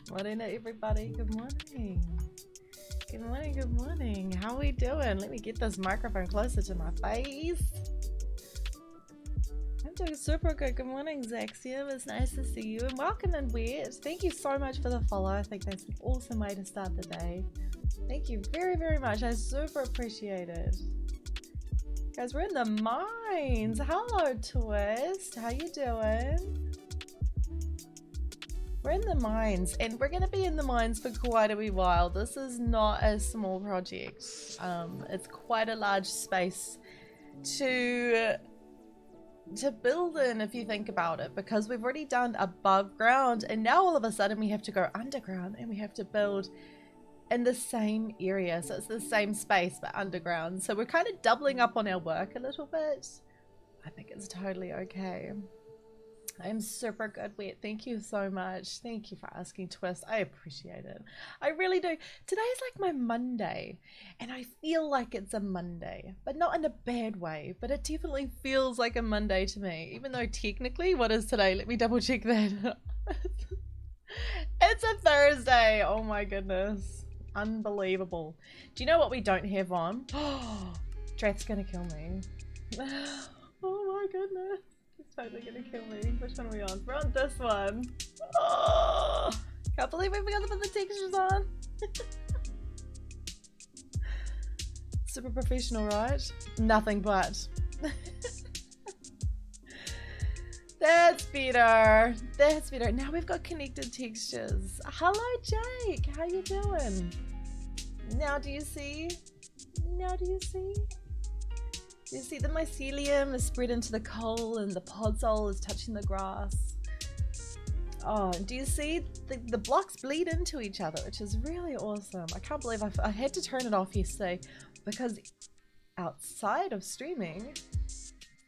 Morning, everybody. Good morning. Good morning, good morning. How are we doing? Let me get this microphone closer to my face. I'm doing super good. Good morning, Zaxium. It's nice to see you. And welcome in, Weird. Thank you so much for the follow. I think that's an awesome way to start the day. Thank you very, very much. I super appreciate it. Guys, we're in the mines. Hello, Twist. How you doing? We're in the mines, and we're going to be in the mines for quite a wee while. This is not a small project. It's quite a large space to build in, if you think about it, because we've already done above ground, and now all of a sudden we have to go underground, and we have to build in the same area. So it's the same space, but underground. So we're kind of doubling up on our work a little bit. I think it's totally okay. I'm super good, Wet. Thank you so much. Thank you for asking, Twist. I appreciate it. I really do. Today's like my Monday, and I feel like it's a Monday, but not in a bad way, but it definitely feels like a Monday to me, even though technically, what is today? Let me double check that. It's a Thursday. Oh my goodness. Unbelievable. Do you know what we don't have on? Oh, Drath's gonna kill me. Oh my goodness. He's totally gonna kill me. Which one are we on? We're on this one. Oh, can't believe we forgot to put the textures on. Super professional, right? Nothing but. That's better. That's better. Now we've got connected textures. Hello, Jake. How you doing? Now do you see? Now do you see? You see the mycelium is spread into the coal and the podzol is touching the grass. Oh, do you see the blocks bleed into each other, which is really awesome. I can't believe I had to turn it off yesterday because outside of streaming,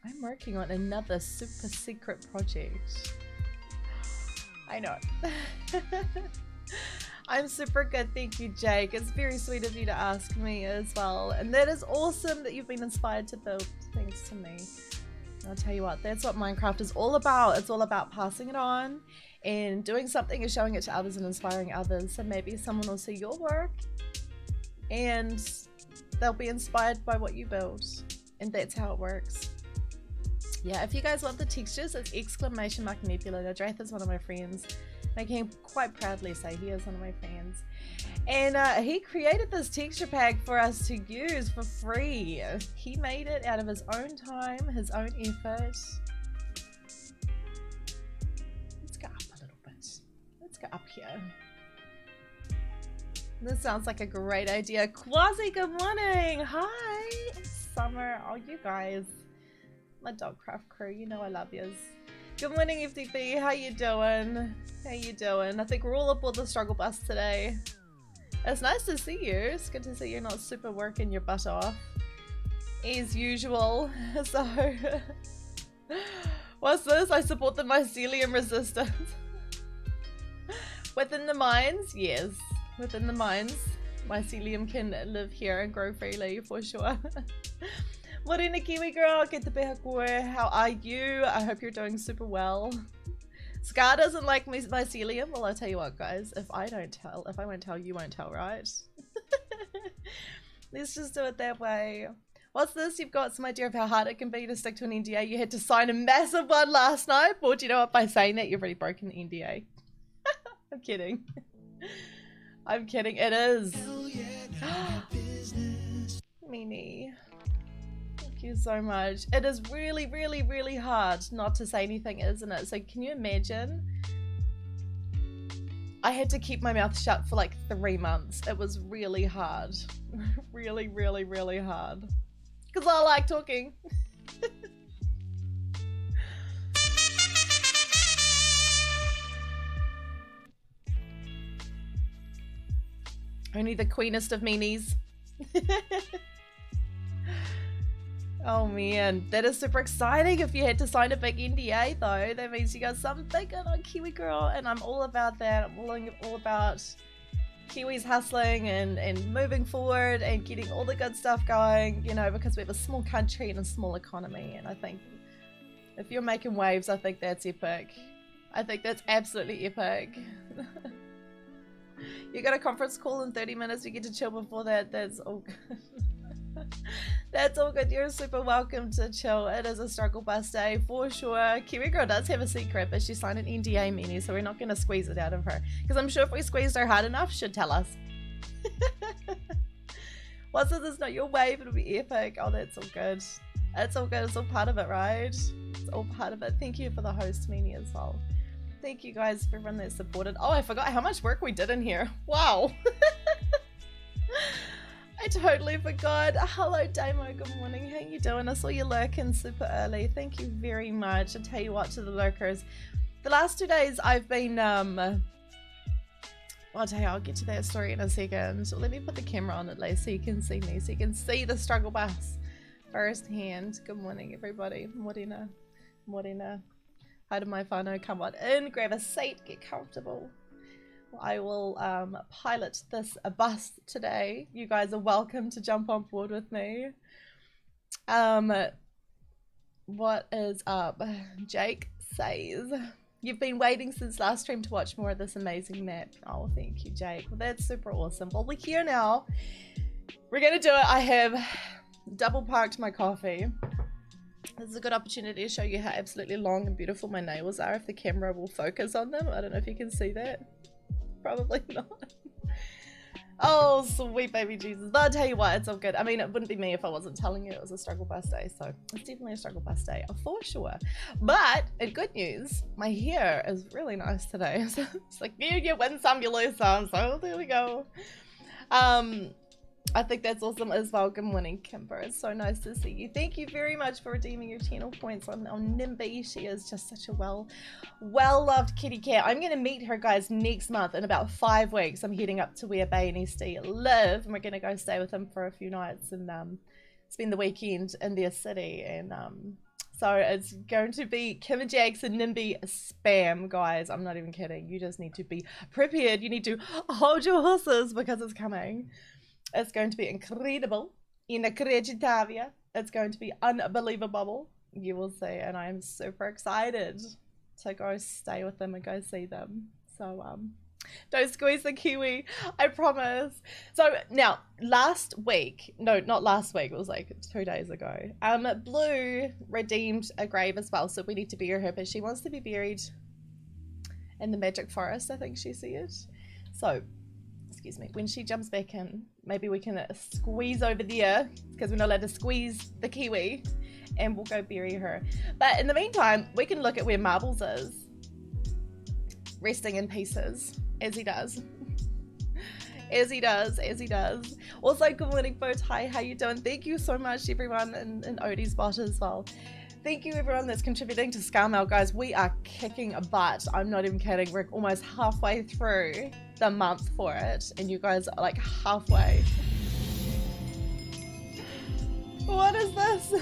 I'm working on another super secret project. I know. I'm super good, thank you, Jake. It's very sweet of you to ask me as well. And that is awesome that you've been inspired to build thanks to me. I'll tell you what, that's what Minecraft is all about. It's all about passing it on and doing something and showing it to others and inspiring others. So maybe someone will see your work and they'll be inspired by what you build. And that's how it works. Yeah, if you guys love the textures, it's exclamation mark nebula. Drath is one of my friends. I can quite proudly say he is one of my fans. And he created this texture pack for us to use for free. He made it out of his own time, his own effort. Let's go up a little bit. Let's go up here. This sounds like a great idea. Quasi, good morning. Hi. It's summer. Oh, you guys. My Dogcraft crew, you know I love yous. Good morning, FDP. How you doing? How you doing? I think we're all aboard the struggle bus today. It's nice to see you. It's good to see you're not super working your butt off as usual. So, what's this? I support the mycelium resistance. Within the mines, yes. Within the mines, mycelium can live here and grow freely for sure. Morena Kiwi girl, get the behakue. How are you? I hope you're doing super well. Scar doesn't like mycelium. Well, I'll tell you what, guys. If I won't tell, you won't tell, right? Let's just do it that way. What's this? You've got some idea of how hard it can be to stick to an NDA. You had to sign a massive one last night. Or do you know what? By saying that, you've already broken the NDA. I'm kidding. I'm kidding. It is. Mimi. Thank you so much. It is really, really, really hard not to say anything, isn't it? So can you imagine? I had to keep my mouth shut for like 3 months. It was really hard. Really, really, really hard. Because I like talking. Only the queenest of meanies. Oh man, that is super exciting. If you had to sign a big NDA though, that means you got something big on Kiwi Girl, and I'm all about that. I'm all about Kiwis hustling and moving forward and getting all the good stuff going, you know, because we have a small country and a small economy, and I think if you're making waves, I think that's epic. I think that's absolutely epic. You got a conference call in 30 minutes. We get to chill before that. That's all good. That's all good. You're super welcome to chill. It is a struggle bus day for sure. Kiwi Girl does have a secret, but she signed an NDA mini, so we're not going to squeeze it out of her. Because I'm sure if we squeezed her hard enough, she'd tell us. What's this? It's not your wave. It'll be epic. Oh, that's all good. It's all good. It's all part of it, right? It's all part of it. Thank you for the host mini as well. Thank you guys for everyone that supported. Oh, I forgot how much work we did in here. Wow. I totally forgot. Hello, Damo. Good morning. How you doing? I saw you lurking super early. Thank you very much. I tell you what, to the lurkers. The last 2 days I've been, I'll tell you, I'll get to that story in a second. Let me put the camera on at least so you can see me, so you can see the struggle bus firsthand. Good morning, everybody. Morena. Morena. Hi to my whānau. Come on in, grab a seat, get comfortable. I will pilot this bus today. You guys are welcome to jump on board with me. What is up? Jake says, you've been waiting since last stream to watch more of this amazing map. Oh, thank you, Jake. Well, that's super awesome. Well, we're here now. We're gonna do it. I have double parked my coffee. This is a good opportunity to show you how absolutely long and beautiful my nails are if the camera will focus on them. I don't know if you can see that. Probably not. Oh, sweet baby Jesus. But I'll tell you what, it's all good. I mean, it wouldn't be me if I wasn't telling you it was a struggle bus day. So it's definitely a struggle bus day, for sure. But in good news, my hair is really nice today. So it's like, you win some, you lose some. So there we go. I think that's awesome as well. Good morning, Kimber. It's so nice to see you. Thank you very much for redeeming your channel points on Nimby. She is just such a well-loved kitty cat. I'm going to meet her, guys, next month in about 5 weeks. I'm heading up to where Bay and Esty live, and we're going to go stay with them for a few nights and spend the weekend in their city. And so it's going to be kimandjax and Nimby spam, guys. I'm not even kidding. You just need to be prepared. You need to hold your horses because it's coming. It's going to be incredible. Inacreditável. It's going to be unbelievable. You will see. And I'm super excited to go stay with them and go see them. So, don't squeeze the kiwi. I promise. So, now, last week. No, not last week. It was like 2 days ago. Blue redeemed a grave as well. So, we need to bury her. But she wants to be buried in the magic forest, I think she said. So, excuse me, when she jumps back in, maybe we can squeeze over there because we're not allowed to squeeze the kiwi, and we'll go bury her. But in the meantime, we can look at where Marbles is, resting in pieces, as he does. As he does. Also, good morning, Bowtie. How you doing? Thank you so much, everyone, in Odie's bot as well. Thank you, everyone that's contributing to Scarmail, guys. We are kicking a butt. I'm not even kidding. We're almost halfway through the month for it, and you guys are like halfway. What is this?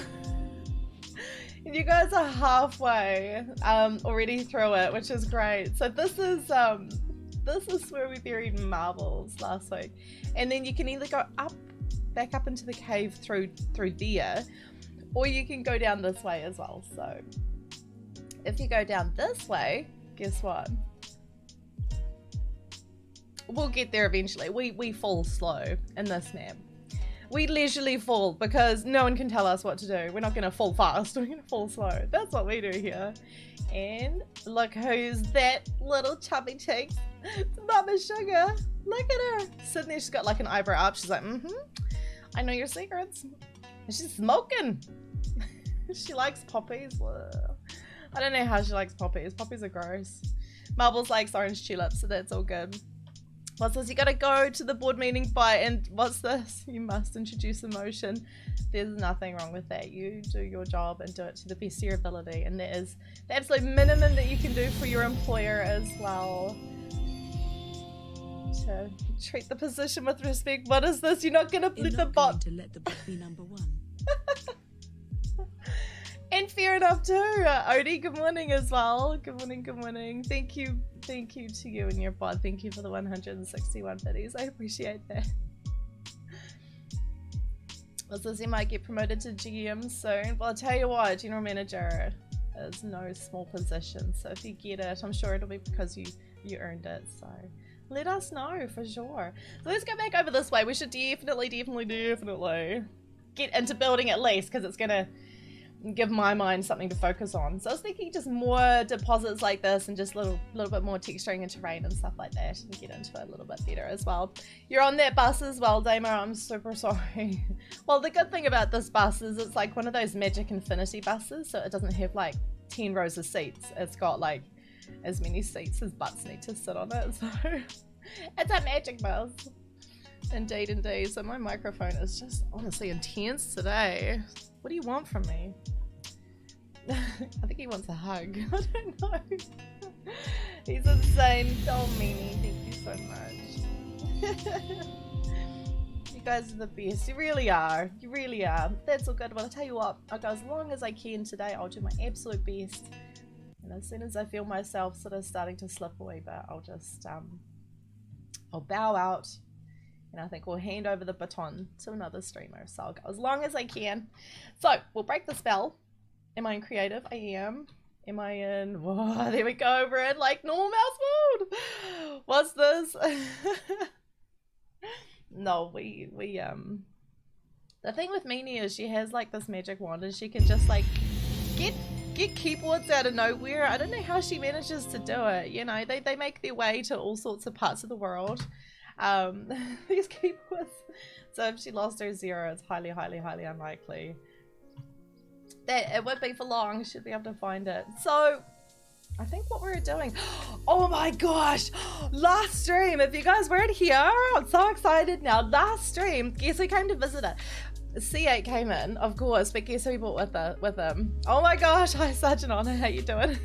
And you guys are halfway already through it, which is great. So this is where we buried Marbles last week, and then you can either go back up into the cave through there, or you can go down this way as well. So if you go down this way, guess what? We'll get there eventually. We fall slow in this map. We leisurely fall because no one can tell us what to do. We're not going to fall fast. We're going to fall slow. That's what we do here. And look who's that little chubby cheek. It's Mama Sugar. Look at her. Sitting there, she's got like an eyebrow up. She's like, I know your secrets. And she's smoking. She likes poppies. I don't know how she likes poppies. Poppies are gross. Marbles likes orange tulips, so that's all good. What's this? You gotta go to the board meeting by, and what's this? You must introduce emotion. There's nothing wrong with that. You do your job and do it to the best of your ability, and that is the absolute minimum that you can do for your employer as well. To treat the position with respect. What is this? You're not gonna let the bot. To let the bot be number one. And fair enough too. Odie, good morning as well. Good morning. Thank you to you and your bot. Thank you for the 161 biddies. I appreciate that. Well, says he might get promoted to GM soon. Well, I'll tell you what, general manager is no small position. So if you get it, I'm sure it'll be because you earned it. So let us know for sure. So let's go back over this way. We should definitely get into building at least, because it's gonna give my mind something to focus on. So I was thinking just more deposits like this and just little bit more texturing and terrain and stuff like that, and get into it a little bit better as well. You're on that bus as well, Damo. I'm super sorry. Well, the good thing about this bus is it's like one of those Magic Infinity buses, so it doesn't have like 10 rows of seats. It's got like as many seats as butts need to sit on it, so it's a magic bus. Indeed, indeed. So my microphone is just honestly intense today. What do you want from me? I think he wants a hug. I don't know. He's insane. Oh, Meanie, thank you so much. You guys are the best. You really are. You really are. That's all good. Well, I'll tell you what. I'll go as long as I can today. I'll do my absolute best. And as soon as I feel myself sort of starting to slip away, but I'll just I'll bow out. And I think we'll hand over the baton to another streamer. So I'll go as long as I can. So we'll break the spell. Am I in creative? I am. Am I in? Whoa, there we go. We're in like normal mouse mode. What's this? No, we the thing with Meanie is she has like this magic wand and she can just like get keyboards out of nowhere. I don't know how she manages to do it. You know, they make their way to all sorts of parts of the world. These keyboards. So if she lost her zero, it's highly unlikely that it would be for long. She'd be able to find it. So I think what we're doing, oh my gosh, last stream, if you guys weren't here, I'm so excited now. Last stream, guess who came to visit it? C8 came in, of course, but guess who he brought with him? Oh my gosh, hi, such an honor. How you doing?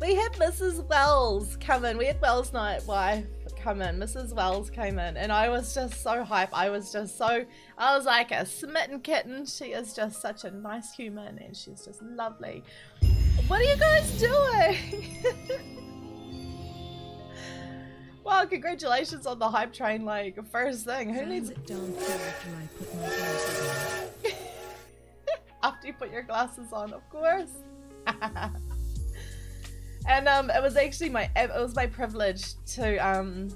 We had Mrs. Wells come in. We had Wells' night wife come in. Mrs. Wells came in, and I was just so hype. I was like a smitten kitten. She is just such a nice human, and she's just lovely. What are you guys doing? Wow, congratulations on the hype train, like, first thing. Who needs it down after I put my glasses on? After you put your glasses on, of course. And it was actually my privilege to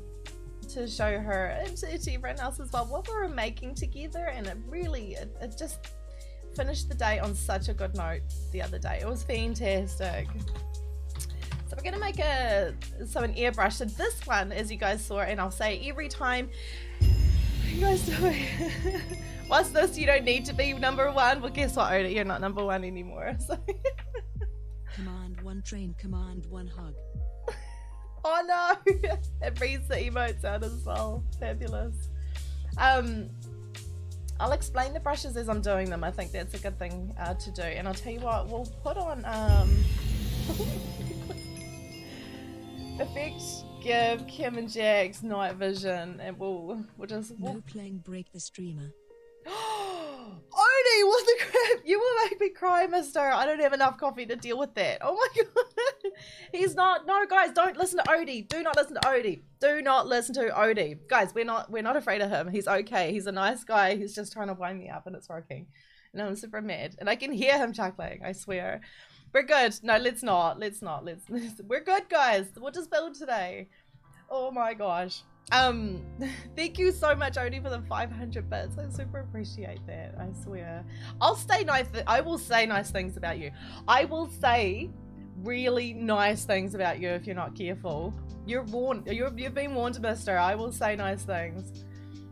show her and to everyone else as well what we were making together, and it just finished the day on such a good note the other day. It was fantastic. So we're gonna make an airbrush. So this one, as you guys saw, and I'll say every time, what are you guys doing? What's this? You don't need to be number one. Well, guess what, Oda? You're not number one anymore. So. Command one train, command one hug. Oh no! It reads the emotes out as well. Fabulous. I'll explain the brushes as I'm doing them. I think that's a good thing to do. And I'll tell you what, we'll put on effect, give kimandjax night vision, and we'll just no playing break the streamer. Odie, what the crap? You will make me cry, mister. I don't have enough coffee to deal with that. Oh my god. He's not. No, guys, don't listen to Odie. Do not listen to Odie. Do not listen to Odie. Guys, we're not afraid of him. He's okay. He's a nice guy. He's just trying to wind me up and it's working. And I'm super mad. And I can hear him chuckling, I swear. We're good. No, let's not. We're good, guys. We'll just build today. Oh my gosh. Thank you so much, Odie, for the 500 bits. I super appreciate that. I swear. I'll stay nice. I will say nice things about you. I will say really nice things about you if you're not careful. You're warned. You've been warned, mister. I will say nice things.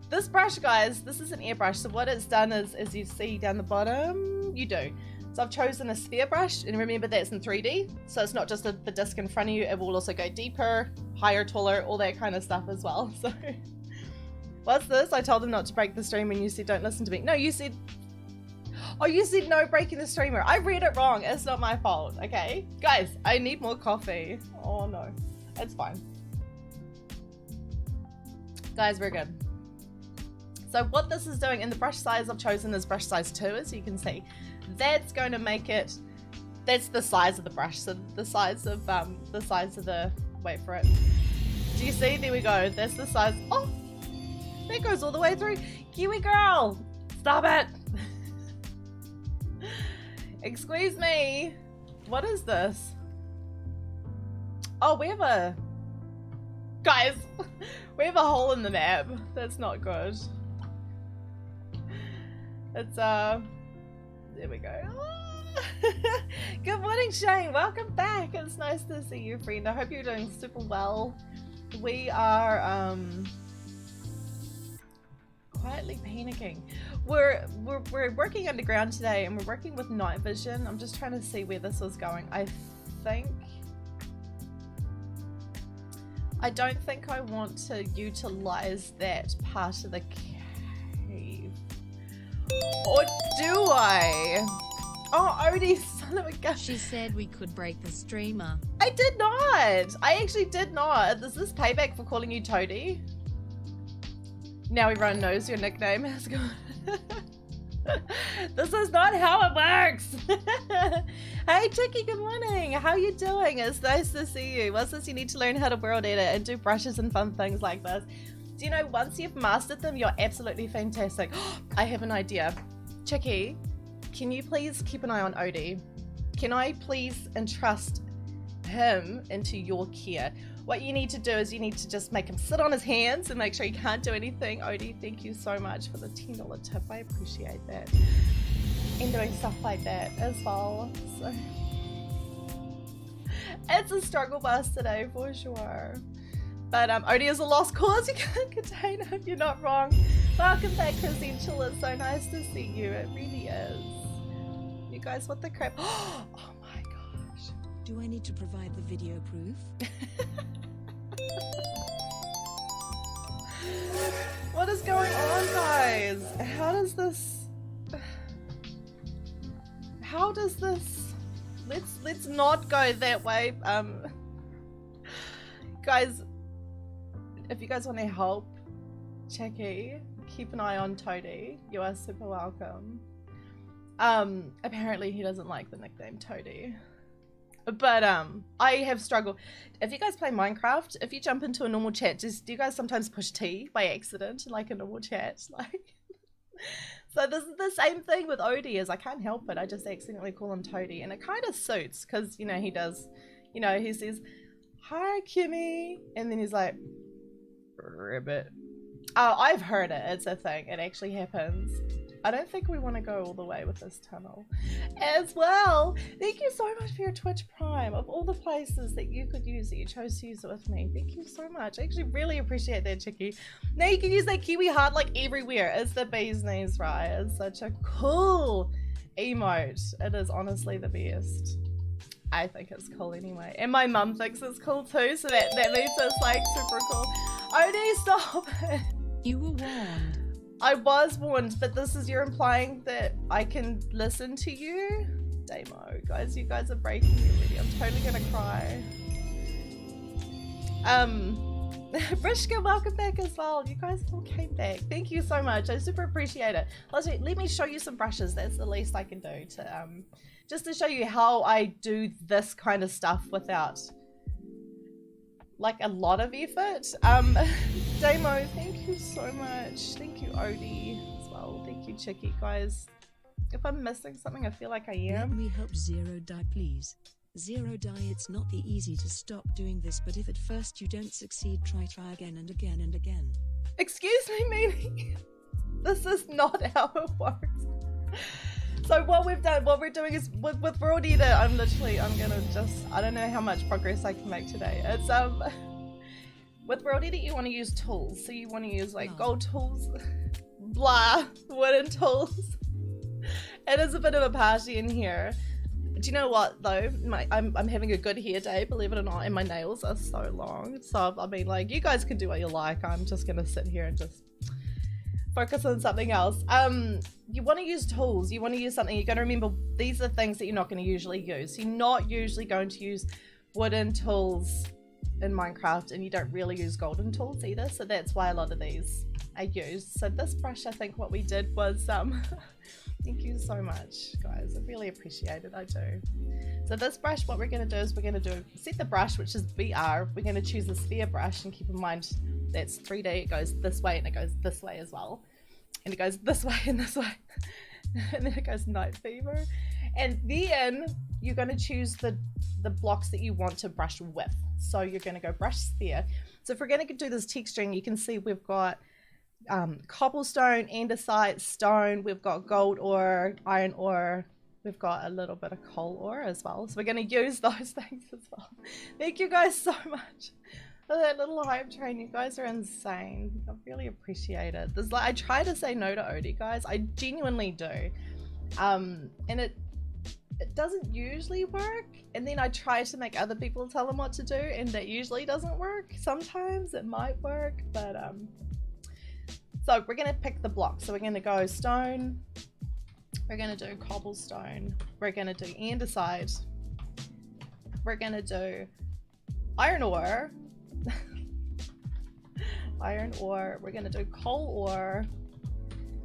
This brush, guys, this is an airbrush. So what it's done is, as you see down the bottom, you do. So I've chosen a sphere brush, and remember that's in 3D. So it's not just the disc in front of you, it will also go deeper, higher, taller, all that kind of stuff as well. So what's this? I told them not to break the stream and you said don't listen to me. No, you said, oh, you said no breaking the streamer. I read it wrong. It's not my fault, okay? Guys, I need more coffee. Oh no, it's fine. Guys, we're good. So what this is doing, and the brush size I've chosen is brush size 2, as you can see. That's going to make it, that's the size of the brush. So the size of the, wait for it. Do you see? There we go. That's the size. Oh, that goes all the way through. Kiwi girl, stop it. Excuse me. What is this? Oh, we have a, Guys, we have a hole in the map. That's not good. It's, there we go. Good morning, Shane. Welcome back. It's nice to see you, friend. I hope you're doing super well. We are, quietly panicking. We're working underground today, and we're working with night vision. I'm just trying to see where this was going. I don't think I want to utilize that part of the cave. Or do I? Oh, Odie, son of a gun. She said we could break the streamer. I did not. I actually did not. Is this payback for calling you Toadie? Now everyone knows your nickname has gone. This is not how it works. Hey Chicky, good morning. How you doing? It's nice to see you. What's this? You need to learn how to world edit and do brushes and fun things like this. Do you know, once you've mastered them, you're absolutely fantastic. I have an idea. Chicky, can you please keep an eye on Odie? Can I please entrust him into your care? What you need to do is you need to just make him sit on his hands and make sure he can't do anything. Odie, thank you so much for the $10 tip. I appreciate that. And doing stuff like that as well. So it's a struggle bus today for sure. But Odie is a lost cause. You can't contain him. You're not wrong. Welcome back, Essential. It's so nice to see you. It really is. You guys, what the crap? Oh my gosh. Do I need to provide the video proof? What is going on, guys? How does this let's not go that way. Guys, if you guys want to help Chicky, keep an eye on Toadie. You are super welcome. Apparently he doesn't like the nickname Toadie. But I have struggled. If you guys play Minecraft, if you jump into a normal chat, do you guys sometimes push T by accident in like a normal chat? Like, so this is the same thing with Odie. Is I can't help it. I just accidentally call him Toadie, and it kind of suits because you know he does. You know he says, "Hi Kimmy," and then he's like, "Ribbit." Oh, I've heard it. It's a thing. It actually happens. I don't think we want to go all the way with this tunnel as well. Thank you so much for your Twitch Prime. Of all the places that you could use it, you chose to use it with me. Thank you so much. I actually really appreciate that, Chicky. Now you can use that Kiwi heart like everywhere. It's the bee's knees, right? It's such a cool emote. It is honestly the best. I think it's cool anyway. And my mum thinks it's cool too, so that means it's like super cool. Odie, stop it. You were warned. I was warned, but you're implying that I can listen to you? Damo, guys, you guys are breaking me already. I'm totally gonna cry. Rishka, welcome back as well. You guys all came back. Thank you so much. I super appreciate it. Let me show you some brushes. That's the least I can do to just to show you how I do this kind of stuff without like a lot of effort. Damo, thank you so much. Thank you, Odie, as well. Thank you, Chicky, guys. If I'm missing something, I feel like I am. Let me help Zero Die, please. Zero Die, it's not the easy to stop doing this, but if at first you don't succeed, try again and again and again. Excuse me, meaning this is not how it works. So what we're doing is with world edit, I'm gonna just, I don't know how much progress I can make today. It's with world edit you want to use tools, so you want to use like gold tools, blah, wooden tools. It is a bit of a party in here. Do you know what though? I'm having a good hair day, believe it or not, and my nails are so long. So I mean, like, you guys can do what you like. I'm just gonna sit here and just focus on something else. You want to use tools. You want to use something. You're going to remember these are things that you're not going to usually use. You're not usually going to use wooden tools in Minecraft, and you don't really use golden tools either. So that's why a lot of these are used. So this brush, I think what we did was thank you so much, guys. I really appreciate it. I do. So this brush, what we're going to do is we're going to set the brush, which is VR. We're going to choose a sphere brush, and keep in mind that's 3D. It goes this way and it goes this way as well. And it goes this way and this way. And then it goes Night Fever. And then you're going to choose the blocks that you want to brush with. So you're going to go brush sphere. So if we're going to do this texturing, you can see we've got cobblestone, andesite, stone, we've got gold ore, iron ore, we've got a little bit of coal ore as well. So we're going to use those things as well. Thank you guys so much for that little hype train. You guys are insane. I really appreciate it. There's like, I try to say no to Odie, guys. I genuinely do. And it doesn't usually work. And then I try to make other people tell them what to do, and that usually doesn't work. Sometimes it might work, but so we're gonna pick the block. So we're gonna go stone, we're gonna do cobblestone, we're gonna do andesite, we're gonna do iron ore, iron ore, we're gonna do coal ore,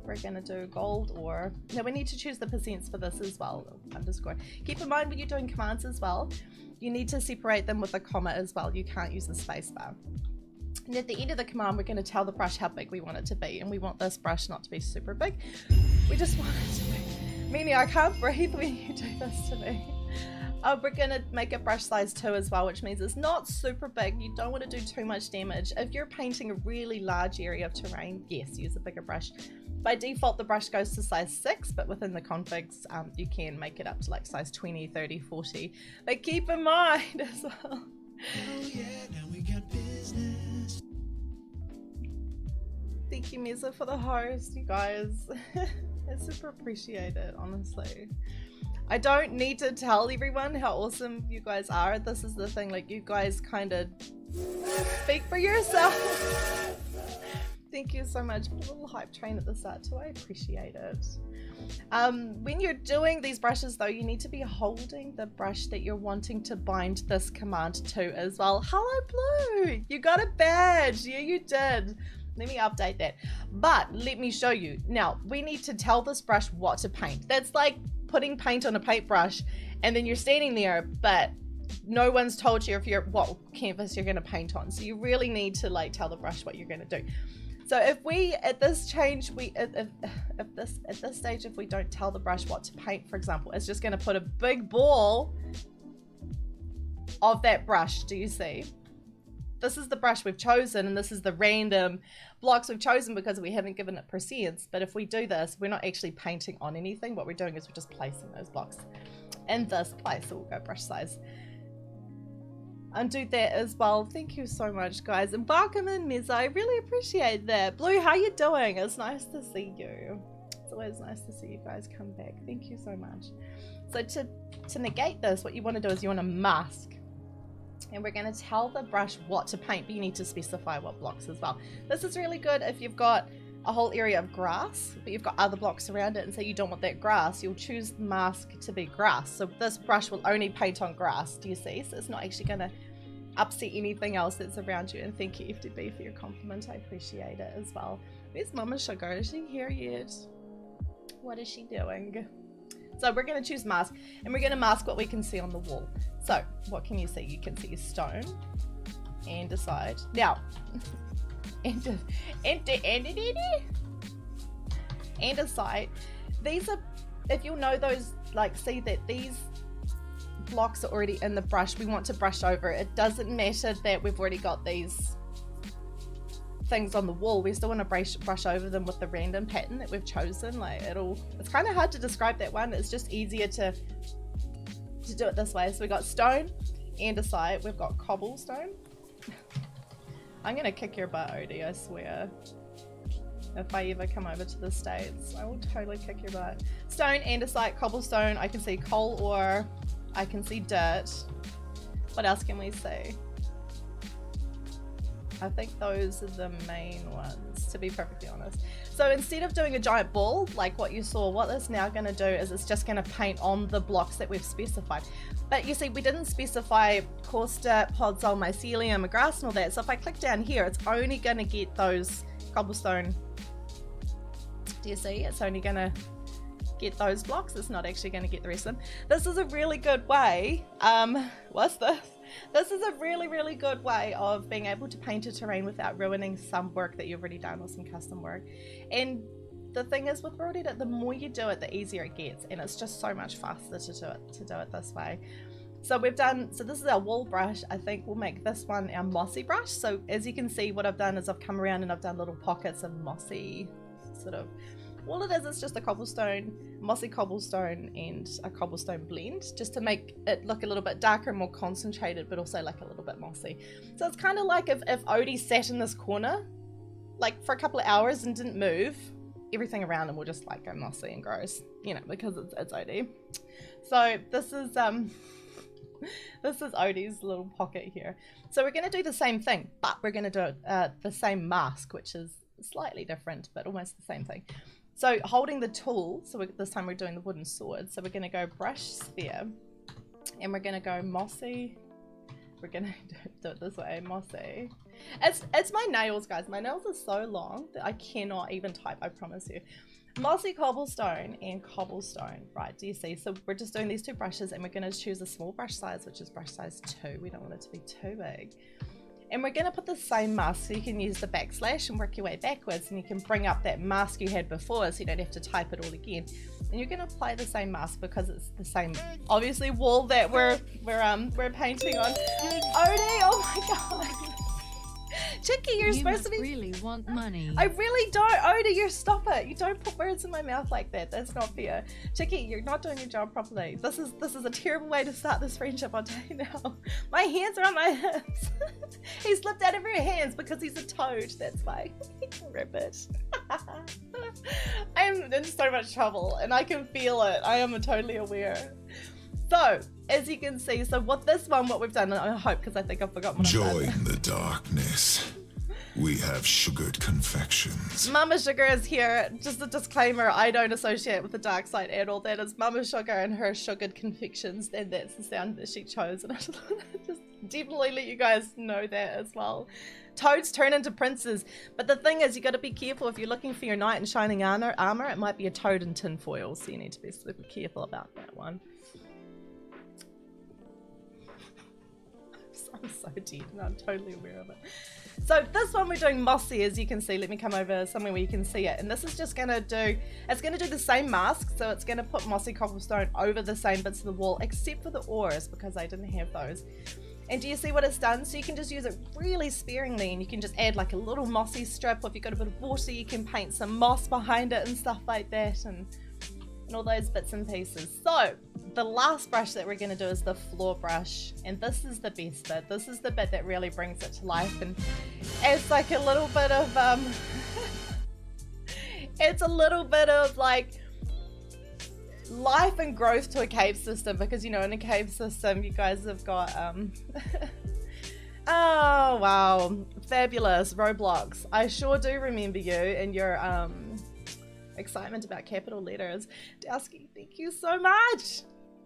we're gonna do gold ore. Now we need to choose the percents for this as well. Underscore. Keep in mind when you're doing commands as well, you need to separate them with a comma as well. You can't use the space bar. And at the end of the command, we're going to tell the brush how big we want it to be, and we want this brush not to be super big. We just want it to be. Meaning I can't breathe when you do this to me. We're going to make it brush size 2 as well, which means it's not super big. You don't want to do too much damage. If you're painting a really large area of terrain, yes, use a bigger brush. By default, the brush goes to size 6, but within the configs, you can make it up to like size 20, 30, 40. But keep in mind as well. Oh yeah, now we got business. Thank you, Mesa, for the host, you guys. I super appreciate it, honestly. I don't need to tell everyone how awesome you guys are. This is the thing, like, you guys kind of speak for yourself. Thank you so much. Put a little hype train at the start too. I appreciate it. When you're doing these brushes though, you need to be holding the brush that you're wanting to bind this command to as well. Hello, Blue! You got a badge. Yeah, you did. Let me update that. But let me show you. Now, we need to tell this brush what to paint. That's like putting paint on a paintbrush and then you're standing there, but no one's told you what canvas you're going to paint on. So you really need to like tell the brush what you're going to do. So if we at this change at this stage, if we don't tell the brush what to paint, for example, it's just going to put a big ball of that brush. Do you see? This is the brush we've chosen, and this is the random blocks we've chosen because we haven't given it percents. But if we do this, we're not actually painting on anything. What we're doing is we're just placing those blocks in this place. So we'll go brush size. Undo that as well. Thank you so much, guys, and welcome in, Meza. I really appreciate that. Blue, how you doing? It's nice to see you. It's always nice to see you guys come back. Thank you so much. So to negate this, what you want to do is you want to mask. And we're going to tell the brush what to paint, but you need to specify what blocks as well. This is really good if you've got a whole area of grass, but you've got other blocks around it, and say you don't want that grass, you'll choose the mask to be grass. So this brush will only paint on grass, do you see? So it's not actually going to upset anything else that's around you. And thank you, FDB, for your compliment. I appreciate it as well. Where's Mama Sugar? Is she here yet? What is she doing? So we're going to choose mask, and we're going to mask what we can see on the wall. So what can you see? You can see stone, andesite. Now, andesite. These are, if you'll know those, like, see that these blocks are already in the brush. We want to brush over. It doesn't matter that we've already got these things on the wall. We still want to brush over them with the random pattern that we've chosen. Like, it's kind of hard to describe that one. It's just easier to do it this way. So we got stone, andesite, we've got cobblestone. I'm gonna kick your butt, Odie, I swear. If I ever come over to the States, I will totally kick your butt. Stone, andesite, cobblestone. I can see coal ore, I can see dirt. What else can we see? I think those are the main ones, to be perfectly honest. So instead of doing a giant ball like what you saw, what it's now going to do is it's just going to paint on the blocks that we've specified. But you see, we didn't specify coarse dirt, podzol, mycelium, grass and all that. So if I click down here, it's only going to get those cobblestone. Do you see? It's only going to get those blocks. It's not actually going to get the rest of them. This is a really good way. What's this? This is a really, really good way of being able to paint a terrain without ruining some work that you've already done or some custom work. And the thing is with Raw Edit, the more you do it, the easier it gets, and it's just so much faster to do it this way. So we've done, so this is our wool brush. I think we'll make this one our mossy brush. So as you can see, what I've done is I've come around and I've done little pockets of mossy sort of, all it is just a cobblestone, mossy cobblestone and a cobblestone blend, just to make it look a little bit darker and more concentrated, but also like a little bit mossy. So it's kind of like if Odie sat in this corner, like for a couple of hours and didn't move, everything around him will just like go mossy and gross, you know, because it's Odie. So this is this is Odie's little pocket here. So we're going to do the same thing, but we're going to do the same mask, which is slightly different, but almost the same thing. So holding the tool, so this time we're doing the wooden sword. So we're going to go brush sphere, and we're going to go mossy. We're going to do it this way, mossy. It's my nails, guys. My nails are so long that I cannot even type, I promise you. Mossy cobblestone and cobblestone, right? Do you see? So we're just doing these two brushes, and we're going to choose a small brush size, which is brush size 2. We don't want it to be too big. And we're going to put the same mask, so you can use the backslash and work your way backwards, and you can bring up that mask you had before so you don't have to type it all again. And you're going to apply the same mask because it's the same, obviously, wall that we're painting on. Odie, oh my god. Chicky, you're supposed to be. You really want money. I really don't. Odie, you stop it. You don't put words in my mouth like that. That's not fair. Chicky, you're not doing your job properly. This is a terrible way to start this friendship, I'll tell you now. My hands are on my hips. He slipped out of her hands because he's a toad. That's why. Ribbit. I'm in so much trouble and I can feel it. I am totally aware. So, as you can see, so what we've done, and I hope, because I think I've forgotten what I've done. Join the darkness. We have sugared confections. Mama Sugar is here. Just a disclaimer, I don't associate with the dark side at all. That is Mama Sugar and her sugared confections, and that's the sound that she chose. And I just definitely let you guys know that as well. Toads turn into princes, but the thing is, you got to be careful if you're looking for your knight in shining armor. It might be a toad in tin foil, so you need to be super careful about that one. I'm so deep and I'm totally aware of it. So this one we're doing mossy, as you can see. Let me come over somewhere where you can see it. And this is just gonna do, it's gonna do the same mask. So it's gonna put mossy cobblestone over the same bits of the wall, except for the ores, because I didn't have those. And do you see what it's done? So you can just use it really sparingly, and you can just add like a little mossy strip, or if you've got a bit of water, you can paint some moss behind it and stuff like that, and all those bits and pieces. So the last brush that we're going to do is the floor brush, and this is the best bit. This is the bit that really brings it to life and adds like a little bit of it's a little bit of like life and growth to a cave system, because you know, in a cave system you guys have got oh wow, fabulous Roblox. I sure do remember you and your excitement about capital letters. Dowski, thank you so much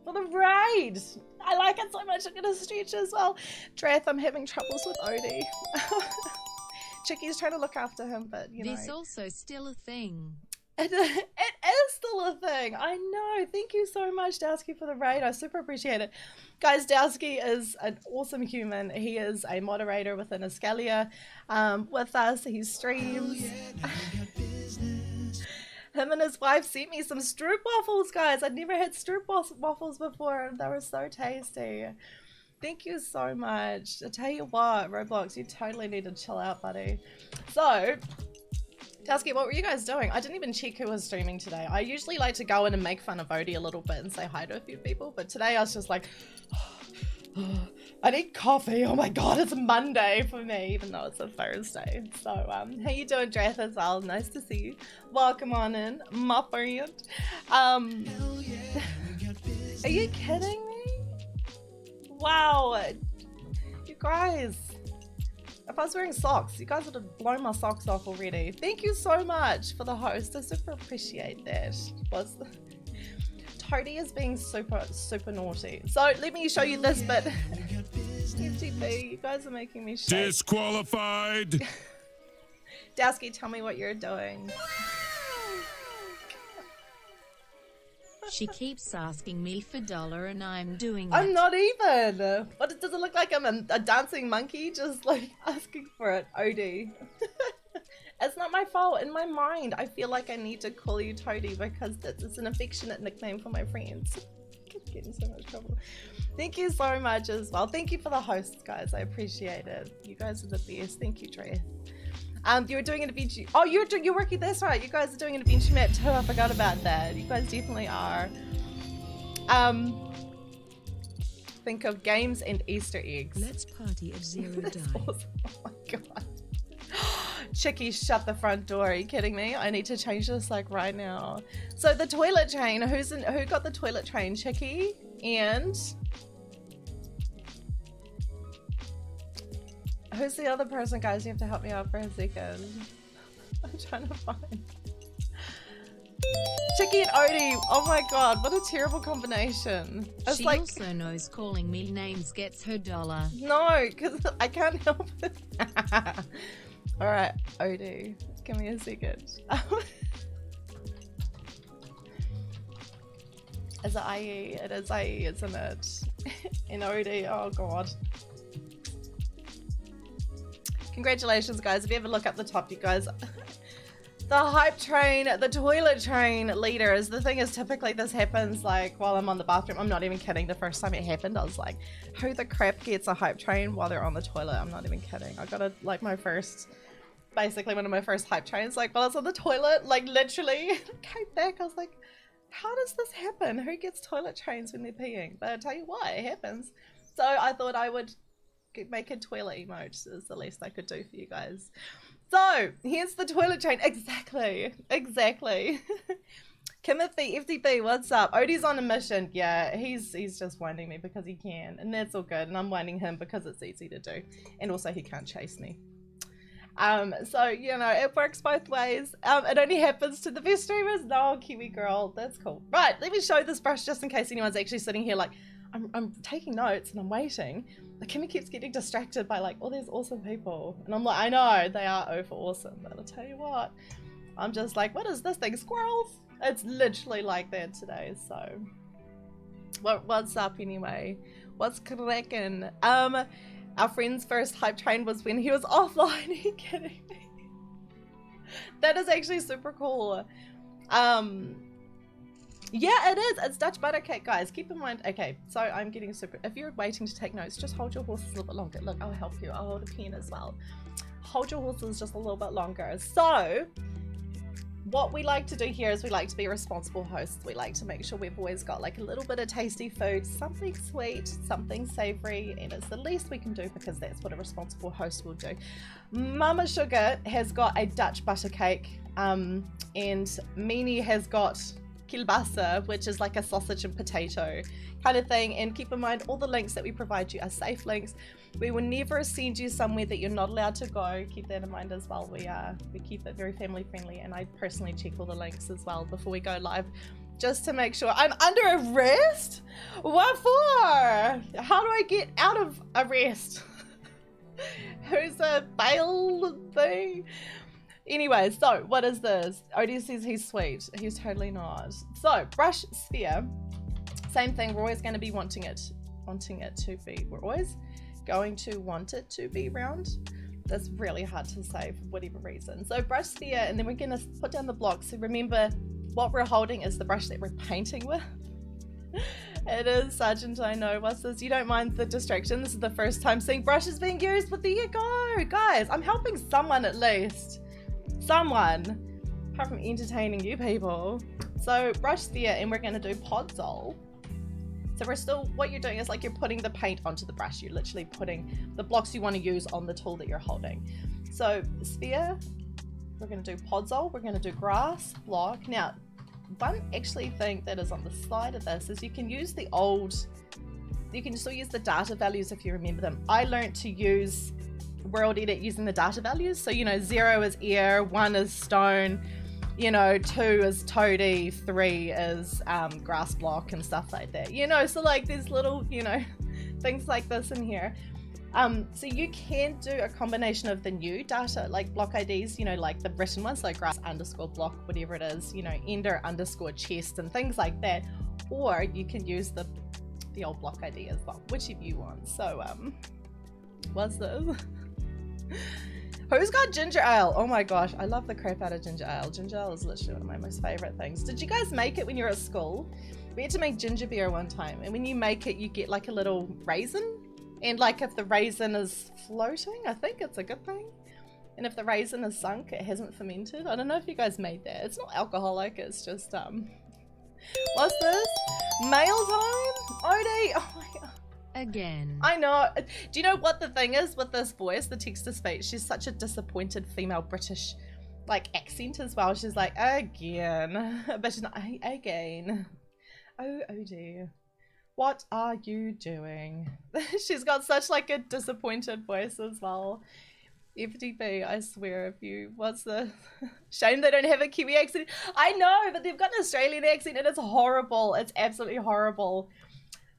for the raid. I like it so much. I'm gonna stretch as well. Drath, I'm having troubles with Odie. Chicky's trying to look after him, but you know. This also still a thing. It is still a thing. I know. Thank you so much, Dowski, for the raid. I super appreciate it. Guys, Dowski is an awesome human. He is a moderator within Escalia with us. He streams. Him and his wife sent me some stroop waffles, guys. I'd never had stroop waffles before, and they were so tasty. Thank you so much. I tell you what, Roblox, you totally need to chill out, buddy. So, Tasky, what were you guys doing? I didn't even check who was streaming today. I usually like to go in and make fun of Odie a little bit and say hi to a few people, but today I was just like, I need coffee. Oh my god, it's Monday for me, even though it's a Thursday. So, how you doing, Drath, as well? Nice to see you. Welcome on in, my friend. Are you kidding me? Wow. You guys. If I was wearing socks, you guys would have blown my socks off already. Thank you so much for the host. I super appreciate that. Toadie is being super naughty. So let me show you this bit. FTP, you guys are making me shake. Disqualified. Dowski, tell me what you're doing. She keeps asking me for dollar and I'm doing I'm it. not even. What, does it look like I'm a dancing monkey just like asking for it, Odie? It's not my fault. In my mind, I feel like I need to call you Toadie because it's an affectionate nickname for my friends. Get in so much trouble. Thank you so much as well. Thank you for the hosts, guys. I appreciate it. You guys are the best. Thank you, Dre. You were doing an adventure. Oh, you're working. That's right. You guys are doing an adventure map too. I forgot about that. You guys definitely are. Think of games and Easter eggs. Let's party at Zero Die. Awesome. Oh my god. Chicky, shut the front door. Are you kidding me? I need to change this like right now. So the toilet train. Who got the toilet train? Chicky and who's the other person, guys? You have to help me out for a second. I'm trying to find Chicky and Odie. Oh my god, what a terrible combination. It's she like, also knows calling me names gets her dollar. no, because I can't help it. Alright, Odie, give me a second. Is it IE? It is IE, isn't it? In Odie, oh god. Congratulations, guys. If you ever look up the top, you guys. The hype train, the toilet train leaders. The thing is, typically this happens like while I'm on the bathroom. I'm not even kidding. The first time it happened, I was like, who the crap gets a hype train while they're on the toilet? I'm not even kidding. I got a, like basically one of my first hype trains, like while I was on the toilet, like literally came back. I was like, how does this happen? Who gets toilet trains when they're peeing? But I'll tell you what, it happens. So I thought I would make a toilet emote is the least I could do for you guys. So here's the toilet train. Exactly. Timothy FTP, what's up? Odie's on a mission. Yeah, he's just winding me because he can, and that's all good. And I'm winding him because it's easy to do, and also he can't chase me. So you know it works both ways. It only happens to the best streamers. No, Kiwi girl, that's cool. Right, let me show this brush just in case anyone's actually sitting here like I'm taking notes and I'm waiting. Like Kimmy keeps getting distracted by like all these awesome people, and I'm like, I know they are over awesome, but I'll tell you what, I'm just like, what is this thing? Squirrels? It's literally like that today. So what's up anyway? What's cracking? Our friend's first hype train was when he was offline. Are you kidding me? That is actually super cool. Yeah, it is. It's Dutch butter cake, guys. Keep in mind. Okay, so I'm getting super. If you're waiting to take notes, just hold your horses a little bit longer. Look, I'll help you. I'll hold a pen as well. Hold your horses just a little bit longer. So, what we like to do here is we like to be responsible hosts. We like to make sure we've always got like a little bit of tasty food, something sweet, something savory, and it's the least we can do because that's what a responsible host will do. Mama Sugar has got a Dutch butter cake, and Meanie has got kielbasa, which is like a sausage and potato kind of thing. And keep in mind, all the links that we provide you are safe links. We will never send you somewhere that you're not allowed to go. Keep that in mind as well. We keep it very family friendly, and I personally check all the links as well before we go live, just to make sure. I'm under arrest? What for? How do I get out of arrest? Who's a bail thing? Anyway, so what is this? Odie says he's sweet. He's totally not. So brush sphere, same thing. We're always going to be wanting it to be. We're always going to want it to be round. That's really hard to say for whatever reason. So brush sphere, and then we're going to put down the blocks. So remember, what we're holding is the brush that we're painting with. It is Sergeant, I know. What's this? You don't mind the distraction. This is the first time seeing brushes being used, but there you go, guys. I'm helping someone at least. Someone, apart from entertaining you people. So brush sphere, and we're going to do podzol. So we're still, what you're doing is like you're putting the paint onto the brush. You're literally putting the blocks you want to use on the tool that you're holding. So sphere, we're going to do podzol, we're going to do grass, block. Now, one actually thing that is on the side of this is you can use the old, you can still use the data values if you remember them. I learned to use World Edit using the data values. So, you know, 0 is air, 1 is stone, you know, 2 is toady, 3 is grass block and stuff like that. You know, so like there's little, you know, things like this in here. So you can do a combination of the new data, like block IDs, you know, like the written ones, like grass underscore block, whatever it is, you know, ender underscore chest and things like that. Or you can use the old block ID as well, whichever you want. So, what's this? Who's got ginger ale? Oh my gosh, I love the crap out of ginger ale. Ginger ale is literally one of my most favorite things. Did you guys make it when you were at school? We had to make ginger beer one time, and when you make it, you get like a little raisin, and like if the raisin is floating, I think it's a good thing. And if the raisin is sunk, it hasn't fermented. I don't know if you guys made that. It's not alcoholic, it's just, what's this? Mail time? Odie! Oh my god. Again. I know. Do you know what the thing is with this voice, the text-to-speech? She's such a disappointed female British, like, accent as well. She's like, again. But she's not, again. Oh, Odie. What are you doing? She's got such, like, a disappointed voice as well. FDP, I swear, if you, what's the, shame they don't have a Kiwi accent. I know, but they've got an Australian accent and it's horrible. It's absolutely horrible.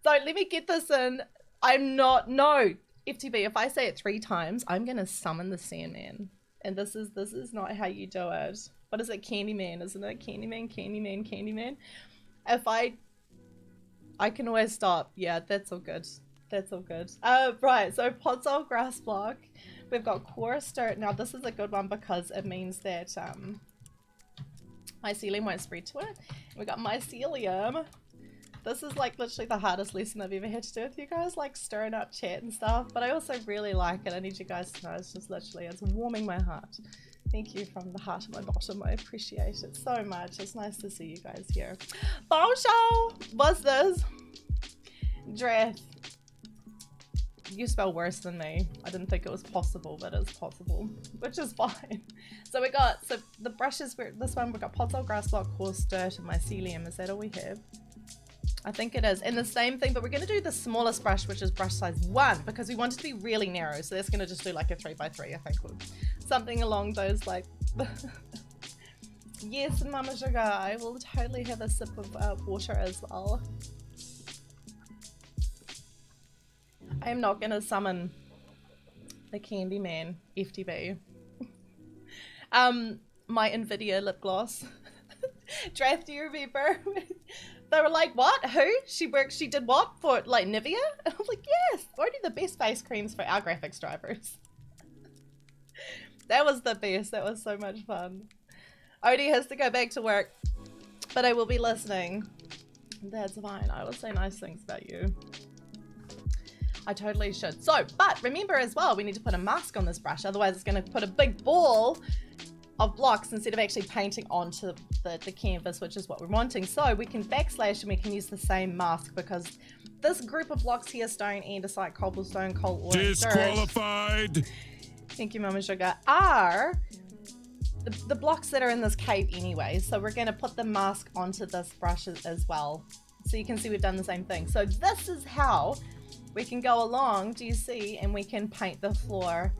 So let me get this in. I'm not, no, FTB, if I say it 3 times, I'm going to summon the Sandman. And this is not how you do it. What is it? Candyman, isn't it? Candyman, Candyman, Candyman. If I can always stop. Yeah, that's all good. That's all good. Right, so Podzol grass block. We've got coarse dirt. Now this is a good one because it means that mycelium won't spread to it. We got mycelium. This is like literally the hardest lesson I've ever had to do with you guys, like stirring up chat and stuff. But I also really like it. I need you guys to know it's just literally, it's warming my heart. Thank you from the heart of my bottom. I appreciate it so much. It's nice to see you guys here. Bonjour! What's this? Dreth. You spell worse than me. I didn't think it was possible, but it's possible, which is fine. So we got, so the brushes, this one we got Podzol, grass block, coarse dirt, and mycelium. Is that all we have? I think it is. And the same thing, but we're going to do the smallest brush, which is brush size 1, because we want it to be really narrow. So that's going to just do like a 3x3, I think. Something along those like... Yes, Mama Sugar, I will totally have a sip of water as well. I am not going to summon the Candyman, FTB. My Nvidia lip gloss. Draft, do you remember? They were like, what? Who? She did what? For like Nivea? And I was like, yes, only the best face creams for our graphics drivers. That was the best. That was so much fun. Odie has to go back to work, but I will be listening. That's fine. I will say nice things about you. I totally should. So, but remember as well, we need to put a mask on this brush. Otherwise, it's going to put a big ball of blocks instead of actually painting onto the canvas, which is what we're wanting. So we can backslash and we can use the same mask because this group of blocks here, stone, andesite, cobblestone, coal, ore, Disqualified! Dirt, thank you, Mama Sugar, are the blocks that are in this cave anyway. So we're going to put the mask onto this brush as well. So you can see we've done the same thing. So this is how we can go along, do you see, and we can paint the floor.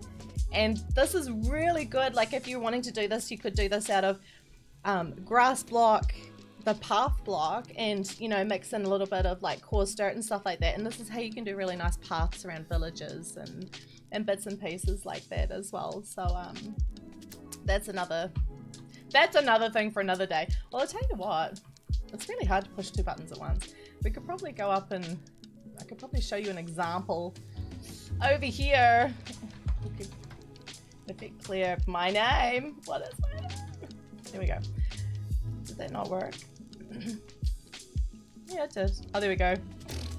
And this is really good. Like if you're wanting to do this, you could do this out of grass block, the path block, and you know, mix in a little bit of like coarse dirt and stuff like that. And this is how you can do really nice paths around villages and bits and pieces like that as well. So that's another thing for another day. Well, I'll tell you what, it's really hard to push 2 buttons at once. We could probably go up and I could probably show you an example over here. You could make it clear my name. What is my name? There we go. Did that not work? Yeah, it did. Oh, there we go.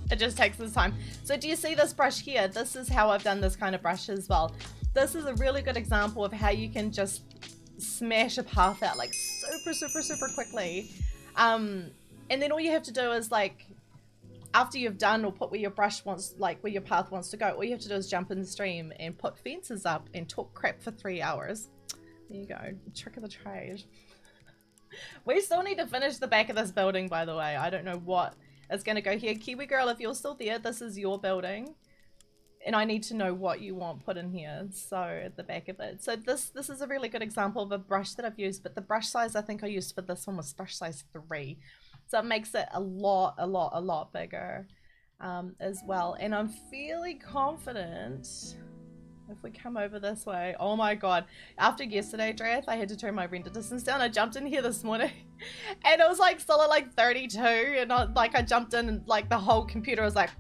It just takes this time. So do you see this brush here? This is how I've done this kind of brush as well. This is a really good example of how you can just smash a path out like super quickly. And then all you have to do is like, after you've done or put where your brush wants, like where your path wants to go, all you have to do is jump in the stream and put fences up and talk crap for 3 hours. There you go. Trick of the trade. We still need to finish the back of this building, by the way. I don't know what is going to go here. Kiwi girl, if you're still there, this is your building. And I need to know what you want put in here. So at the back of it. So this is a really good example of a brush that I've used, but the brush size I think I used for this one was brush size 3. So it makes it a lot bigger as well. And I'm fairly confident if we come over this way. Oh my god. After yesterday, Drath, I had to turn my render distance down. I jumped in here this morning and it was like still at like 32. And I jumped in and like the whole computer was like...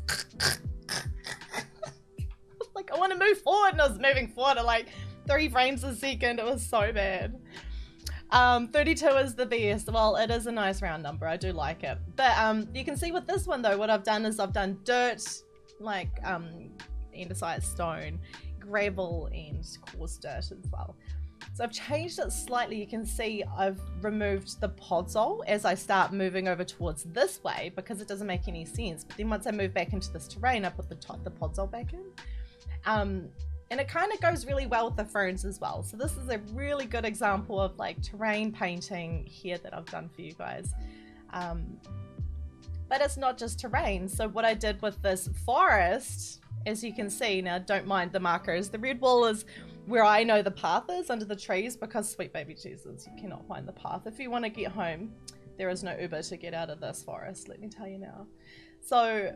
like I want to move forward, and I was moving forward at like 3 frames a second. It was so bad. 32 is the best. Well, it is a nice round number. I do like it. But you can see with this one though, what I've done is I've done dirt, like andesite stone, gravel, and coarse dirt as well. So I've changed it slightly. You can see I've removed the podzol as I start moving over towards this way because it doesn't make any sense. But then once I move back into this terrain, I put the podzol back in. And it kind of goes really well with the ferns as well. So this is a really good example of like terrain painting here that I've done for you guys. But it's not just terrain. So what I did with this forest, as you can see, now don't mind the markers. The red wall is where I know the path is under the trees because sweet baby Jesus, you cannot find the path. If you want to get home, there is no Uber to get out of this forest, let me tell you now. So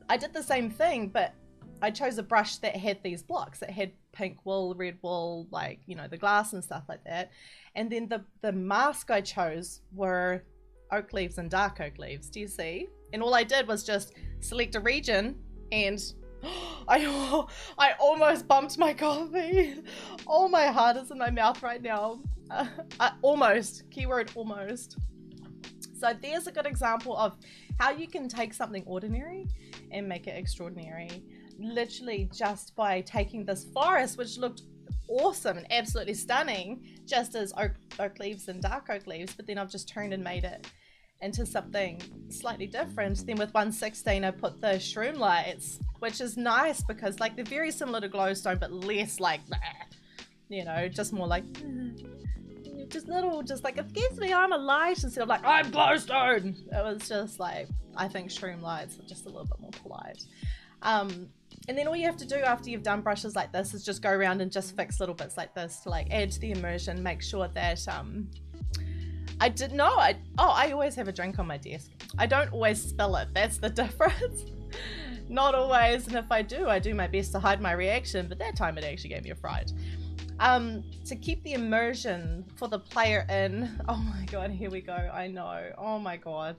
I did the same thing, but I chose a brush that had these blocks. It had pink wool, red wool, like, you know, the glass and stuff like that. And then the mask I chose were oak leaves and dark oak leaves. Do you see? And all I did was just select a region and I almost bumped my coffee. Oh, my heart is in my mouth right now. Almost. Keyword almost. So there's a good example of how you can take something ordinary and make it extraordinary. Literally just by taking this forest, which looked awesome and absolutely stunning, just as oak leaves and dark oak leaves, but then I've just turned and made it into something slightly different. Then with 116 I put the shroom lights, which is nice because like they're very similar to glowstone but less like that, you know, just more like just little, just like, excuse me, I'm a light, instead of like, I'm glowstone. It was just like, I think shroom lights are just a little bit more polite. And then all you have to do after you've done brushes like this is just go around and just fix little bits like this to like add to the immersion, make sure that I always have a drink on my desk. I don't always spill it, that's the difference. Not always, and if I do my best to hide my reaction, but that time it actually gave me a fright. To keep the immersion for the player in, oh my god, here we go, I know, oh my god.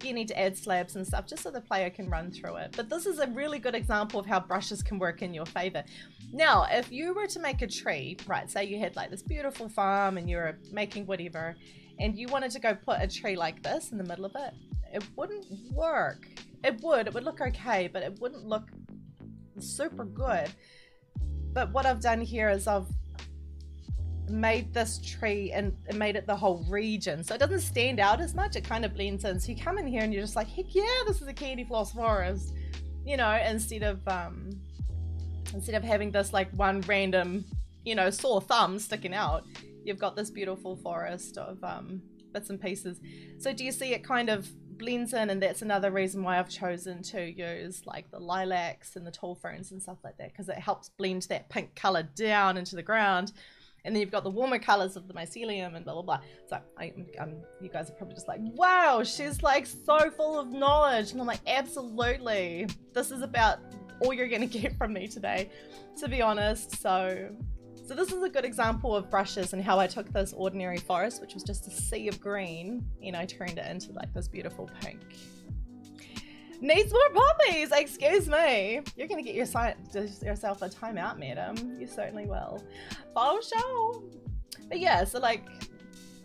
You need to add slabs and stuff just so the player can run through it. But this is a really good example of how brushes can work in your favor. Now, if you were to make a tree, right, say you had like this beautiful farm and you're making whatever, and you wanted to go put a tree like this in the middle of it, it wouldn't work. It would look okay, but it wouldn't look super good. But what I've done here is I've made this tree and made it the whole region, so it doesn't stand out as much, it kind of blends in. So you come in here and you're just like, heck yeah, this is a candy floss forest, you know, instead of having this like one random, you know, sore thumb sticking out, you've got this beautiful forest of bits and pieces. So do you see it kind of blends in? And that's another reason why I've chosen to use like the lilacs and the tall ferns and stuff like that, because it helps blend that pink color down into the ground. And then you've got the warmer colors of the mycelium and blah, blah, blah. So you guys are probably just like, wow, she's like so full of knowledge. And I'm like, absolutely. This is about all you're going to get from me today, to be honest. So this is a good example of brushes and how I took this ordinary forest, which was just a sea of green, and I turned it into like this beautiful pink. Needs more poppies, excuse me. You're gonna get yourself a timeout, madam. You certainly will. For sure. But yeah, so like,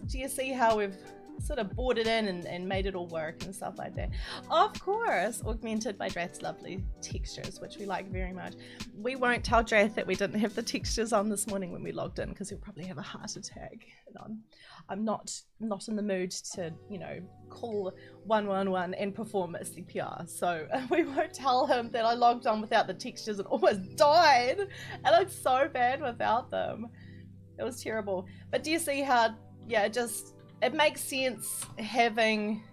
do you see how we've sort of brought it in and made it all work and stuff like that? Of course, augmented by Drath's lovely textures, which we like very much. We won't tell Drath that we didn't have the textures on this morning when we logged in, because he'll probably have a heart attack. And I'm not in the mood to, you know, call 111 and perform a CPR. So we won't tell him that I logged on without the textures and almost died. I looked so bad without them. It was terrible. But do you see how, yeah, it makes sense having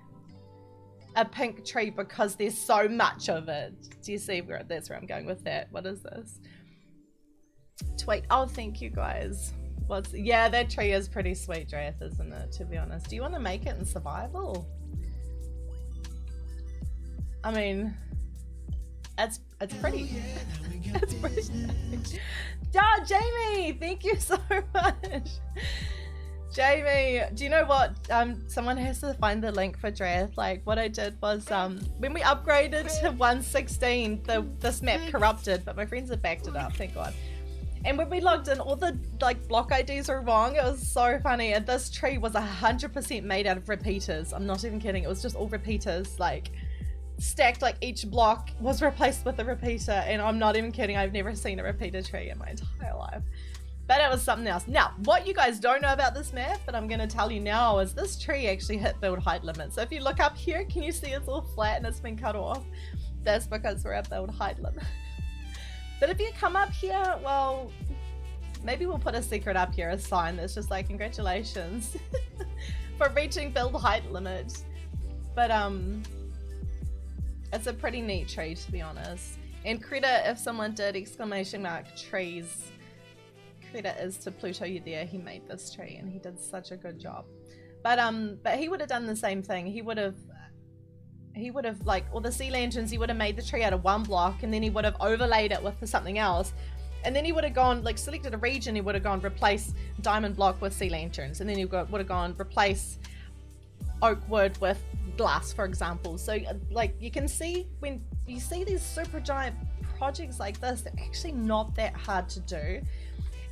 a pink tree because there's so much of it. Do you see where that's where I'm going with that? What is this? Tweet. Oh, thank you guys. Yeah, that tree is pretty sweet, Drath, isn't it, to be honest? Do you want to make it in survival? I mean, it's pretty. It's pretty. Oh, Jamie, thank you so much. Jamie, do you know what? Someone has to find the link for Drath. Like, what I did was, when we upgraded to 116, this map corrupted, but my friends have backed it up, thank God. And when we logged in, all the like block IDs are wrong. It was so funny. And this tree was 100% made out of repeaters. I'm not even kidding. It was just all repeaters, like stacked, like each block was replaced with a repeater. And I'm not even kidding. I've never seen a repeater tree in my entire life. But it was something else. Now, what you guys don't know about this map, but I'm going to tell you now, is this tree actually hit build height limit. So if you look up here, can you see it's all flat and it's been cut off? That's because we're at build height limit. But if you come up here, well, maybe we'll put a secret up here, a sign that's just like, congratulations for reaching build height limit. But it's a pretty neat tree, to be honest. And credit if someone did !trees. Credit is to Pluto You There. He made this tree and he did such a good job. But he would have done the same thing. He would have like all the sea lanterns, he would have made the tree out of one block and then he would have overlaid it with something else. And then he would have gone, like, selected a region, he would have gone replace diamond block with sea lanterns. And then he would have gone replace oak wood with glass, for example. So like you can see when you see these super giant projects like this, they're actually not that hard to do.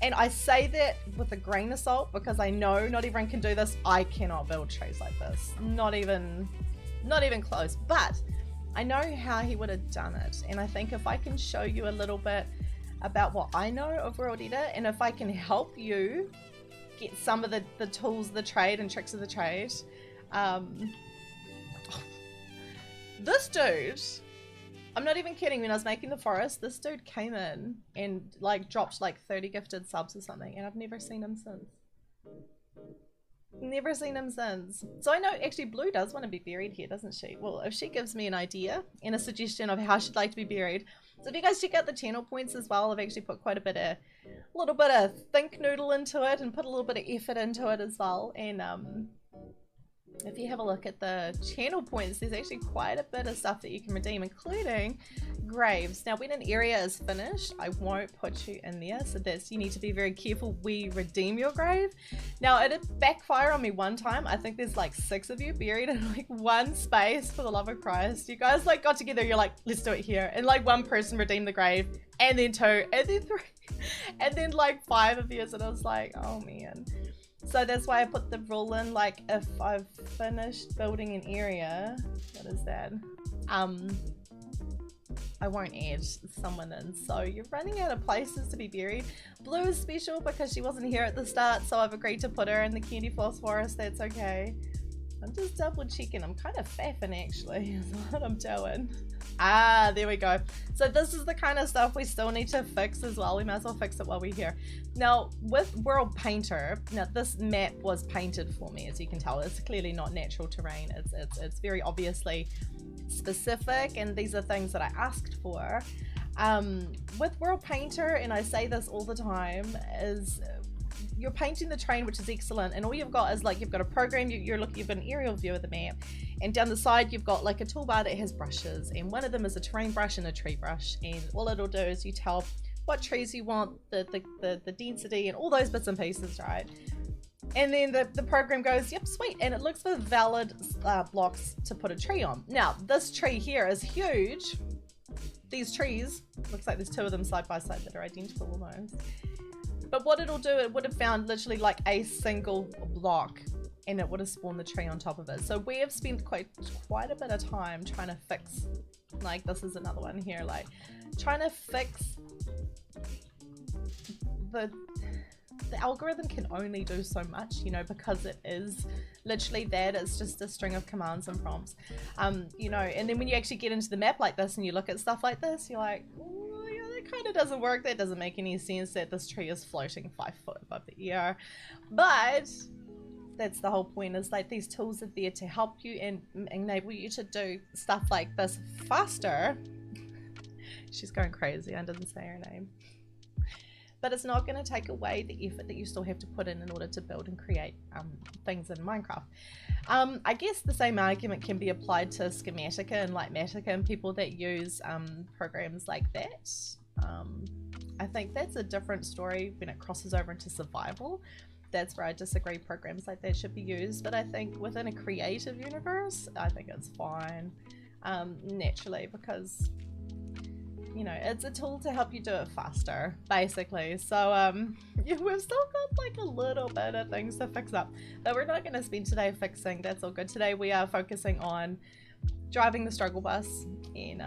And I say that with a grain of salt because I know not everyone can do this. I cannot build trees like this. Not even close. But I know how he would have done it. And I think if I can show you a little bit about what I know of World Edit, and if I can help you get some of the tools of the trade and tricks of the trade. This dude, I'm not even kidding, when I was making the forest, this dude came in and like dropped like 30 gifted subs or something, and I've never seen him since. Never seen him since. So I know actually Blue does want to be buried here, doesn't she? Well, if she gives me an idea and a suggestion of how she'd like to be buried. So if you guys check out the channel points as well, I've actually put quite a little bit of think noodle into it and put a little bit of effort into it as well. And if you have a look at the channel points, there's actually quite a bit of stuff that you can redeem, including graves. Now, when an area is finished, I won't put you in there, so you need to be very careful where you redeem your grave. Now, it did backfire on me one time. I think there's like 6 of you buried in like one space, for the love of Christ. You guys like got together, you're like, let's do it here. And like one person redeemed the grave, and then 2, and then 3, and then like 5 of you, and I was like, oh man. So that's why I put the rule in, like if I've finished building an area, what is that? I won't add someone in. So you're running out of places to be buried. Blue is special because she wasn't here at the start, so I've agreed to put her in the Candy Floss Forest. That's okay. I'm just double checking. I'm kind of faffing actually, is what I'm doing. Ah, there we go. So this is the kind of stuff we still need to fix as well. We might as well fix it while we're here. Now with World Painter, now this map was painted for me, as you can tell. It's clearly not natural terrain. It's very obviously specific, and these are things that I asked for. With World Painter, and I say this all the time, is you're painting the terrain, which is excellent, and all you've got is like you've got a program, you've got an aerial view of the map, and down the side you've got like a toolbar that has brushes, and one of them is a terrain brush and a tree brush, and all it'll do is you tell what trees you want, the density, and all those bits and pieces, right? And then the program goes, yep, sweet, and it looks for valid blocks to put a tree on. Now this tree here is huge. These trees, looks like there's 2 of them side by side that are identical almost. But what it'll do, it would have found literally like a single block, and it would have spawned the tree on top of it. So we have spent quite a bit of time trying to fix, like this is another one here, like trying to fix the algorithm can only do so much, you know, because it is literally that. It's just a string of commands and prompts, you know, and then when you actually get into the map like this and you look at stuff like this, you're like, oh, yeah, that kind of doesn't work. That doesn't make any sense that this tree is floating 5 foot above the air. But that's the whole point, is like these tools are there to help you and enable you to do stuff like this faster. She's going crazy. I didn't say her name. But it's not going to take away the effort that you still have to put in order to build and create things in Minecraft. I guess the same argument can be applied to Schematica and Lightmatica and people that use programs like that. I think that's a different story when it crosses over into survival. That's where I disagree. Programs like that should be used, but I think within a creative universe, I think it's fine naturally, because you know, it's a tool to help you do it faster, basically. So yeah, we've still got like a little bit of things to fix up, but we're not going to spend today fixing. That's all good. Today we are focusing on driving the struggle bus and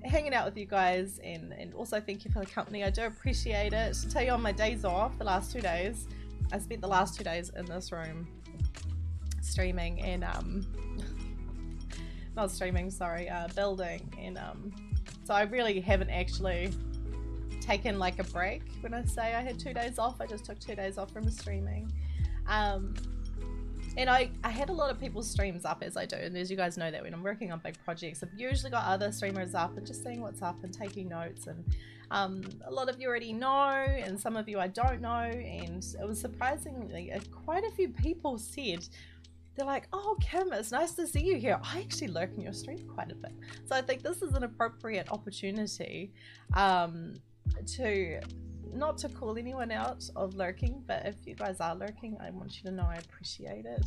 hanging out with you guys, and also thank you for the company. I do appreciate it. To tell you, on my days off, the last 2 days, I spent the last 2 days in this room streaming and not streaming, sorry, building, and so I really haven't actually taken like a break. When I say I had 2 days off, I just took 2 days off from streaming. And I had a lot of people's streams up, as I do, and as you guys know, that when I'm working on big projects, I've usually got other streamers up and just seeing what's up and taking notes. And a lot of you already know, and some of you I don't know, and it was surprisingly quite a few people said, they're like, oh Kim, it's nice to see you here. I actually lurk in your stream quite a bit. So I think this is an appropriate opportunity to not to call anyone out of lurking, but if you guys are lurking, I want you to know I appreciate it.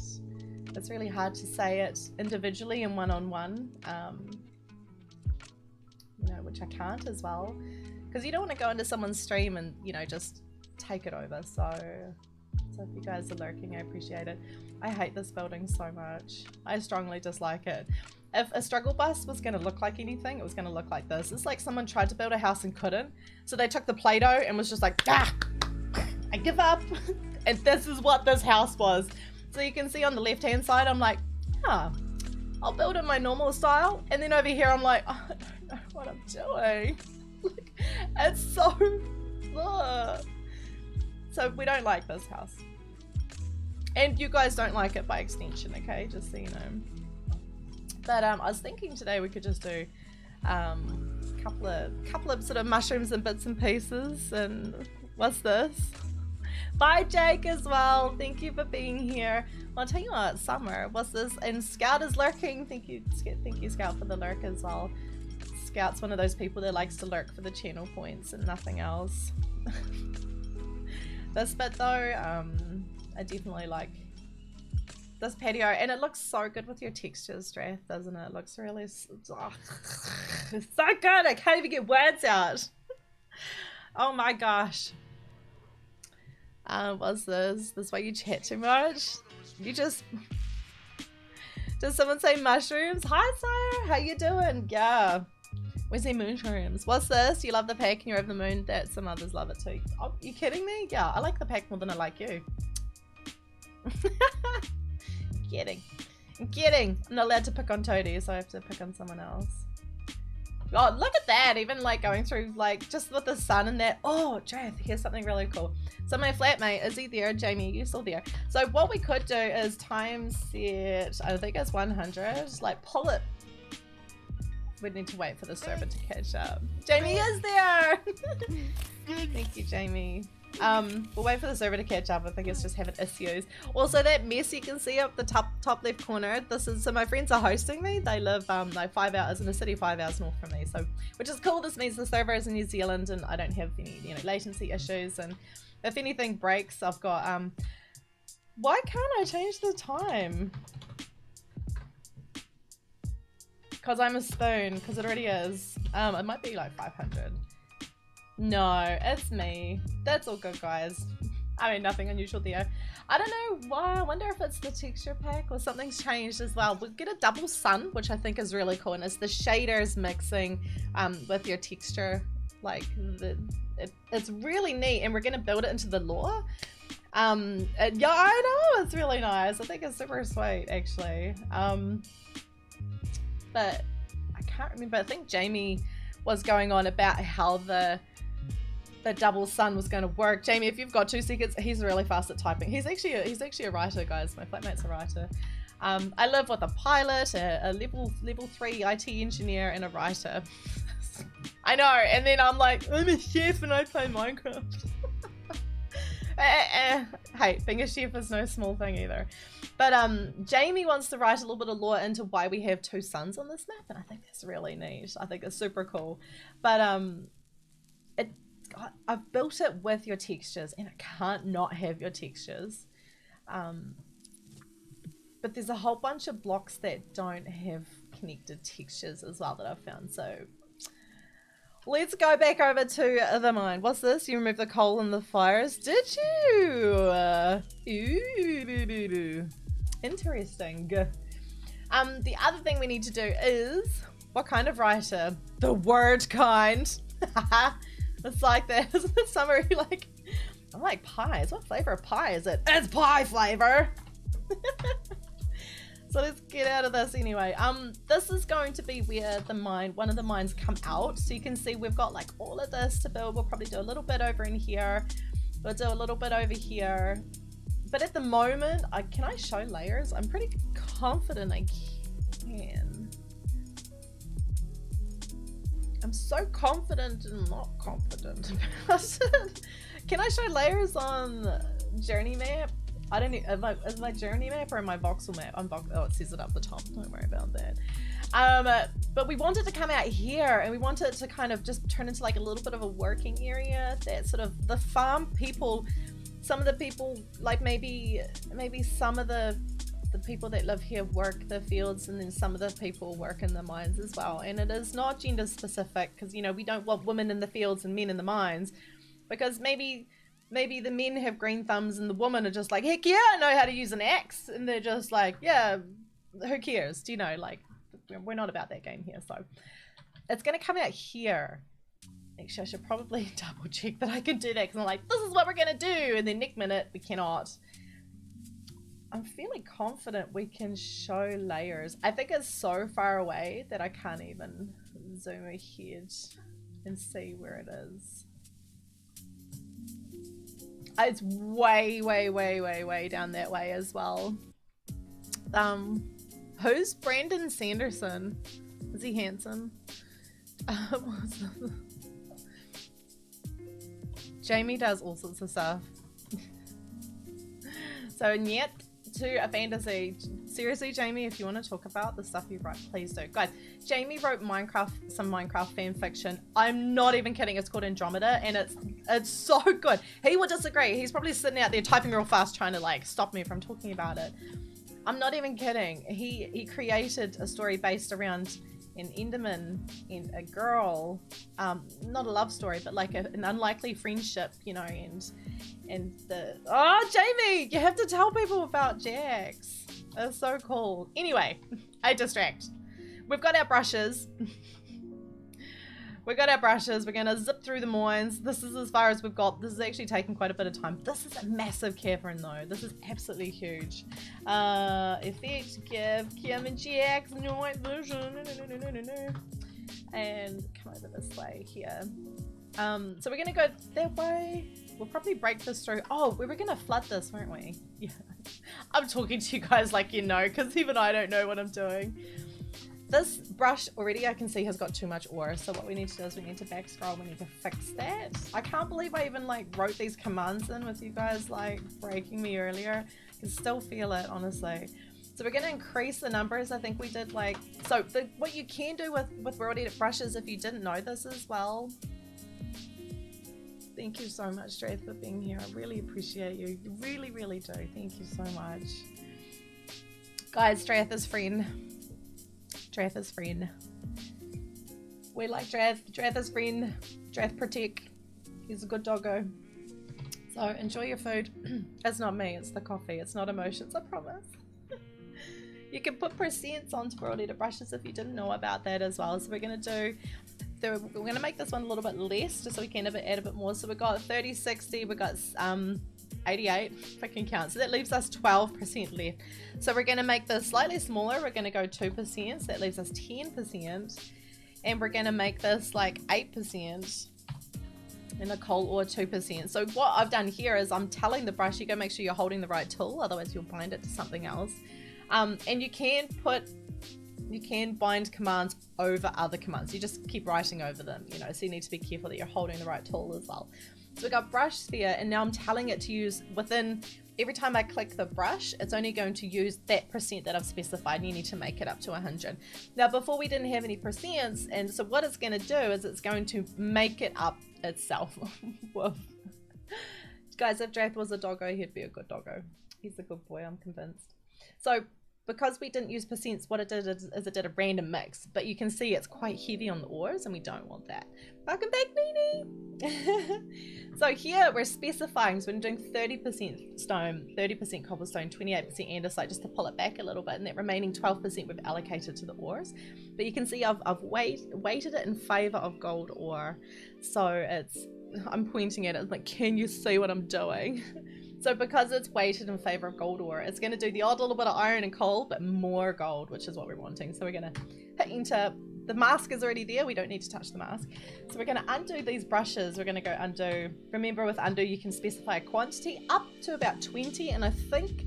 It's really hard to say it individually and one-on-one, you know, which I can't as well, because you don't want to go into someone's stream and, you know, just take it over. So if you guys are lurking, I appreciate it. I hate this building so much. I strongly dislike it. If a struggle bus was going to look like anything, it was going to look like this. It's like someone tried to build a house and couldn't. So they took the Play-Doh and was just like, ah, I give up. And this is what this house was. So you can see on the left-hand side, I'm like, huh, I'll build it my normal style. And then over here, I'm like, oh, I don't know what I'm doing. Like, it's so, ugh. So we don't like this house. And you guys don't like it by extension, okay? Just so you know. But I was thinking today we could just do couple of sort of mushrooms and bits and pieces. And what's this? Bye Jake as well. Thank you for being here. Well, I'll tell you what, Summer, what's this? And Scout is lurking. Thank you Scout for the lurk as well. Scout's one of those people that likes to lurk for the channel points and nothing else. This bit though, I definitely like this patio, and it looks so good with your textures, Strath, doesn't it? It looks really it's so good. I can't even get words out. Oh my gosh. What's this? This why you chat too much? You just does someone say mushrooms? Hi Sire, how you doing? Yeah. We say mushrooms. What's this? You love the pack and you're over the moon that some others love it too. Oh, you kidding me? Yeah, I like the pack more than I like you. I'm kidding. I'm not allowed to pick on Toadie, so I have to pick on someone else. Oh, look at that. Even like going through like just with the sun and that. Oh, Drath, here's something really cool. So my flatmate, is he there? Jamie, you still there? So what we could do is time set, I think it's 100, like pull it. We'd need to wait for the server to catch up. Jamie is there. Thank you, Jamie. We'll wait for the server to catch up. I think it's just having issues. Also, that mess you can see up the top left corner, this is, so my friends are hosting me. They live like 5 hours in the city, 5 hours north from me, so which is cool. This means the server is in New Zealand and I don't have any, you know, latency issues, and if anything breaks, I've got why can't I change the time? Because I'm a spoon, because it already is. It might be like 500. No, it's me. That's all good, guys. I mean, nothing unusual there. I don't know why. I wonder if it's the texture pack or something's changed as well. We'll get a double sun, which I think is really cool, and it's the shaders mixing with your texture. Like, it's really neat, and we're going to build it into the lore. Yeah, I know, it's really nice. I think it's super sweet, actually. But I can't remember. I think Jamie was going on about how the double sun was going to work. Jamie, if you've got 2 seconds, he's really fast at typing. He's actually a writer, guys. My flatmate's a writer. I live with a pilot, a level 3 IT engineer, and a writer. I know. And then I'm like, I'm a chef and I play Minecraft. Hey, being a chef is no small thing either. But Jamie wants to write a little bit of lore into why we have 2 suns on this map, and I think that's really neat. I think it's super cool. But I've built it with your textures, and I can't not have your textures. But there's a whole bunch of blocks that don't have connected textures as well that I've found. So let's go back over to the mine. What's this? You remove the coal in the fires. Did you? Ooh. Interesting. The other thing we need to do is, what kind of writer? The word kind. It's like that, isn't it? Summary like, I like pies. What flavor of pie is it? It's pie flavor. So let's get out of this anyway. This is going to be where the mine, one of the mines come out. So you can see we've got like all of this to build. We'll probably do a little bit over in here. We'll do a little bit over here. But at the moment, can I show layers? I'm pretty confident I can. I'm so confident and not confident about it. Can I show layers on journey map? I don't know, is my journey map or my voxel map? Oh, it says it up the top, don't worry about that. But we want it to come out here, and we want it to kind of just turn into like a little bit of a working area that sort of the farm people, some of the people, like maybe some of the people that live here work the fields, and then some of the people work in the mines as well. And it is not gender specific, because, you know, we don't want women in the fields and men in the mines, because maybe the men have green thumbs and the women are just like, heck yeah, I know how to use an axe, and they're just like, yeah, who cares? Do you know, like, we're not about that game here. So it's gonna come out here. Actually, I should probably double check that I can do that, because I'm like, this is what we're gonna do, and then next minute we cannot. I'm fairly confident we can show layers. I think it's so far away that I can't even zoom ahead and see where it is. It's way down that way as well. Who's Brandon Sanderson? Is he handsome? Jamie does all sorts of stuff. So yet to a fantasy. Seriously, Jamie, if you want to talk about the stuff you write, please do. Guys, Jamie wrote some Minecraft fan fiction. I'm not even kidding. It's called Andromeda, and it's so good. He would disagree. He's probably sitting out there typing real fast trying to like stop me from talking about it. I'm not even kidding. He created a story based around an Enderman and a girl, not a love story, but like an unlikely friendship, you know, and the, oh, Jamie, you have to tell people about Jax. That's so cool. Anyway, I distract. We've got our brushes. We've got our brushes. We're gonna zip through the mines. This is as far as we've got. This is actually taking quite a bit of time. This is a massive cavern though. This is absolutely huge. Effect, give, kimandjax, night vision, no. And come over this way here. So we're gonna go that way. We'll probably break this through. Oh, we were gonna flood this, weren't we? Yeah. I'm talking to you guys like you know, because even I don't know what I'm doing. This brush already I can see has got too much ore, so what we need to do is we need to back scroll, we need to fix that. I can't believe I even like wrote these commands in with you guys like breaking me earlier. I can still feel it, honestly. So we're going to increase the numbers. I think we did like, so what you can do with raw edit brushes, if you didn't know this as well. Thank you so much, Strath, for being here. I really appreciate you. You really, really do. Thank you so much. Guys, Strath is friend. Drath is friend. We like Drath. Drath is friend. Drath protect. He's a good doggo. So enjoy your food. It's not me, it's the coffee. It's not emotions, I promise. You can put percents onto raw edit brushes if you didn't know about that as well. So we're gonna make this one a little bit less just so we can add a bit more. So we got 30, 60, we got 88, if I can count. So that leaves us 12% left. So we're going to make this slightly smaller. We're going to go 2%. So that leaves us 10%. And we're going to make this like 8% in a coal ore 2%. So what I've done here is I'm telling the brush, you got to make sure you're holding the right tool, otherwise you'll bind it to something else. And you can bind commands over other commands. You just keep writing over them, you know, so you need to be careful that you're holding the right tool as well. So we got brush sphere, and now I'm telling it to use within, every time I click the brush, it's only going to use that percent that I've specified, and you need to make it up to 100. Now before we didn't have any percents, and so what it's going to do is it's going to make it up itself. Guys, if Drath was a doggo, he'd be a good doggo. He's a good boy, I'm convinced. So because we didn't use percents, what it did is it did a random mix, but you can see it's quite heavy on the ores and we don't want that. Welcome back, Nini! So here we're specifying, so we're doing 30% stone, 30% cobblestone, 28% andesite, just to pull it back a little bit, and that remaining 12% we've allocated to the ores. But you can see I've weighted it in favor of gold ore. So I'm pointing at it, like, can you see what I'm doing? So because it's weighted in favor of gold ore, it's going to do the odd little bit of iron and coal, but more gold, which is what we're wanting. So we're going to hit enter. The mask is already there. We don't need to touch the mask. So we're going to undo these brushes. We're going to go undo. Remember, with undo, you can specify a quantity up to about 20. And I think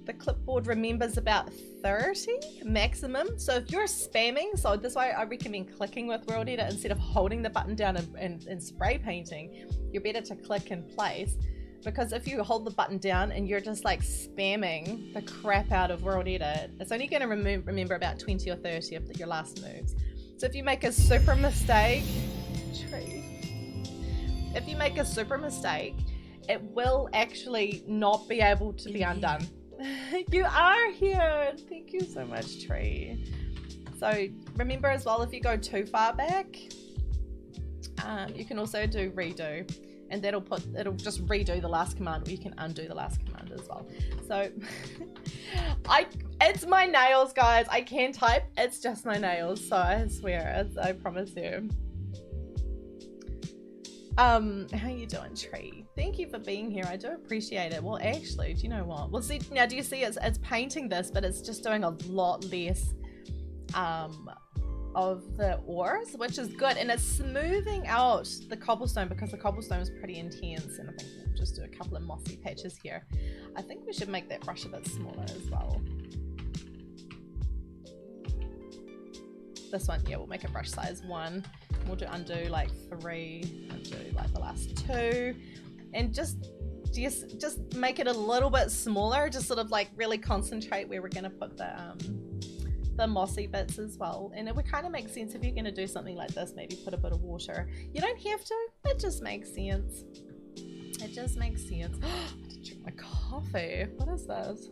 the clipboard remembers about 30 maximum. So if you're spamming, so this way I recommend clicking with World Edit instead of holding the button down and spray painting. You're better to click in place. Because if you hold the button down and you're just like spamming the crap out of World Edit, it's only going to remember about 20 or 30 of your last moves. So if you make a super mistake, if you make a super mistake, it will actually not be able to be undone. You are here. Thank you so much, Tree. So remember as well, if you go too far back, you can also do redo. And it'll just redo the last command, or you can undo the last command as well. So it's my nails, guys. I can type, it's just my nails. So I swear, I promise you. How you doing, Tree? Thank you for being here. I do appreciate it. Well, actually, do you know what? Well, see, now do you see it's painting this, but it's just doing a lot less of the ores, which is good, and it's smoothing out the cobblestone because the cobblestone is pretty intense. And I think we'll just do a couple of mossy patches here. I think we should make that brush a bit smaller as well. This one, yeah, we'll make a brush size 1. We'll do undo like 3, undo like the last 2, and just make it a little bit smaller. Just sort of like really concentrate where we're gonna put the mossy bits as well. And it would kind of make sense if you're going to do something like this, maybe put a bit of water. You don't have to, it just makes sense. It just makes sense. I didn't drink my coffee. What is this?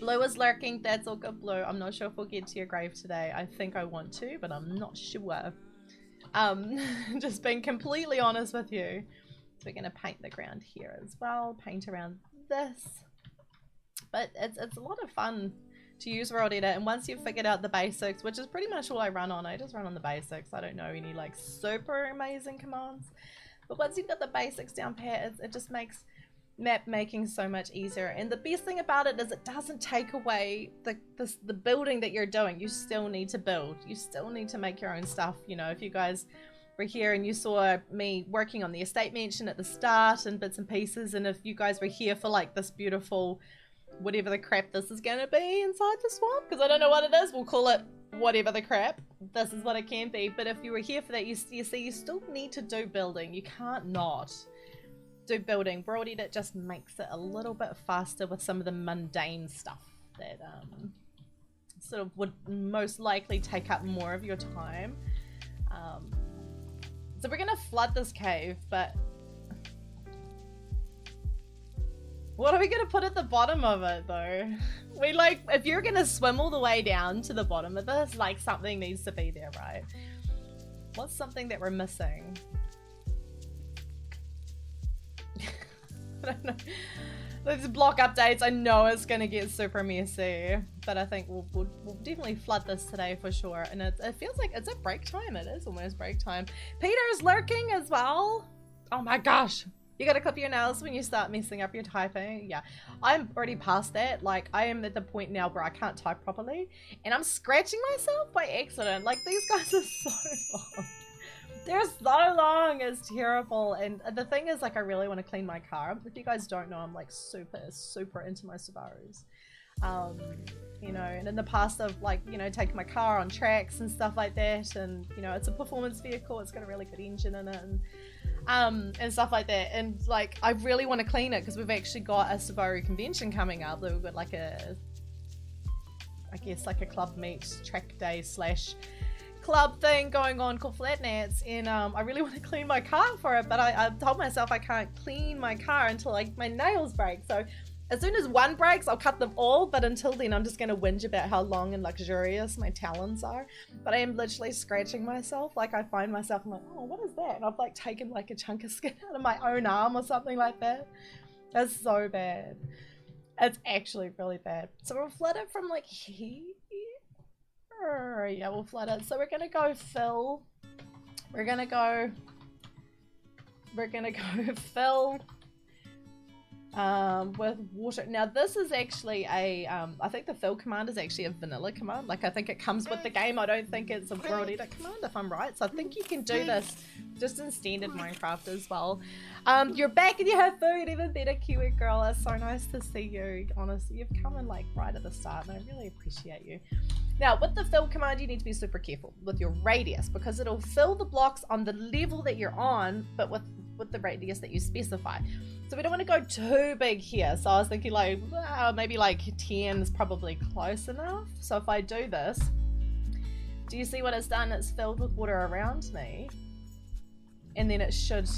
Blue is lurking. That's all good, Blue. I'm not sure if we'll get to your grave today. I think I want to, but I'm not sure. Just being completely honest with you. So we're going to paint the ground here as well. Paint around this. But it's a lot of fun to use World Edit, and once you've figured out the basics, which is pretty much all I run on, I just run on the basics. I don't know any like super amazing commands, but once you've got the basics down pat, it just makes map making so much easier. And the best thing about it is it doesn't take away the building that you're doing. You still need to build. You still need to make your own stuff. You know, if you guys were here and you saw me working on the estate mansion at the start and bits and pieces, and if you guys were here for like this beautiful whatever the crap this is going to be inside the swamp, because I don't know what it is, we'll call it whatever the crap, this is what it can be. But if you were here for that, you see you still need to do building. You can't not do building. World Edit just makes it a little bit faster with some of the mundane stuff that sort of would most likely take up more of your time. So we're gonna flood this cave, but what are we gonna put at the bottom of it though? We like, if you're gonna swim all the way down to the bottom of this, like something needs to be there, right? What's something that we're missing? I don't know. Those block updates, I know it's gonna get super messy, but I think we'll definitely flood this today for sure. And it feels like it's at break time. It is almost break time. Peter's lurking as well. Oh my gosh. You gotta clip your nails when you start messing up your typing. Yeah, I'm already past that. Like, I am at the point now where I can't type properly, and I'm scratching myself by accident. Like, these guys are so long. They're so long, it's terrible. And the thing is, like, I really want to clean my car. If you guys don't know, I'm like super into my Subarus. You know, and in the past I've like, you know, taken my car on tracks and stuff like that, and you know, it's a performance vehicle, it's got a really good engine in it, and stuff like that. And like, I really want to clean it because we've actually got a Subaru convention coming up. We've got like a, I guess like a club meet track day slash club thing going on called Flatnats, and I really want to clean my car for it, but I told myself I can't clean my car until like my nails break. So as soon as one breaks, I'll cut them all, but until then I'm just gonna whinge about how long and luxurious my talons are. But I am literally scratching myself. Like I find myself, I'm like, oh, what is that? And I've like taken like a chunk of skin out of my own arm or something like that. That's so bad. It's actually really bad. So we'll flood it from like here. Yeah, we'll flood it. So we're gonna go fill. We're gonna go fill with water. Now this is actually a I think the fill command is actually a vanilla command. Like I think it comes with the game. I don't think it's a world edit command if I'm right. So I think you can do this just in standard Minecraft as well. You're back and you have food. Even better, Kiwi girl. It's so nice to see you. Honestly, you've come in like right at the start and I really appreciate you. Now with the fill command you need to be super careful with your radius because it'll fill the blocks on the level that you're on, but with the radius that you specify. So we don't want to go too big here. So I was thinking like, maybe like 10 is probably close enough. So if I do this, do you see what it's done? It's filled with water around me. And then it should,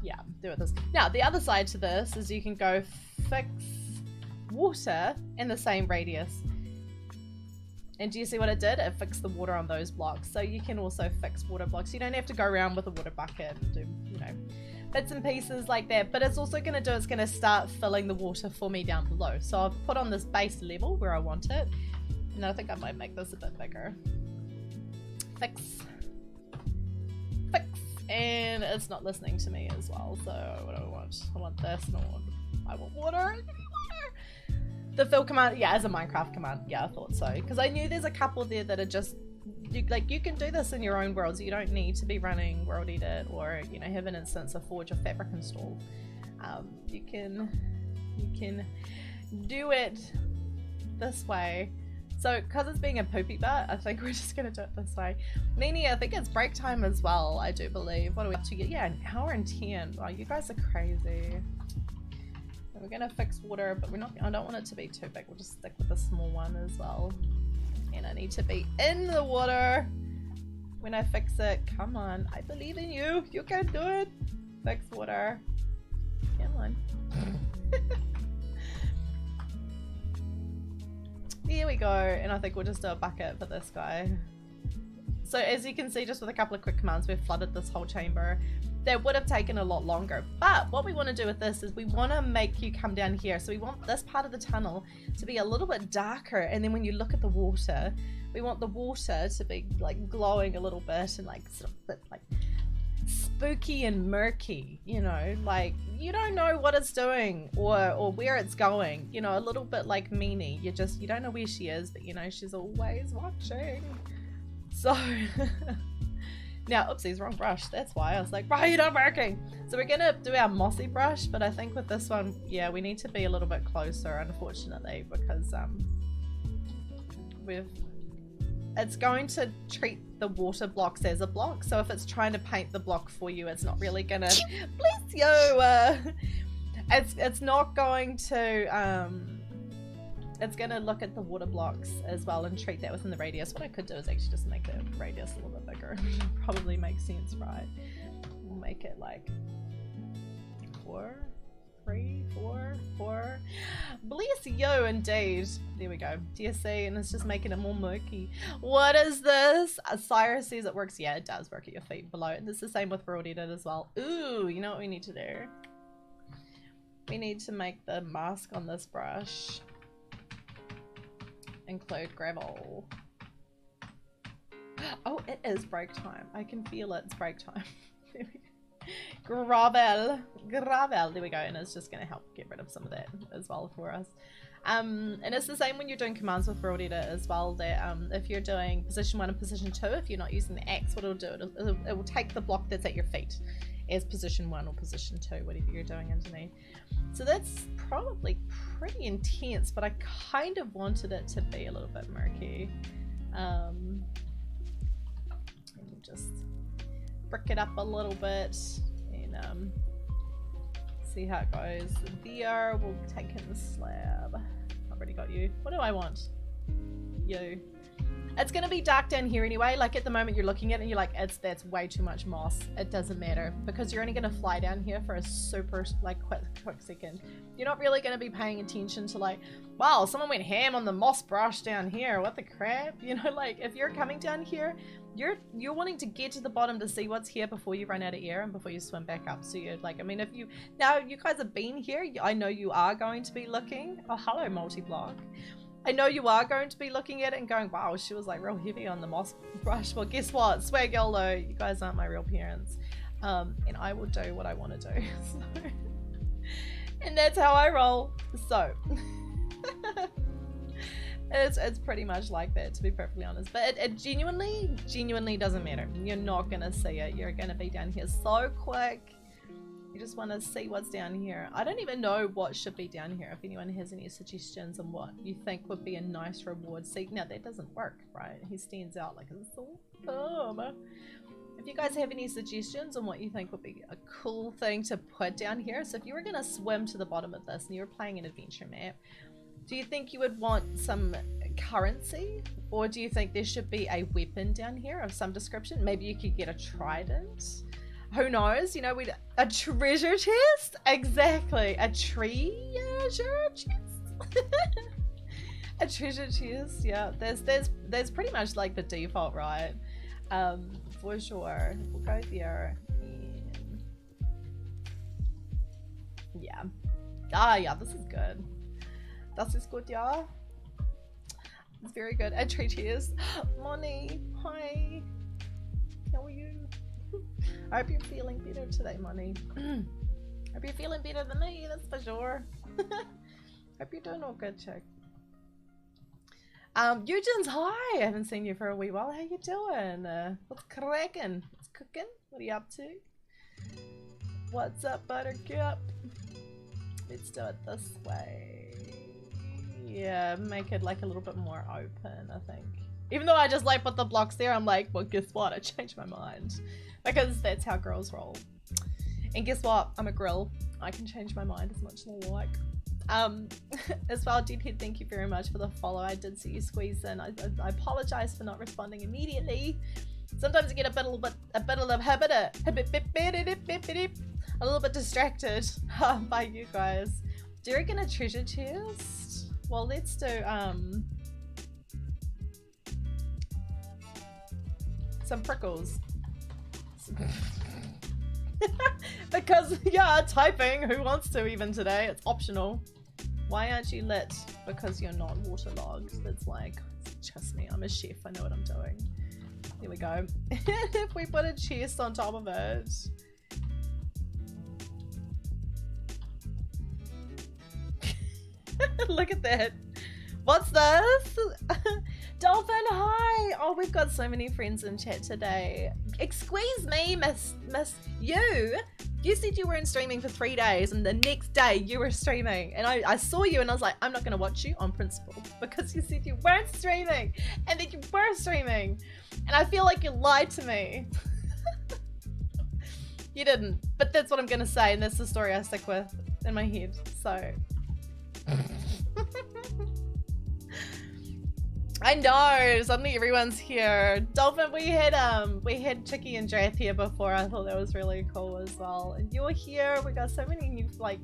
yeah, do it this. Now the other side to this is you can go fix water in the same radius. And do you see what it did? It fixed the water on those blocks. So you can also fix water blocks. You don't have to go around with a water bucket and do, you know, bits and pieces like that. But it's also going to do, it's going to start filling the water for me down below. So I've put on this base level where I want it. And I think I might make this a bit bigger. Fix. Fix. And it's not listening to me as well. So what do I want? I want this and I want water. The fill command, yeah, as a Minecraft command. Yeah, I thought so. Because I knew there's a couple there that are just, you can do this in your own worlds. You don't need to be running World Edit or, you know, have an instance of Forge or Fabric installed. You can do it this way. So, because it's being a poopy butt, I think we're just going to do it this way. Nini, I think it's break time as well, I do believe. What are we up to? Yeah, an hour and 10. Wow, you guys are crazy. We're gonna fix water, but I don't want it to be too big. We'll just stick with the small one as well. And I need to be in the water when I fix it. Come on, I believe in you. You can do it. Fix water. Come on. Here we go. And I think we'll just do a bucket for this guy. So as you can see, just with a couple of quick commands, we've flooded this whole chamber. That would have taken a lot longer, but what we want to do with this is we want to make you come down here. So we want this part of the tunnel to be a little bit darker, and then when you look at the water, we want the water to be like glowing a little bit and like sort of a bit like spooky and murky, you know, like you don't know what it's doing or where it's going, you know, a little bit like Meanie. You don't know where she is, but you know she's always watching. So now, oopsies, wrong brush. That's why I was like, right, you're not working. So we're gonna do our mossy brush, but I think with this one, yeah, we need to be a little bit closer, unfortunately, because it's going to treat the water blocks as a block. So if it's trying to paint the block for you, it's not really gonna, bless you. It's not going to. It's going to look at the water blocks as well and treat that within the radius. What I could do is actually just make the radius a little bit bigger. Probably makes sense, right? We'll make it like 4, 3, 4, 4. Bless you, indeed. There we go. Do you see? And it's just making it more murky. What is this? Cyrus says it works. Yeah, it does work at your feet below. And it's the same with World Edit as well. Ooh, you know what we need to do? We need to make the mask on this brush include gravel. Oh, it is break time. I can feel it. It's break time. Gravel. There we go. And it's just going to help get rid of some of that as well for us. And it's the same when you're doing commands with World Edit as well, that if you're doing position 1 and position 2, if you're not using the axe, what it'll do, it will take the block that's at your feet as position 1 or position 2, whatever you're doing underneath. So that's probably pretty intense, but I kind of wanted it to be a little bit murky. And we'll just brick it up a little bit and see how it goes. There, we'll take in the slab. I've already got you. What do I want? You. It's gonna be dark down here anyway. Like at the moment you're looking at it and you're like, that's way too much moss. It doesn't matter because you're only gonna fly down here for a super like quick second. You're not really gonna be paying attention to like, wow, someone went ham on the moss brush down here. What the crap? You know, like if you're coming down here, you're wanting to get to the bottom to see what's here before you run out of air and before you swim back up. So you're like, I mean, if you now you guys have been here, I know you are going to be looking. Oh, hello, multi-block. I know you are going to be looking at it and going, wow, she was like real heavy on the moss brush. Well, guess what? Swag YOLO, you guys aren't my real parents. And I will do what I want to do. So, and that's how I roll. So, it's pretty much like that, to be perfectly honest. But it genuinely doesn't matter. You're not going to see it. You're going to be down here so quick. You just want to see what's down here. I don't even know what should be down here. If anyone has any suggestions on what you think would be a nice reward. See, now that doesn't work, right? He stands out like a sore thumb. If you guys have any suggestions on what you think would be a cool thing to put down here. So if you were going to swim to the bottom of this and you were playing an adventure map, do you think you would want some currency? Or do you think there should be a weapon down here of some description? Maybe you could get a trident. Who knows? You know, a treasure chest? Exactly. A treasure chest? A treasure chest, yeah. There's pretty much like the default, right? For sure. We'll go there. And... yeah. Ah, yeah, this is good. Das ist gut, yeah. It's very good. A treasure chest. Money. Hi. How are you? I hope you're feeling better today, Money. Hope you're feeling better than me, that's for sure. Hope you're doing all good, chick. Eugen's, hi! I haven't seen you for a wee while. How you doing? What's cracking? What's cooking? What are you up to? What's up, Buttercup? Let's do it this way. Yeah, make it like a little bit more open, I think. Even though I just like put the blocks there, I'm like, well, guess what? I changed my mind. Because that's how girls roll. And guess what? I'm a grill. I can change my mind as much as I like. As well, Deephead, thank you very much for the follow. I did see you squeeze in. I apologize for not responding immediately. Sometimes I get a little bit distracted by you guys. Do you reckon a treasure chest? Well, let's do some prickles. Because yeah, typing, who wants to even today? It's optional. Why aren't you lit? Because you're not waterlogged. That's like, trust me, I'm a chef, I know what I'm doing. There we go. If we put a chest on top of it. Look at that. What's this? Dolphin, hi! Oh, we've got so many friends in chat today. Excuse me, miss you. You said you weren't streaming for 3 days and the next day you were streaming. And I saw you and I was like, I'm not going to watch you on principle because you said you weren't streaming and then you were streaming. And I feel like you lied to me. You didn't, but that's what I'm going to say and that's the story I stick with in my head, so... I know, suddenly everyone's here. Dolphin, we had Chicky and Drath here before. I thought that was really cool as well. And you're here. We got so many new, like,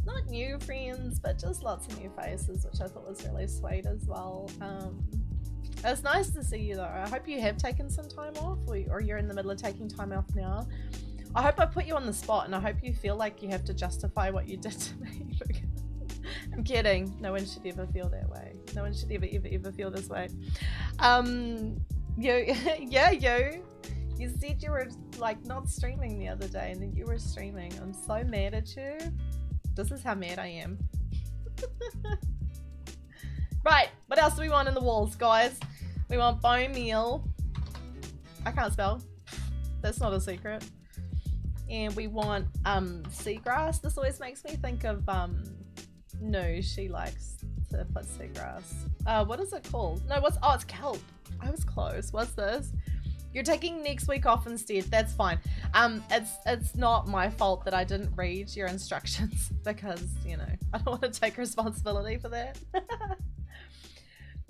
not new friends, but just lots of new faces, which I thought was really sweet as well. It's nice to see you though. I hope you have taken some time off or you're in the middle of taking time off now. I hope I put you on the spot and I hope you feel like you have to justify what you did to me. I'm kidding. No one should ever feel that way. No one should ever feel this way. You said you were like not streaming the other day and then you were streaming. I'm so mad at you. This is how mad I am. Right, what else do we want in the walls, guys? We want bone meal. I can't spell. That's not a secret. And we want seagrass. This always makes me think of no, she likes to put seagrass. What is it called? No, oh, it's kelp. I was close. What's this? You're taking next week off instead. That's fine. It's not my fault that I didn't read your instructions because, you know, I don't want to take responsibility for that.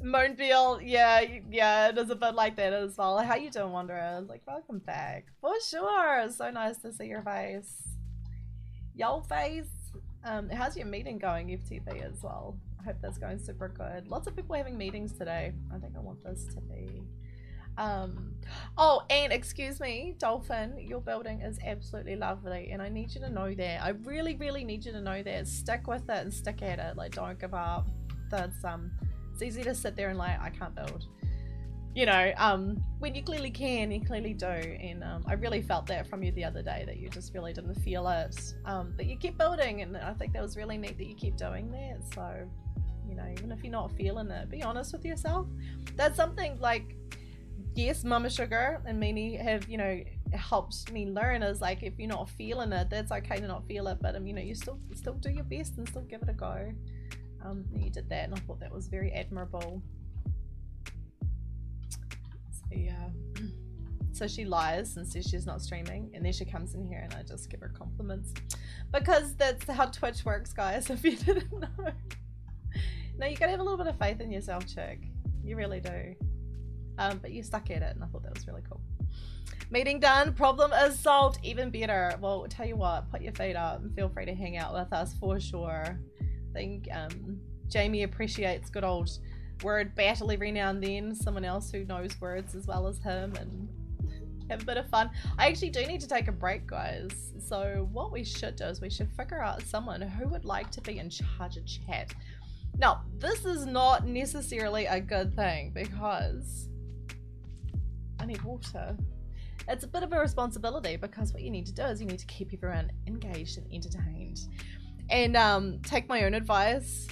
Moonbeal, yeah, yeah, it is a bit like that as well. How you doing, Wanderer? Like, welcome back. For sure. So nice to see your face. Yo face. How's your meeting going, FTP, as well? I hope that's going super good. Lots of people having meetings today. I think I want this to be. Oh, and excuse me, Dolphin, your building is absolutely lovely, and I need you to know that. I really, really need you to know that. Stick with it and stick at it. Like, don't give up. That's it's easy to sit there and like, I can't build. You know, when you clearly can, you clearly do, and I really felt that from you the other day, that you just really didn't feel it, but you keep building, and I think that was really neat that you keep doing that. So, you know, even if you're not feeling it, be honest with yourself. That's something like, yes, Mama Sugar and Mimi have, you know, helped me learn, is like, if you're not feeling it, that's okay to not feel it, but you know, you still do your best and still give it a go. You did that, and I thought that was very admirable. So yeah, so she lies and says she's not streaming, and then she comes in here and I just give her compliments, because that's how Twitch works, guys, if you didn't know. No, you gotta have a little bit of faith in yourself, chick. You really do. But you stuck at it, and I thought that was really cool. Meeting done, problem is solved, even better. Well, tell you what, put your feet up and feel free to hang out with us for sure. I think Jamie appreciates good old word battle every now and then, someone else who knows words as well as him, and have a bit of fun. I actually do need to take a break, guys, so what we should do is we should figure out someone who would like to be in charge of chat. Now, this is not necessarily a good thing, because I need water. It's a bit of a responsibility, because what you need to do is you need to keep everyone engaged and entertained. And take my own advice.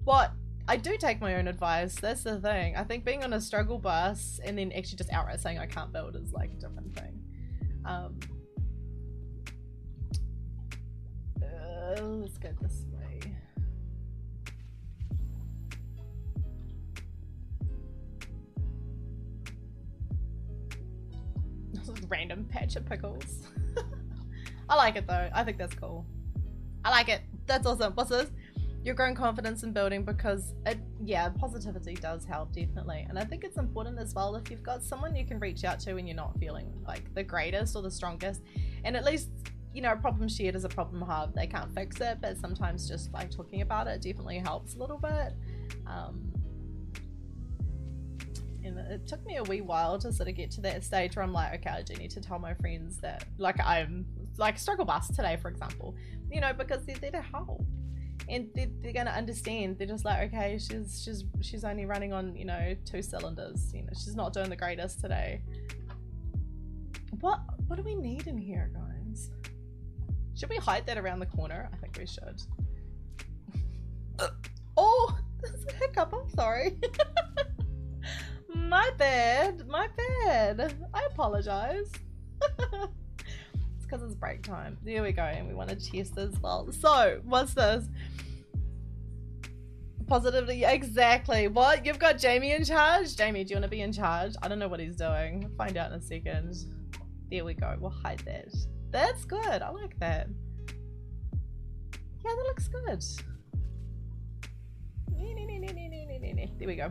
What? I do take my own advice. That's the thing. I think being on a struggle bus and then actually just outright saying I can't build is like a different thing. Let's go this way. Random patch of pickles. I like it though. I think that's cool. I like it. That's awesome. What's this? You're growing confidence in building, because it, yeah, positivity does help, definitely. And I think it's important as well, if you've got someone you can reach out to when you're not feeling like the greatest or the strongest, and at least, you know, a problem shared is a problem halved. They can't fix it, but sometimes just like talking about it definitely helps a little bit. And it took me a wee while to sort of get to that stage where I'm like, okay, I do need to tell my friends that, like, I'm like struggle bus today, for example, you know, because they're there to help, and they're gonna understand. They're just like, okay, she's only running on, you know, 2 cylinders, you know, she's not doing the greatest today. What do we need in here, guys? Should we hide that around the corner? I think we should. Oh, there's a hiccup, I'm sorry. My bad. I apologize. It's because it's break time. There we go, and we want to test as well. So, what's this? Positivity, exactly. What? You've got Jamie in charge? Jamie, do you want to be in charge? I don't know what he's doing. We'll find out in a second. There we go. We'll hide that. That's good. I like that. Yeah, that looks good. There we go.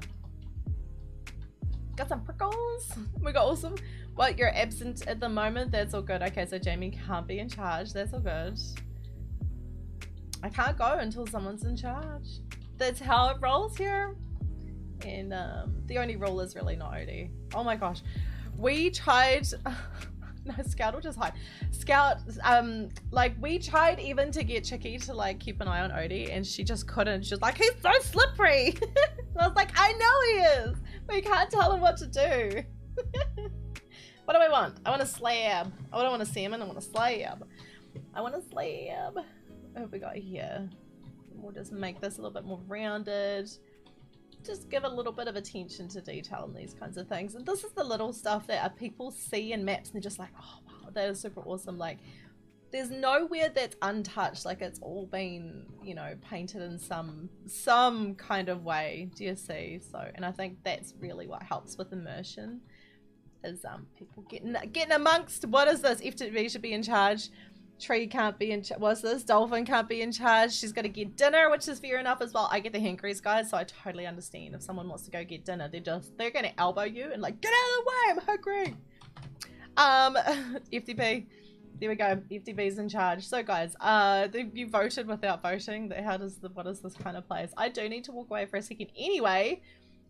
Got some prickles. We got awesome. What, you're absent at the moment? That's all good. Okay, so Jamie can't be in charge. That's all good. I can't go until someone's in charge. That's how it rolls here. And the only rule is really not Odie. Oh my gosh. We tried... No, Scout will just hide. Scout, like, we tried even to get Chicky to, like, keep an eye on Odie, and she just couldn't. She was like, he's so slippery. And I was like, I know he is. We can't tell him what to do. What do I want? I want a slab. I don't want a salmon. I want a slab. I want a slab. What have we got here? We'll just make this a little bit more rounded. Just give a little bit of attention to detail in these kinds of things. And this is the little stuff that people see in maps and they're just like, oh wow, that is super awesome. Like, there's nowhere that's untouched. Like, it's all been, you know, painted in some kind of way. Do you see? So, and I think that's really what helps with immersion, is people getting amongst. What is this? FTV should be in charge. Tree can't be in charge. What's this? Dolphin can't be in charge. She's got to get dinner, which is fair enough as well. I get the hankries, guys, so I totally understand. If someone wants to go get dinner, they're going to elbow you and like, get out of the way, I'm hungry. FTP. There we go. FTP's in charge. So guys, you voted without voting. What is this kind of place? I do need to walk away for a second anyway.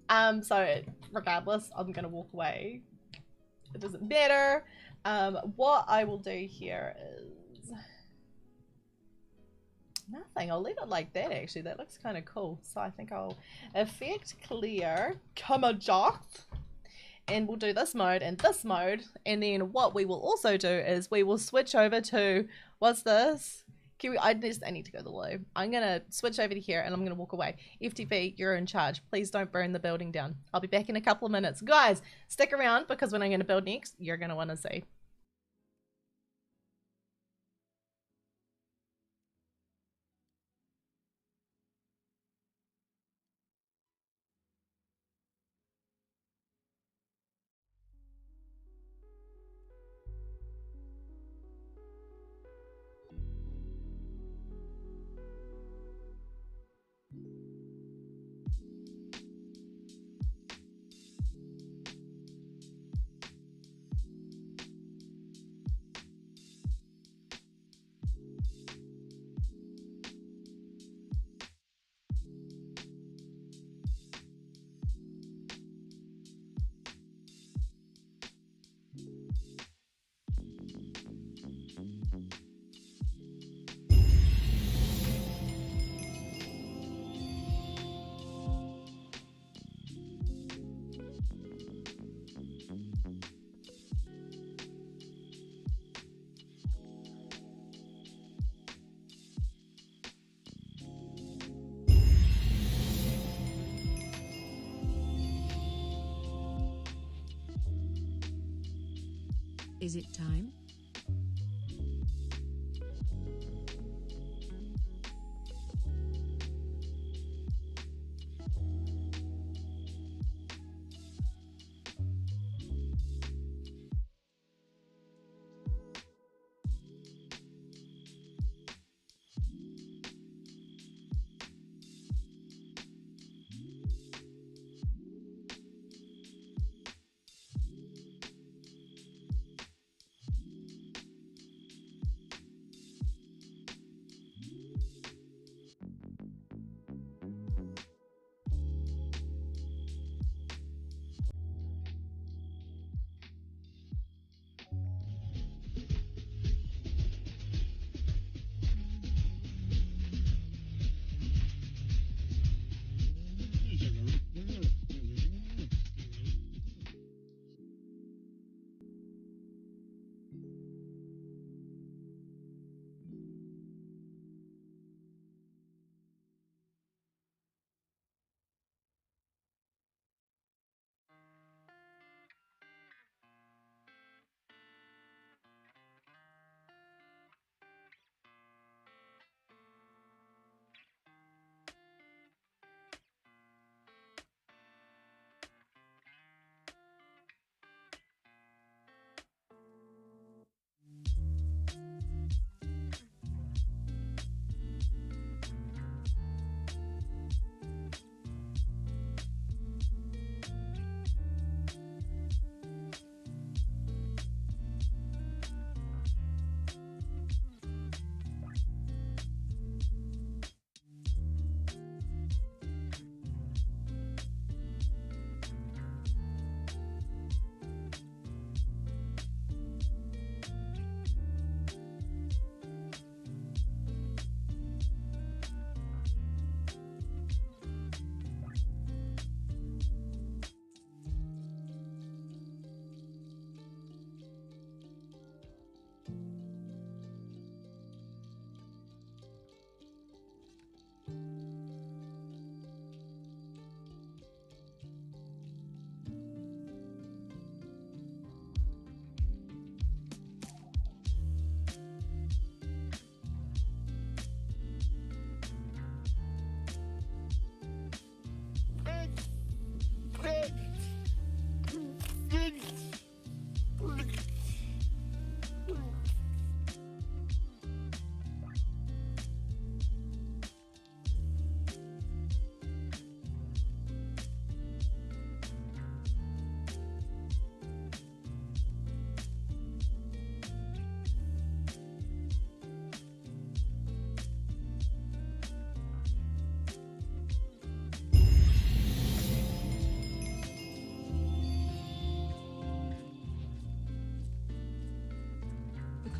So regardless, I'm gonna walk away. It doesn't matter. What I will do here is nothing. I'll leave it like that actually. That looks kind of cool. So I think I'll effect clear kimandjax. And we'll do this mode and this mode, and then what we will also do is we will switch over to, what's this? I need to go to the loo. I'm gonna switch over to here and I'm gonna walk away. FTP, you're in charge. Please don't burn the building down. I'll be back in a couple of minutes. Guys, stick around because when I'm gonna build next, you're gonna want to see. Is it time?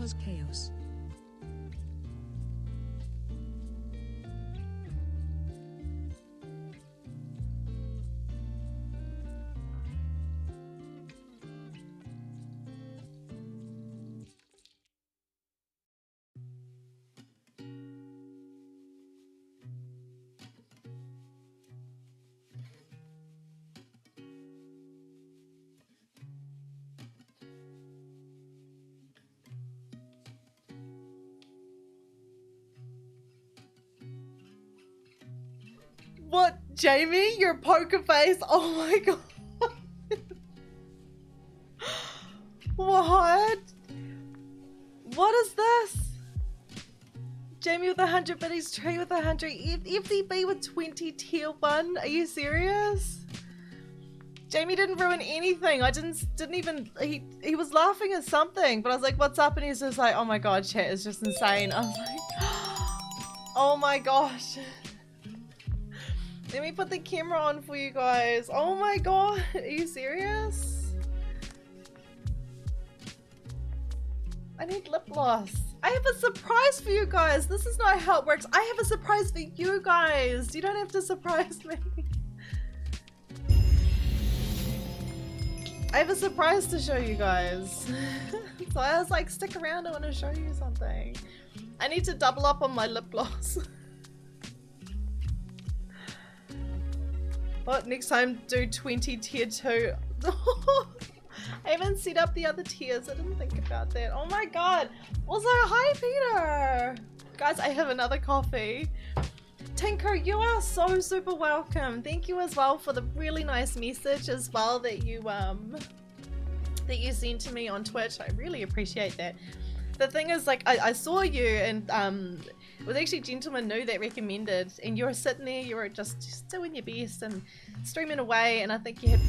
cause chaos. What, Jamie? Your poker face? Oh my god. What? What is this? Jamie with 100 biddies, Trey with 100, FDB with 20 tier 1. Are you serious? Jamie didn't ruin anything. I didn't even, he was laughing at something, but I was like, what's up? And he's just like, oh my god, chat is just insane. I was like, oh my gosh. Let me put the camera on for you guys. Oh my god, are you serious? I need lip gloss. I have a surprise for you guys. This is not how it works. I have a surprise for you guys. You don't have to surprise me. I have a surprise to show you guys. So I was like, stick around, I want to show you something. I need to double up on my lip gloss. What, next time do 20 tier 2. I haven't set up the other tiers. I didn't think about that. Oh my god. Also, hi Peter. Guys, I have another coffee. Tinker, you are so super welcome. Thank you as well for the really nice message as well that you sent to me on Twitch. I really appreciate that. The thing is, like, I saw you and it was actually Gentleman New that recommended, and you were sitting there, you were just doing your best and streaming away, and I think you had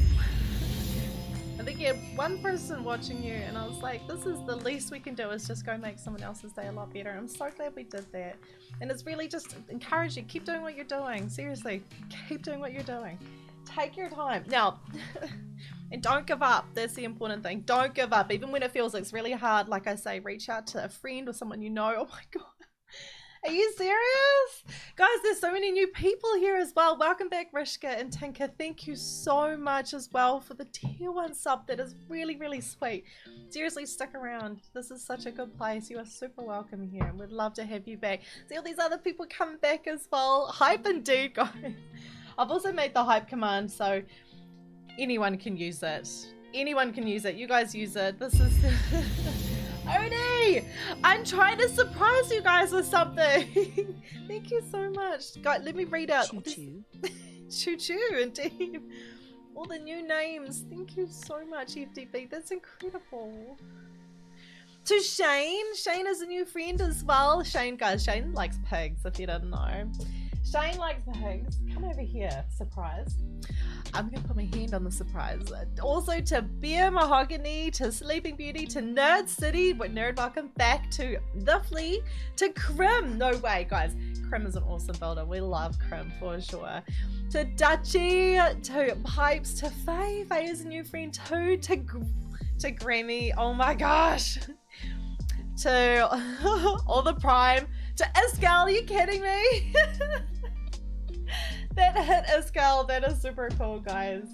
one person watching you, and I was like, this is the least we can do, is just go make someone else's day a lot better. I'm so glad we did that, and it's really just encouraging. Keep doing what you're doing. Seriously, keep doing what you're doing. Take your time now. And don't give up. That's the important thing. Don't give up, even when it feels like it's really hard. Like I say, reach out to a friend or someone you know. Oh my god, are you serious? Guys, there's so many new people here as well. Welcome back, Rishka and Tinker. Thank you so much as well for the tier 1 sub. That is really, really sweet. Seriously, stick around. This is such a good place. You are super welcome here. We'd love to have you back. See all these other people coming back as well. Hype indeed, guys. I've also made the hype command, so anyone can use it. Anyone can use it. You guys use it. This is... Odie! I'm trying to surprise you guys with something. Thank you so much. Guys, let me read out. Choo-choo. Choo-choo, indeed. All the new names. Thank you so much, FDB. That's incredible. To Shane. Shane is a new friend as well. Shane, guys, Shane likes pigs, if you didn't know. Shane likes pigs. Come over here. Surprise. I'm gonna put my hand on the surprise. Also to Beer Mahogany, to Sleeping Beauty, to Nerd City, but Nerd, welcome back, to The Flea, to Krim. No way, guys. Krim is an awesome builder. We love Krim for sure. To Dutchy, to Pipes, to Faye. Faye is a new friend too. To Grammy. Oh my gosh. To all the Prime. To Iskal. Are you kidding me? That hit Iskal. That is super cool, guys.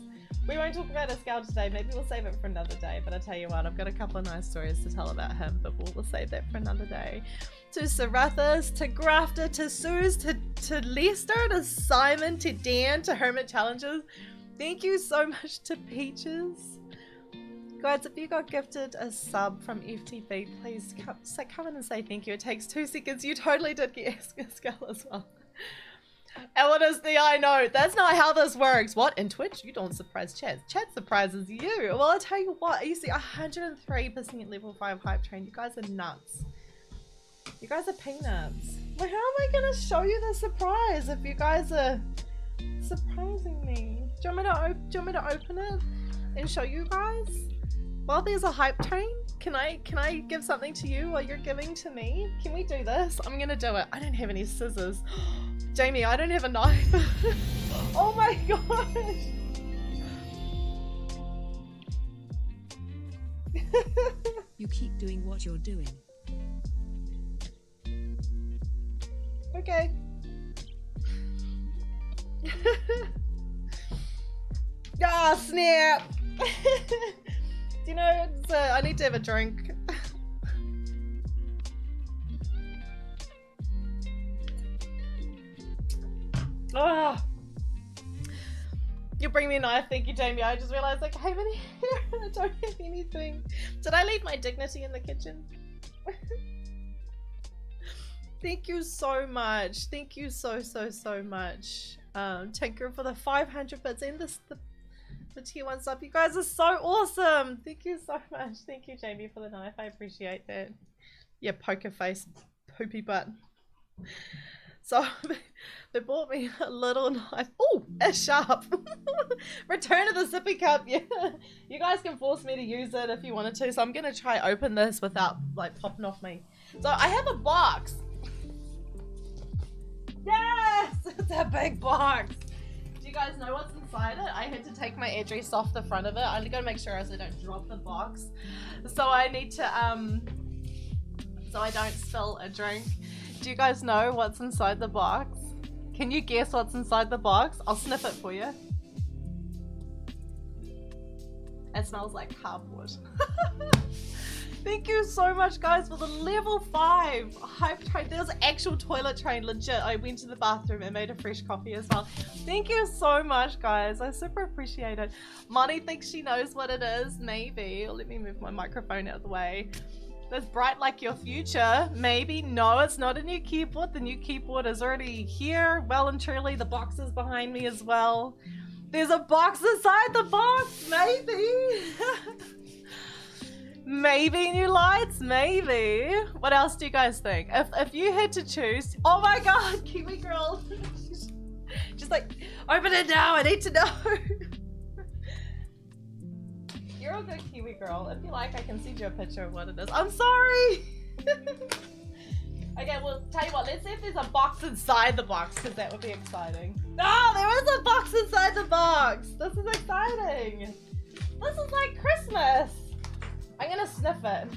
We won't talk about Iskal today. Maybe we'll save it for another day. But I tell you what, I've got a couple of nice stories to tell about him, but we'll save that for another day. To Sarathas, to Grafter, to Suze, to Lester, to Simon, to Dan, to Hermit Challenges. Thank you so much to Peaches. Guys, if you got gifted a sub from FTB, please come in and say thank you. It takes 2 seconds. You totally did get Iskal as well. And what is the I know? That's not how this works. What? In Twitch, you don't surprise chat. Chat surprises you. Well, I'll tell you what. You see 103% level 5 hype train. You guys are nuts. You guys are peanuts. Well, how am I going to show you the surprise if you guys are surprising me? Do you want me to open it and show you guys? Well, there's a hype train. Can I give something to you while you're giving to me? Can we do this? I'm gonna do it. I don't have any scissors. Jamie, I don't have a knife. Oh my gosh. You keep doing what you're doing. Okay. Ah, snap! Do you know, I need to have a drink. Oh, you bring me a knife, thank you, Jamie. I just realized I came in here and I don't have anything. Did I leave my dignity in the kitchen? Thank you so much. Thank you so much. Tinker for the 500 bits and the tier 1 sub. You guys are so awesome. Thank you so much. Thank you, Jamie, for the knife. I appreciate that. Yeah, poker face, poopy butt. So they bought me a little knife. Oh, it's sharp. Return of the sippy cup. Yeah, you guys can force me to use it if you wanted to. So I'm gonna try open this without like popping off me. So I have a box. Yes, it's a big box. Do you guys know what's inside it? I had to take my address off the front of it. I gotta make sure I don't drop the box. So I need to so I don't spill a drink. Do you guys know what's inside the box? Can you guess what's inside the box? I'll sniff it for you. It smells like cardboard. Thank you so much, guys, for the level 5 hype train. There's an actual toilet train, legit. I went to the bathroom and made a fresh coffee as well. Thank you so much, guys. I super appreciate it. Money thinks she knows what it is. Maybe. Let me move my microphone out of the way. That's bright like your future. Maybe. No, it's not a new keyboard. The new keyboard is already here. Well and truly, the box is behind me as well. There's a box inside the box. Maybe. Maybe new lights. Maybe. What else do you guys think? If you had to choose. Oh my god, Kiwi girl. Just like, open it now. I need to know. You're a good Kiwi girl. If you like, I can send you a picture of what it is. I'm sorry! Okay, well, tell you what, let's see if there's a box inside the box, because that would be exciting. Oh, there is a box inside the box! This is exciting! This is like Christmas! I'm gonna sniff it.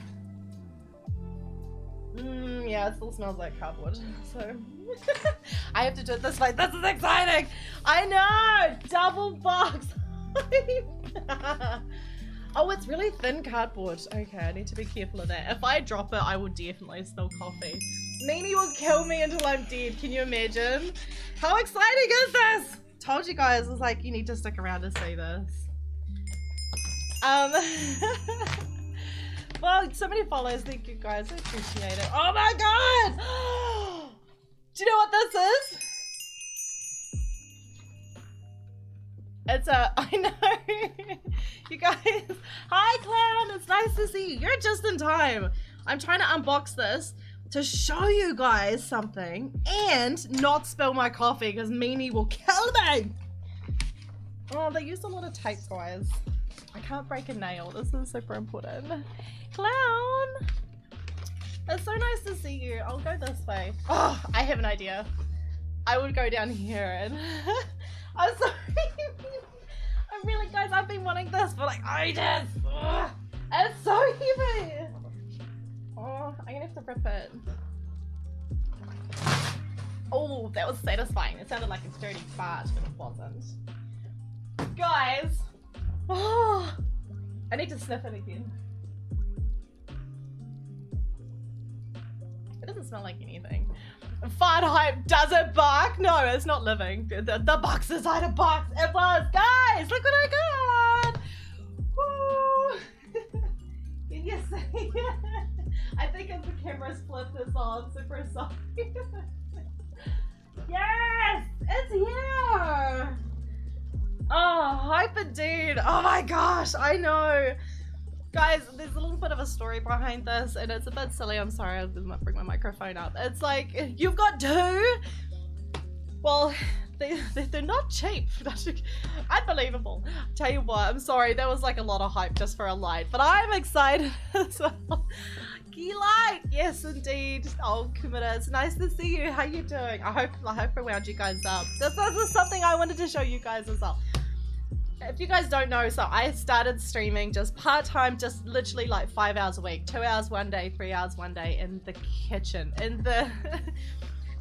Yeah, it still smells like cardboard, so... I have to do it this way. This is exciting! I know! Double box! Oh, it's really thin cardboard. Okay, I need to be careful of that. If I drop it, I will definitely spill coffee. Meanie will kill me until I'm dead. Can you imagine? How exciting is this? Told you guys, it's like you need to stick around to see this. Well, so many follows. Thank you guys. I appreciate it. Oh my god! Do you know what this is? It's a, I know. You guys, hi Clown, it's nice to see you. You're just in time. I'm trying to unbox this to show you guys something and not spill my coffee because Meanie will kill me. Oh, they used a lot of tape, guys. I can't break a nail. This is super important. Clown, it's so nice to see you. I'll go this way. Oh, I have an idea. I would go down here and I'm sorry. I'm really, guys, I've been wanting this for like ages. Ugh, it's so heavy. Oh, I'm gonna have to rip it. Oh, that was satisfying. It sounded like a dirty fart, but it wasn't. Guys, oh, I need to sniff it again. It doesn't smell like anything. Fart hype, does it bark? No, it's not living. The box is inside a box. It was. Guys, look what I got. Woo. Can you see? I think as the camera's flipped this on, I'm super sorry. Yes, it's here. Oh, hyper dude. Oh my gosh, I know. Guys, there's a little bit of a story behind this and it's a bit silly. I'm sorry, I didn't bring my microphone up. It's like, you've got two? Well, they're not cheap. Unbelievable. Tell you what, I'm sorry, that was like a lot of hype just for a light, but I'm excited as well. Key light, yes indeed. Oh, Kumara, it's nice to see you. How you doing? I hope I wound you guys up. This is something I wanted to show you guys as well. If you guys don't know, so I started streaming just part-time, just literally like 5 hours a week, 2 hours one day, 3 hours one day in the kitchen, in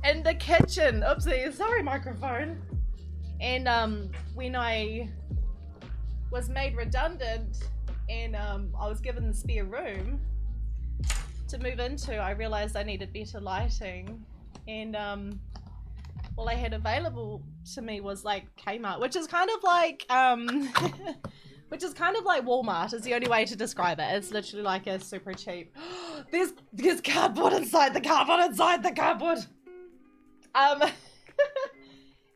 in the kitchen. Oopsie, sorry microphone. And when I was made redundant and I was given the spare room to move into, I realized I needed better lighting, and all I had available to me was like Kmart, which is kind of like which is kind of like Walmart is the only way to describe it. It's literally like a super cheap there's cardboard inside the cardboard inside the cardboard.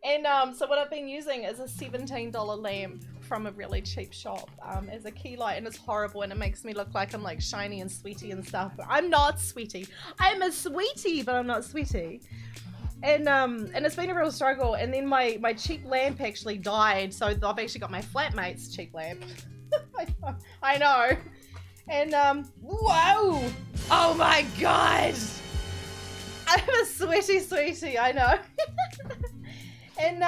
And so what I've been using is a $17 lamp from a really cheap shop as a key light, and it's horrible and it makes me look like I'm like shiny and sweety and stuff, but I'm not sweetie. I'm a sweetie, but I'm not sweetie. And it's been a real struggle, and then my cheap lamp actually died, so I've actually got my flatmate's cheap lamp. I know. And whoa! Oh my god! I'm a sweetie, I know. And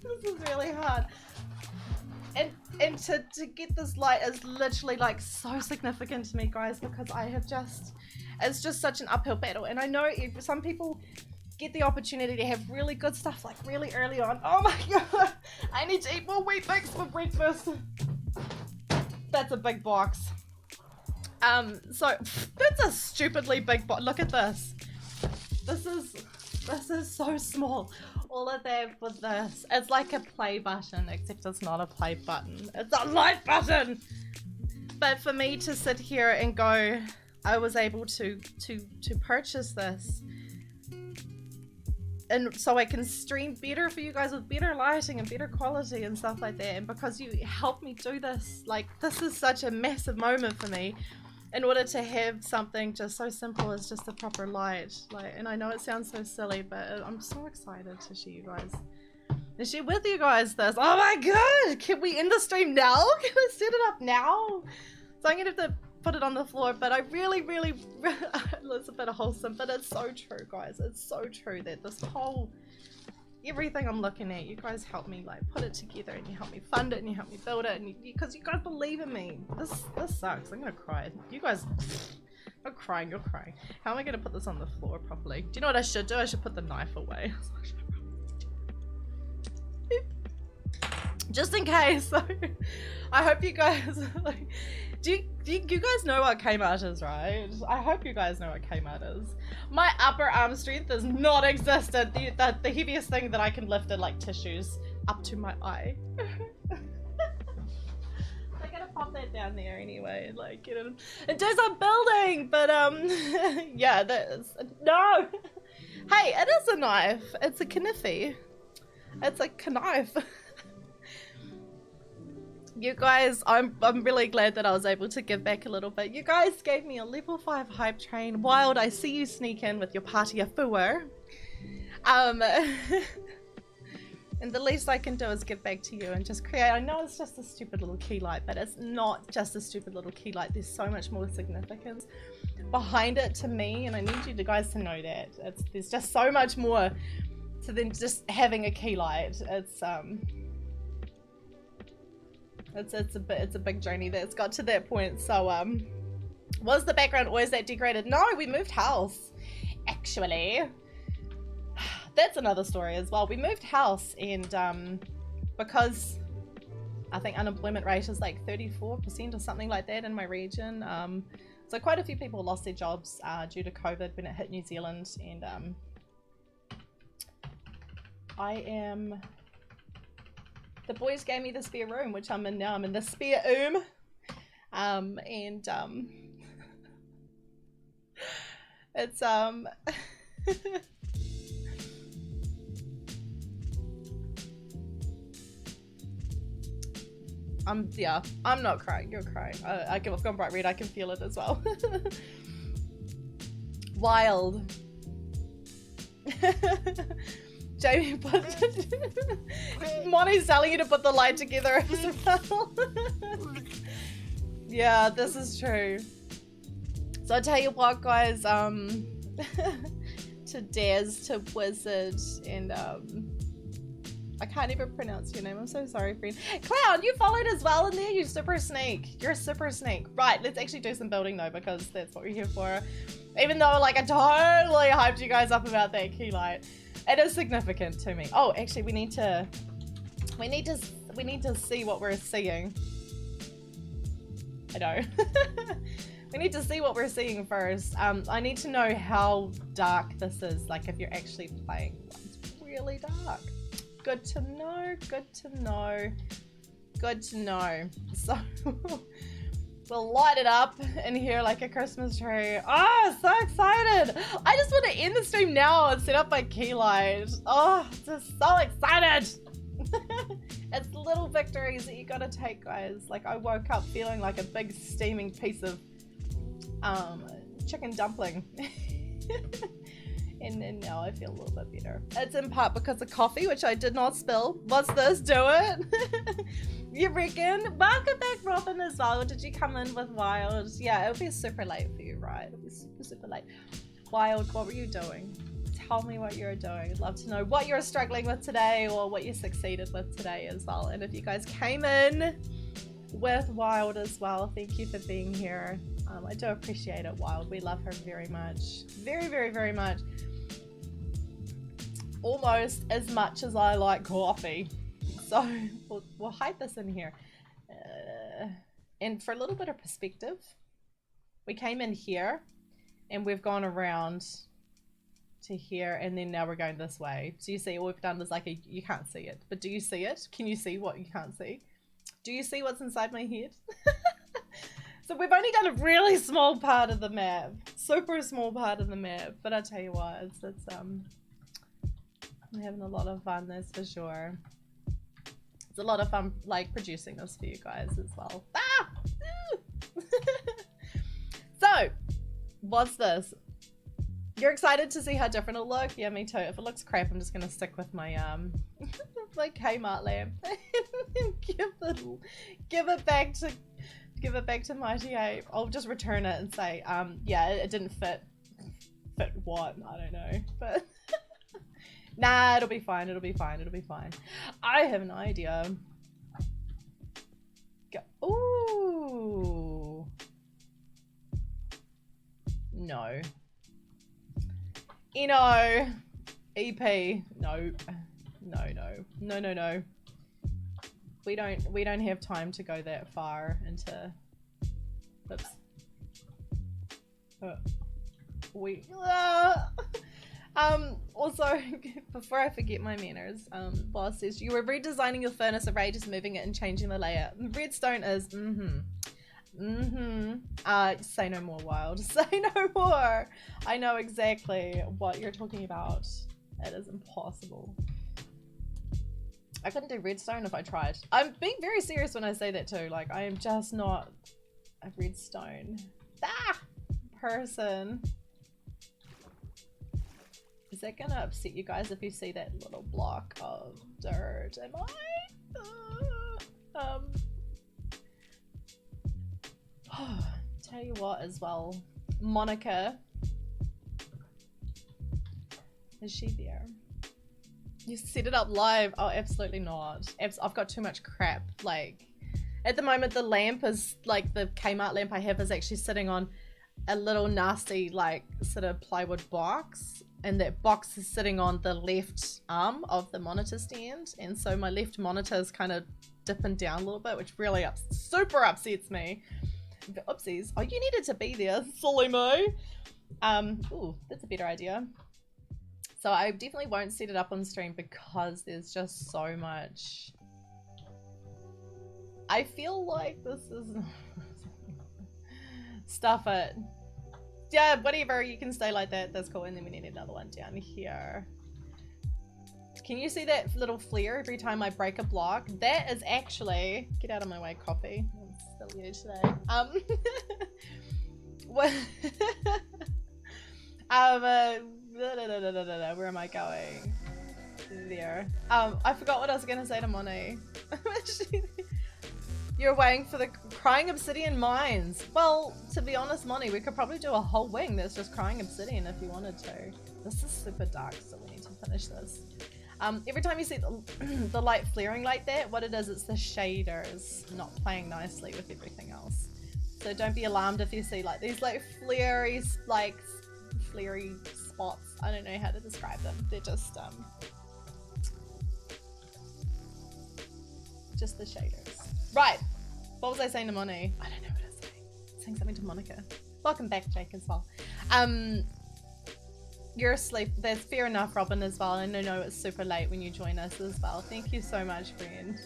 this is really hard. And to get this light is literally like so significant to me, guys, because I have it's just such an uphill battle. And I know if some people get the opportunity to have really good stuff like really early on. Oh my god, I need to eat more wheat bix for breakfast. That's a big box. So that's a stupidly big box. Look at this. This is so small. All of that with this. It's like a play button, except it's not a play button. It's a light button. But for me to sit here and go, I was able to purchase this, and so I can stream better for you guys with better lighting and better quality and stuff like that. And because you helped me do this, like, this is such a massive moment for me, in order to have something just so simple as just the proper light. Like, and I know it sounds so silly, but I'm so excited to share with you guys this. Oh my god, can we end the stream now? Can we set it up now? So I'm gonna have to put it on the floor, but I really it's a bit wholesome, but it's so true, guys. It's so true that this whole everything I'm looking at, you guys help me like put it together, and you help me fund it, and you help me build it, and because you guys believe in me. This sucks. I'm gonna cry. You guys, I'm crying. You're crying. How am I gonna put this on the floor properly? Do you know what I should do? I should put the knife away. Just in case. So, I hope you guys like. Do you guys know what Kmart is, right? I hope you guys know what Kmart is. My upper arm strength is not existent. The heaviest thing that I can lift are like tissues up to my eye. I'm gonna pop that down there anyway, like, you know, and do some building. But yeah, no. Hey, it is a knife. It's a knife. It's a knife. You guys, I'm really glad that I was able to give back a little bit. You guys gave me a level 5 hype train. Wild, I see you sneak in with your party of four. And the least I can do is give back to you and just create. I know it's just a stupid little key light, but it's not just a stupid little key light. There's so much more significance behind it to me, and I need you guys to know that. There's just so much more to than just having a key light. It's a big journey that's got to that point. So was the background always that decorated? No, we moved house, actually. That's another story as well. We moved house, and because I think unemployment rate is like 34% or something like that in my region, so quite a few people lost their jobs due to COVID when it hit New Zealand. And the boys gave me the spare room, which I'm in now. I'm in the spare room. It's yeah, I'm not crying, you're crying. I've gone bright red, I can feel it as well. Wild. Jamie Monty's telling you to put the light together as well. Yeah, this is true. So I tell you what, guys, to Daz, to Wizard, and I can't even pronounce your name. I'm so sorry, friend. Clown, you followed as well in there. You super sneak. You're a super sneak. Right, let's actually do some building though, because that's what we're here for. Even though, like, I totally hyped you guys up about that key light, it is significant to me. Oh, actually, we need to see what we're seeing. I know. We need to see what we're seeing first. I need to know how dark this is. Like, if you're actually playing, it's really dark. Good to know, good to know, good to know. So we'll light it up in here like a Christmas tree. Oh, so excited. I just want to end the stream now and set up my key light. Oh, just so excited. It's little victories that you gotta take, guys. Like, I woke up feeling like a big steaming piece of chicken dumpling. And then now I feel a little bit better. It's in part because of coffee, which I did not spill. What's this? Do it? You reckon? Welcome back, Robin, as well. Did you come in with Wild? Yeah, it'll be super late for you, right? It'll be super, super late. Wild, what were you doing? Tell me what you're doing. I'd love to know what you're struggling with today or what you succeeded with today as well. And if you guys came in with Wild as well, thank you for being here. I do appreciate it, Wild. We love her very much. Very, very, very much. Almost as much as I like coffee. So we'll hide this in here. And for a little bit of perspective, we came in here and we've gone around to here, and then now we're going this way. So you see all we've done is like you can't see it, but do you see it? Can you see what you can't see? Do you see what's inside my head? So we've only done a really small part of the map, super small part of the map, but I tell you what, it's I'm having a lot of fun, that's for sure. It's a lot of fun, like, producing this for you guys as well. Ah! So, what's this? You're excited to see how different it'll look? Yeah, me too. If it looks crap, I'm just gonna stick with my my Kmart lamp and give it back to Mighty Ape. I'll just return it and say, yeah, it didn't fit. Fit what? I don't know, but nah, it'll be fine. It'll be fine. It'll be fine. I have an idea. Ooh. No. Eno. EP. No. No. We don't have time to go that far into. Oops. Also, before I forget my manners, Boss says you were redesigning your furnace array, just moving it and changing the layout. Redstone is say no more, Wild. Say no more. I know exactly what you're talking about. It is impossible. I couldn't do redstone if I tried. I'm being very serious when I say that too. Like, I am just not a redstone person. Is that gonna upset you guys if you see that little block of dirt? Am I? Tell you what as well. Monica. Is she there? You set it up live? Oh, absolutely not. I've got too much crap. Like, at the moment the lamp is, like, the Kmart lamp I have is actually sitting on a little nasty, like, sort of plywood box. And that box is sitting on the left arm of the monitor stand. And so my left monitor is kind of dipping down a little bit, which really super upsets me. Oopsies. Oh, you needed to be there. Silly me. Ooh, that's a better idea. So I definitely won't set it up on stream because there's just so much. I feel like this is... Stuff it. Yeah, whatever, you can stay like that, that's cool. And then we need another one down here. Can you see that little flare every time I break a block? That is actually, get out of my way, coffee. I'm still here today. What? Where am I going? There. I forgot what I was gonna say to Moni. You're waiting for the crying obsidian mines. Well, to be honest, Moni, we could probably do a whole wing that's just crying obsidian if you wanted to. This is super dark, so we need to finish this. Every time you see the light flaring like that, what it is, it's the shaders not playing nicely with everything else. So don't be alarmed if you see like these like flary spots. I don't know how to describe them. They're just the shaders. Right. What was I saying to Moni? I don't know what I was saying. Saying something to Monica. Welcome back, Jake, as well. You're asleep. That's fair enough, Robin, as well. And I know it's super late when you join us as well. Thank you so much, friend.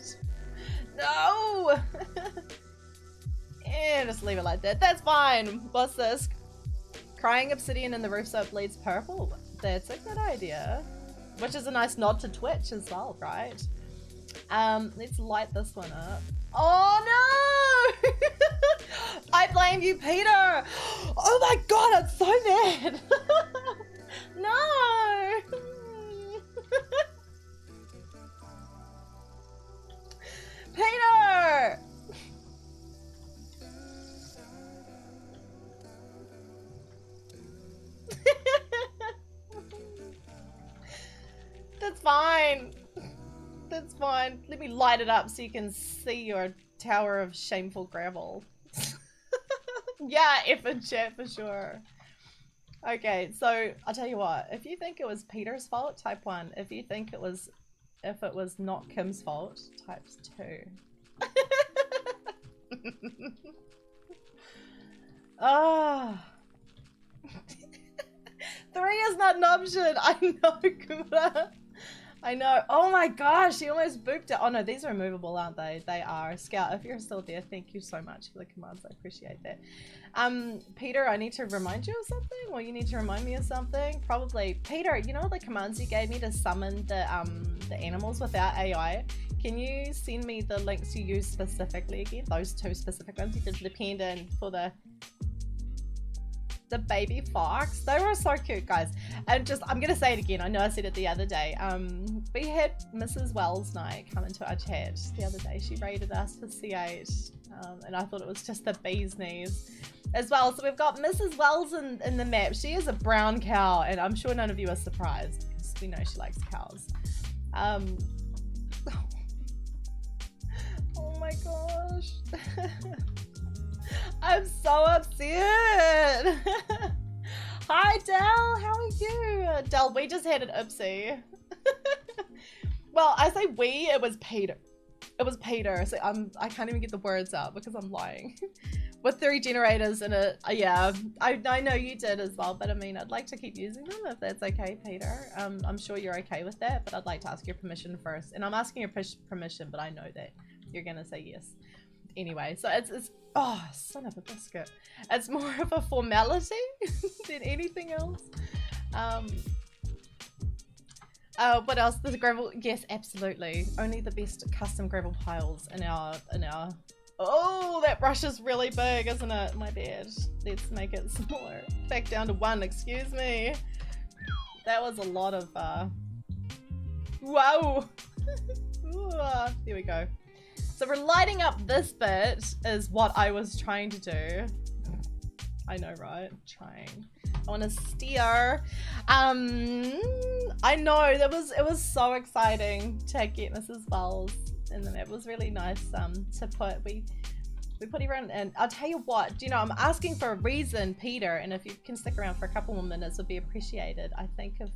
No! Yeah, just leave it like that. That's fine. What's this? Crying obsidian in the roof so it bleeds purple. That's a good idea. Which is a nice nod to Twitch as well, right? Let's light this one up. Oh no! I blame you, Peter! Oh my god, I'm so mad! No! Peter! That's fine. That's fine. Let me light it up so you can see your tower of shameful gravel. Yeah, F in chat for sure. Okay, so I'll tell you what. If you think it was Peter's fault, type 1. If you think it was not Kim's fault, type 2. Ah. 3 is not an option. I know, Kumara. I know. Oh my gosh, he almost booped it. Oh no, these are removable, aren't they? They are. Scout, if you're still there, thank you so much for the commands. I appreciate that. Peter, I need to remind you of something? Or you need to remind me of something? Probably. Peter, you know the commands you gave me to summon the animals without AI? Can you send me the links you used specifically again? Those 2 specific ones. You did the panda and for the baby fox. They were so cute, guys. And just, I'm gonna say it again. I know I said it the other day. We had Mrs. Wells Night come into our chat the other day. She rated us for C8, and I thought it was just the bee's knees as well. So we've got Mrs. Wells in the map. She is a brown cow, and I'm sure none of you are surprised because we know she likes cows. Oh my gosh. I'm so upset. Hi, Del. How are you? Del, we just had an oopsie. Well, I say we, it was Peter. It was Peter. So I can't even get the words out because I'm lying. With 3 generators in it. Yeah, I know you did as well, but I mean, I'd like to keep using them if that's okay, Peter. I'm sure you're okay with that, but I'd like to ask your permission first. And I'm asking your permission, but I know that you're gonna say yes. Anyway, so it's oh, son of a biscuit. It's more of a formality than anything else. What else? The gravel, yes, absolutely. Only the best custom gravel piles in our oh, that brush is really big, isn't it? My bad. Let's make it smaller. Back down to 1, excuse me. That was a lot of wow. There we go. So we're lighting up this bit is what I was trying to do. I know, right? Trying. I want to steer. I know it was so exciting to get Mrs. Wells in the map. It was really nice to put. We put everyone in. I'll tell you what. Do you know, I'm asking for a reason, Peter, and if you can stick around for a couple more minutes, would be appreciated. I think if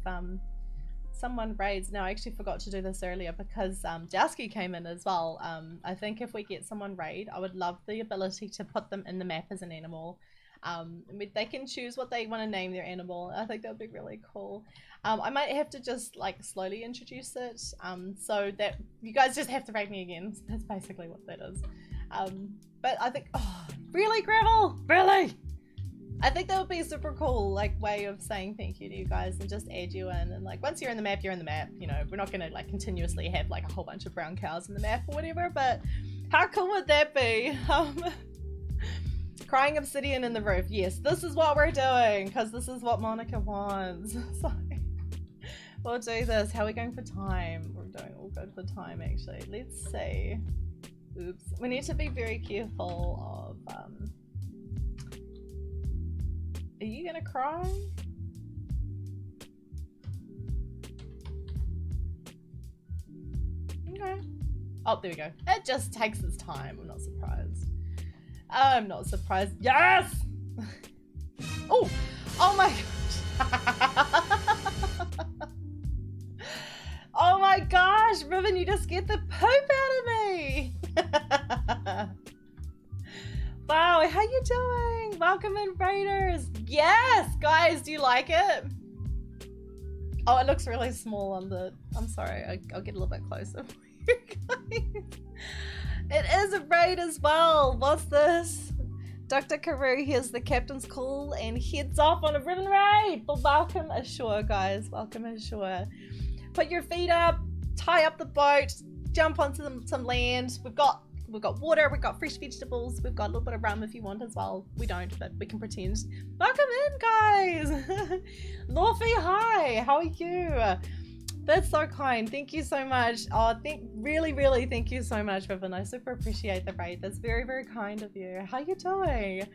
someone raids. Now I actually forgot to do this earlier because Jowski came in as well. I think if we get someone raid, I would love the ability to put them in the map as an animal. They can choose what they want to name their animal. I think that would be really cool. I might have to just like slowly introduce it so that you guys just have to raid me again. That's basically what that is. But I think, oh, really, Gravel? Really? I think that would be a super cool like way of saying thank you to you guys and just add you in, and like once you're in the map, you're in the map. You know, we're not gonna like continuously have like a whole bunch of brown cows in the map or whatever, but how cool would that be? Crying obsidian in the roof. Yes, this is what we're doing because this is what Monica wants. So we'll do this. How are we going for time? We're doing all good for time actually. Let's see. Oops. We need to be very careful of are you gonna cry? Okay. Oh, there we go. It just takes its time. I'm not surprised. I'm not surprised. Yes! Oh! Oh my gosh! Oh my gosh! Riven, you just get the poop out of me! Wow, how you doing? Welcome in, Raiders! Yes! Guys, do you like it? Oh, it looks really small on the... I'm sorry, I'll get a little bit closer for you guys. It is a raid as well. What's this? Dr. Carew hears the captain's call and heads off on a Riven raid. But welcome ashore, guys. Welcome ashore. Put your feet up, tie up the boat, jump onto some land. We've got water, we've got fresh vegetables, we've got a little bit of rum if you want as well. We don't, but we can pretend. Welcome in, guys. Lorfie, hi. How are you? That's so kind. Thank you so much. Oh, really thank you so much, Riven. I super appreciate the raid. That's very, very kind of you. How you doing?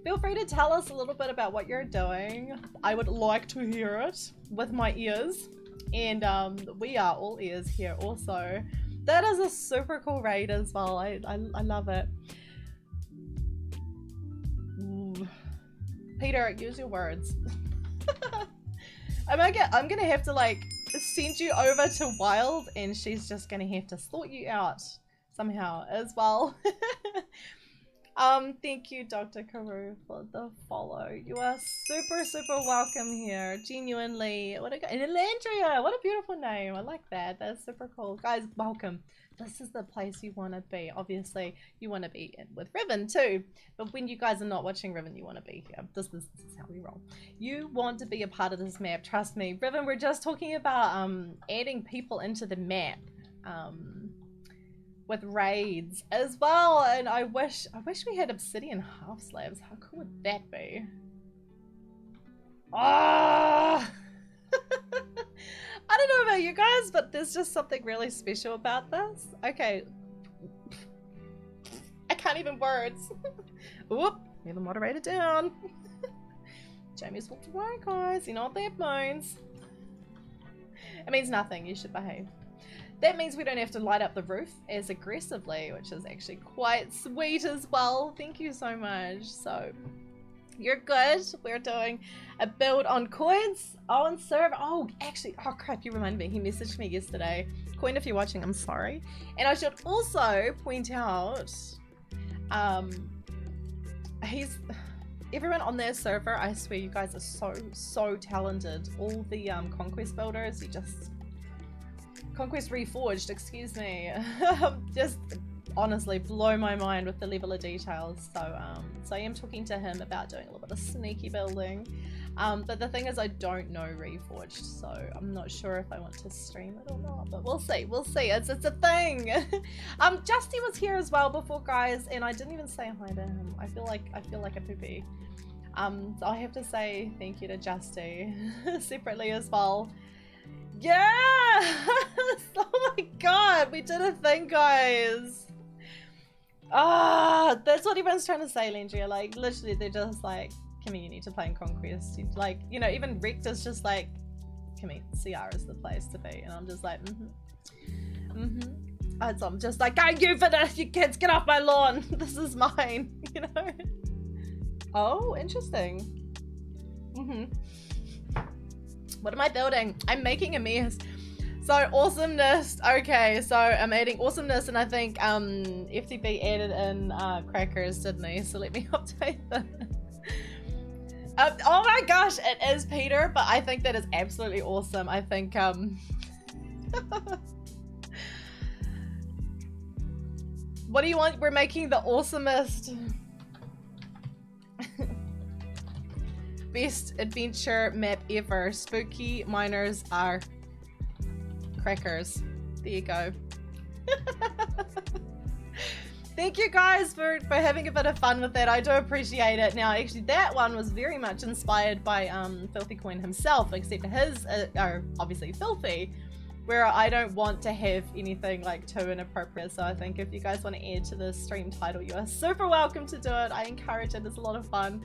Feel free to tell us a little bit about what you're doing. I would like to hear it with my ears. And we are all ears here also. That is a super cool raid as well. I love it. Ooh. Peter, use your words. I'm gonna have to like send you over to Wild, and she's just gonna have to sort you out somehow as well. Thank you, Dr. Carew, for the follow. You are super welcome here. Genuinely. And Elandria, what a beautiful name. I like that. That's super cool. Guys, welcome. This is the place you want to be. Obviously, you want to be in with Riven too. But when you guys are not watching Riven, you want to be here. This is how we roll. You want to be a part of this map. Trust me. Riven, we're just talking about adding people into the map. With raids as well, and I wish we had obsidian half slabs. How cool would that be? Ah! I don't know about you guys, but there's just something really special about this. Okay. I can't even words. Oop, need the moderator down. Jamie's walked away, guys. You know what that means. It means nothing. You should behave. That means we don't have to light up the roof as aggressively, which is actually quite sweet as well. Thank you so much. So, you're good. We're doing a build on coins. Oh, and server. Oh, actually, oh crap, you reminded me. He messaged me yesterday. Coin, if you're watching, I'm sorry. And I should also point out, everyone on their server, I swear you guys are so talented. All the conquest builders, you just... Conquest Reforged, excuse me. Just honestly blow my mind with the level of details. So I am talking to him about doing a little bit of sneaky building. But the thing is, I don't know Reforged, so I'm not sure if I want to stream it or not. But we'll see. We'll see. It's a thing. Justy was here as well before, guys, and I didn't even say hi to him. I feel like a poopy. So I have to say thank you to Justy separately as well. Yeah! Oh my god, we did a thing, guys. Ah, that's what everyone's trying to say, Lendria. Like, literally, they're just like, Kimmy, you need to play in Conquest. Like, you know, even Rector's just like, Kimmy, CR is the place to be. And I'm just like, I'm just like, go you for this, you kids, get off my lawn. This is mine, you know? Oh, interesting. What am I building? I'm making a mess. So awesomeness. Okay, so I'm adding awesomeness, and I think FTB added in crackers, didn't he? So let me update them. Oh my gosh, it is Peter, but I think that is absolutely awesome. I think what do you want? We're making the awesomest best adventure map ever. Spooky miners are crackers. There you go. Thank you guys for having a bit of fun with that. I do appreciate it. Now, actually, that one was very much inspired by Filthy Coin himself, except his are obviously filthy, where I don't want to have anything like too inappropriate. So I think if you guys want to add to the stream title, you are super welcome to do it. I encourage it. It's a lot of fun.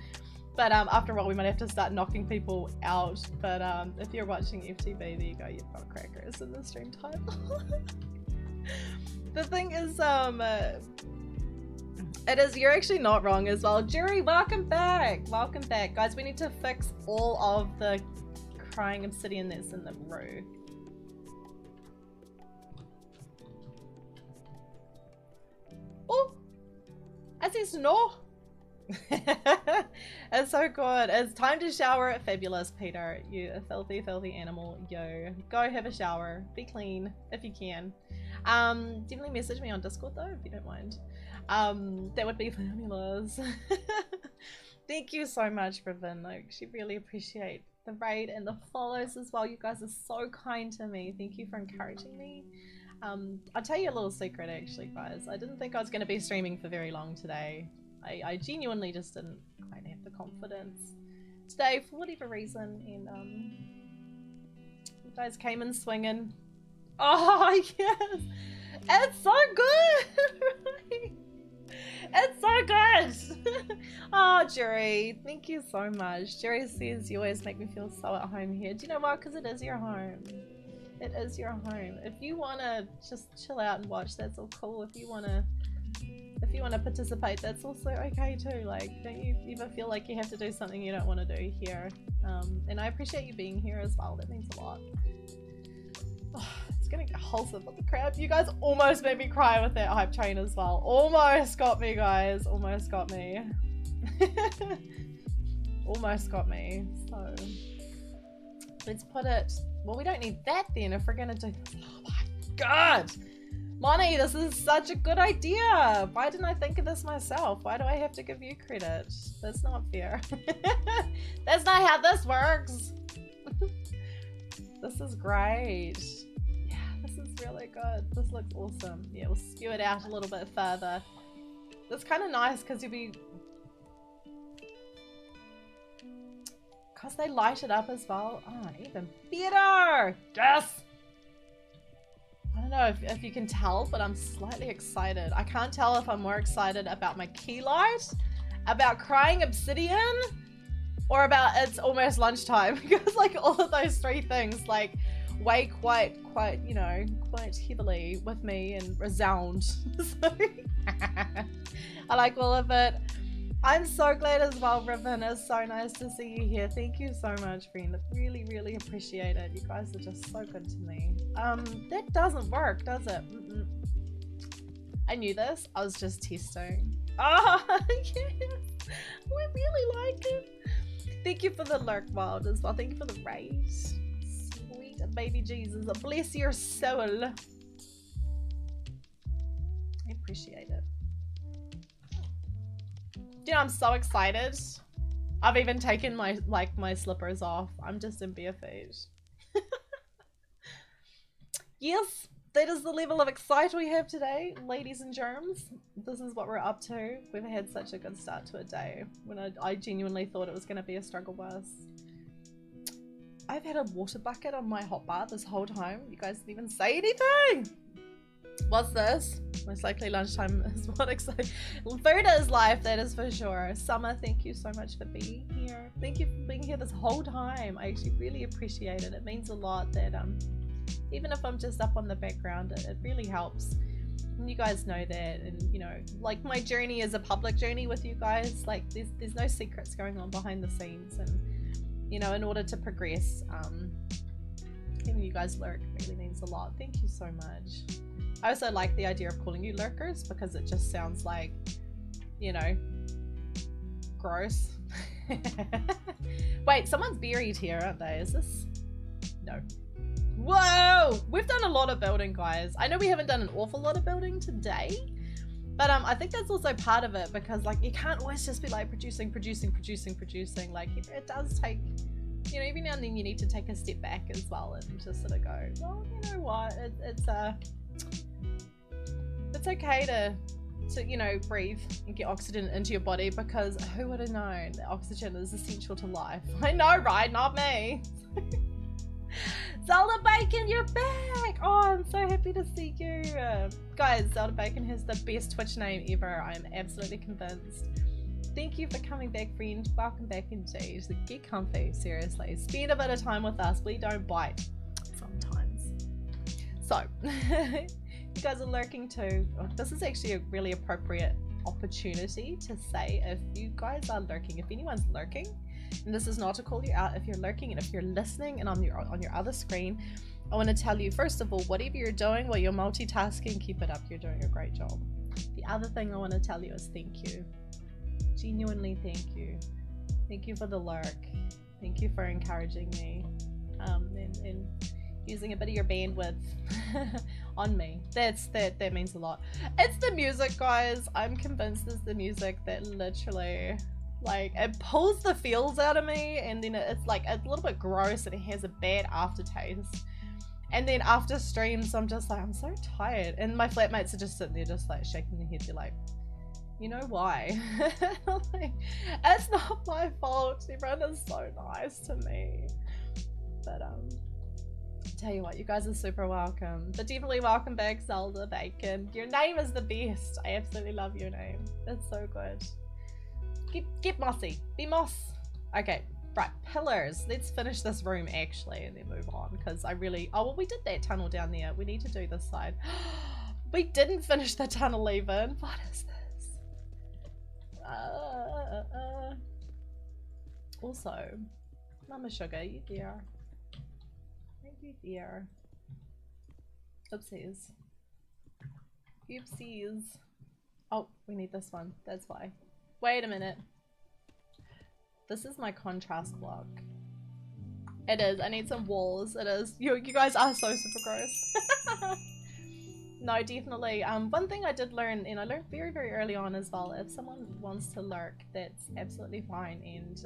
But after a while, we might have to start knocking people out. But if you're watching FTV, there you go. You've got crackers in the stream title. The thing is, it is, you're actually not wrong as well. Jerry, welcome back. Welcome back. Guys, we need to fix all of the crying obsidian that's in the row. Oh, I see snow. It's so good. It's time to shower. Fabulous, Peter. You a filthy, filthy animal. Yo, go have a shower. Be clean if you can. Definitely message me on Discord though, if you don't mind. That would be fabulous. Thank you so much, Riven. I actually really appreciate the raid and the follows as well. You guys are so kind to me. Thank you for encouraging me. I'll tell you a little secret actually, guys. I didn't think I was going to be streaming for very long today. I genuinely just didn't quite have the confidence today for whatever reason, and you guys came in swinging. Oh yes, it's so good. It's so good. Oh, Jerry, thank you so much. Jerry says you always make me feel so at home here. Do you know what? Because it is your home. It is your home. If you want to just chill out and watch, that's all cool. If you want to participate, that's also okay too. Like, don't you ever feel like you have to do something you don't want to do here. And I appreciate you being here as well. That means a lot. Oh, it's gonna get wholesome with the crowd. You guys almost made me cry with that hype train as well. Almost got me, guys. Almost got me. Almost got me. So let's put it. Well, we don't need that then if we're gonna do. Oh my god, Monty, this is such a good idea. Why didn't I think of this myself? Why do I have to give you credit? That's not fair. That's not how this works. This is great. Yeah, this is really good. This looks awesome. Yeah, we'll spew it out a little bit further. That's kind of nice because you'll be... Because they light it up as well. Oh, even better! Yes! I don't know if you can tell, but I'm slightly excited. I can't tell if I'm more excited about my key light, about crying obsidian, or about it's almost lunchtime. Because like all of those three things like weigh quite, you know, quite heavily with me and resound. So I like all of it. I'm so glad as well, Riven. It's so nice to see you here. Thank you so much, friend. Really, really appreciate it. You guys are just so good to me. That doesn't work, does it? I knew this. I was just testing. Oh, yes. We really like it. Thank you for the lurk, Wild, as well. Thank you for the raid. Sweet baby Jesus. Bless your soul. I appreciate it. You know, I'm so excited. I've even taken my slippers off. I'm just in bare feet. Yes, that is the level of excite we have today, ladies and germs. This is what we're up to. We've had such a good start to a day when I genuinely thought it was going to be a struggle bus. I've had a water bucket on my hotbar this whole time. You guys didn't even say anything. What's this? Most likely lunchtime is what excites. Food is life, that is for sure. Summer, thank you so much for being here. Thank you for being here this whole time. I actually really appreciate it. It means a lot that even if I'm just up on the background, it really helps. And you guys know that, and you know, like my journey is a public journey with you guys. Like there's no secrets going on behind the scenes, and you know, in order to progress, having you guys lurk really means a lot. Thank you so much. I also like the idea of calling you lurkers because it just sounds like, you know, gross. Wait, someone's buried here, aren't they? Is this? No. Whoa! We've done a lot of building, guys. I know we haven't done an awful lot of building today, but I think that's also part of it because like you can't always just be like producing. Like it does take, you know, every now and then you need to take a step back as well and just sort of go, well, you know what? It's okay to you know, breathe and get oxygen into your body because who would have known that oxygen is essential to life? I know, right? Not me. Zelda Bacon, you're back! Oh, I'm so happy to see you. Guys, Zelda Bacon has the best Twitch name ever. I'm absolutely convinced. Thank you for coming back, friend. Welcome back indeed. Get comfy, seriously. Spend a bit of time with us. We don't bite sometimes. So, You guys are lurking too. Oh, this is actually a really appropriate opportunity to say if you guys are lurking, if anyone's lurking, and this is not to call you out if you're lurking, and if you're listening and on your other screen, I want to tell you, first of all, whatever you're doing while you're multitasking, keep it up. You're doing a great job. The other thing I want to tell you is thank you. Genuinely thank you. Thank you for the lurk. Thank you for encouraging me and using a bit of your bandwidth on me. That means a lot. It's the music, guys. I'm convinced it's the music that literally, like, it pulls the feels out of me, and then it's like a little bit gross and it has a bad aftertaste. And then after streams, I'm just like, I'm so tired. And my flatmates are just sitting there just like shaking their head. They're like, you know why? Like, it's not my fault. Everyone is so nice to me. But tell you what, you guys are super welcome. But definitely welcome back, Zelda Bacon. Your name is the best. I absolutely love your name. It's so good. Get mossy. Be moss. Okay, right. Pillars. Let's finish this room actually and then move on, because I really... Oh, well, we did that tunnel down there. We need to do this side. We didn't finish the tunnel even. What is this? Also, Mama Sugar, you there? You there? Oopsies. Oopsies. Oh, we need this one. That's why. Wait a minute. This is my contrast block. It is. I need some walls. It is. You guys are so super gross. No, definitely. One thing I did learn, and I learned very, very early on as well, if someone wants to lurk, that's absolutely fine. And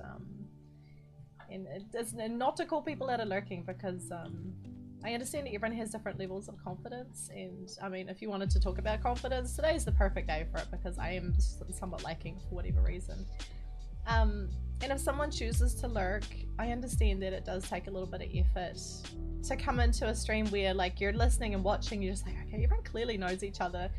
it's not to call people out of lurking, because I understand that everyone has different levels of confidence, and I mean, if you wanted to talk about confidence, today's the perfect day for it, because I am somewhat lacking for whatever reason. And if someone chooses to lurk, I understand that it does take a little bit of effort to come into a stream where, like, you're listening and watching, you're just like, okay, everyone clearly knows each other,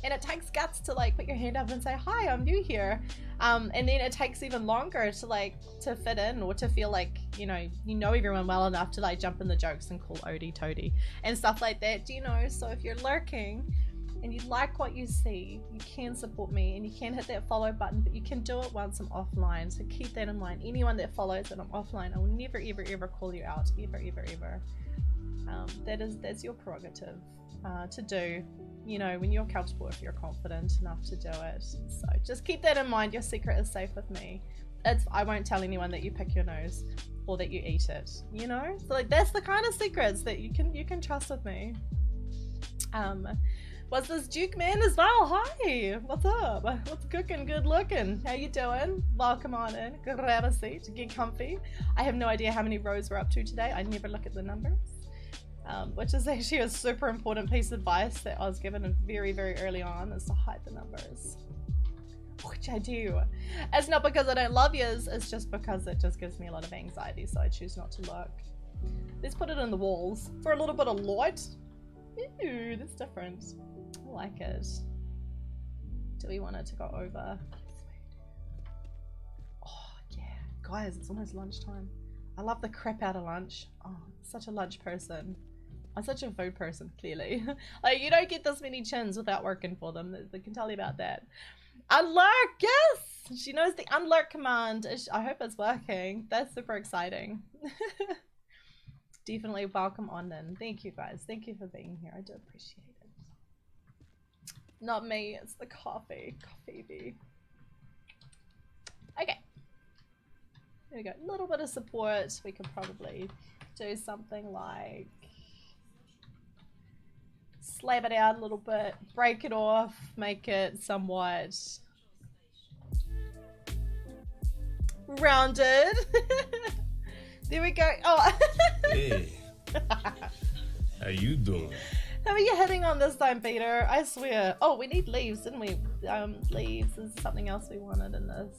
and it takes guts to like put your hand up and say, hi, I'm new here, and then it takes even longer to like to fit in, or to feel like you know everyone well enough to like jump in the jokes and call Odie Toady and stuff like that, do you know? So if you're lurking and you like what you see, you can support me and you can hit that follow button, but you can do it once I'm offline, so keep that in mind. Anyone that follows and I'm offline, I will never ever ever call you out, ever ever ever. That's your prerogative to do, you know, when you're comfortable, if you're confident enough to do it. So just keep that in mind. Your secret is safe with me. I won't tell anyone that you pick your nose or that you eat it, you know? So like, that's the kind of secrets that you can trust with me. What's this Duke man as well? Hi, what's up? What's cooking? Good looking. How you doing? Welcome on in. Grab a seat, get comfy. I have no idea how many rows we're up to today. I never look at the numbers. Which is actually a super important piece of advice that I was given very, very early on, is to hide the numbers. Which I do. It's not because I don't love yous, it's just because it just gives me a lot of anxiety, so I choose not to look. Let's put it in the walls for a little bit of light. Ooh, that's different. I like it. Do we want it to go over? Oh yeah, guys, it's almost lunchtime. I love the crap out of lunch. Oh, such a lunch person. I'm such a food person, clearly. Like, you don't get this many chins without working for them. They can tell you about that. Unlurk, yes! She knows the unlurk command. I hope it's working. That's super exciting. Definitely welcome on in. Thank you guys. Thank you for being here. I do appreciate it. Not me, it's the coffee. Coffee bee. Okay. There we go. A little bit of support. We could probably do something like slab it out a little bit, break it off, make it somewhat rounded. There we go. Oh. Hey. How you doing? How are you hitting on this time, Peter? I swear. Oh, we need leaves, didn't we? Leaves is something else we wanted in this.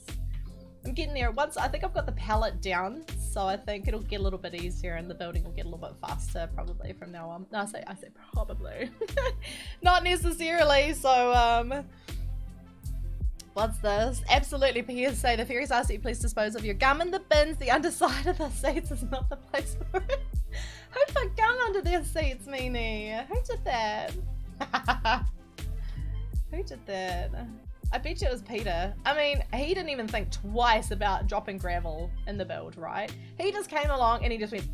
I'm getting there. Once I think I've got the palette down, so I think it'll get a little bit easier and the building will get a little bit faster probably from now on. No, I say probably. Not necessarily, so what's this? Absolutely, PSA. The fairies ask that you please dispose of your gum in the bins. The underside of the seats is not the place for it. Who put gum under their seats, Meanie? Who did that? Who did that? I bet you it was Peter. I mean, he didn't even think twice about dropping gravel in the build, right? He just came along and he just went...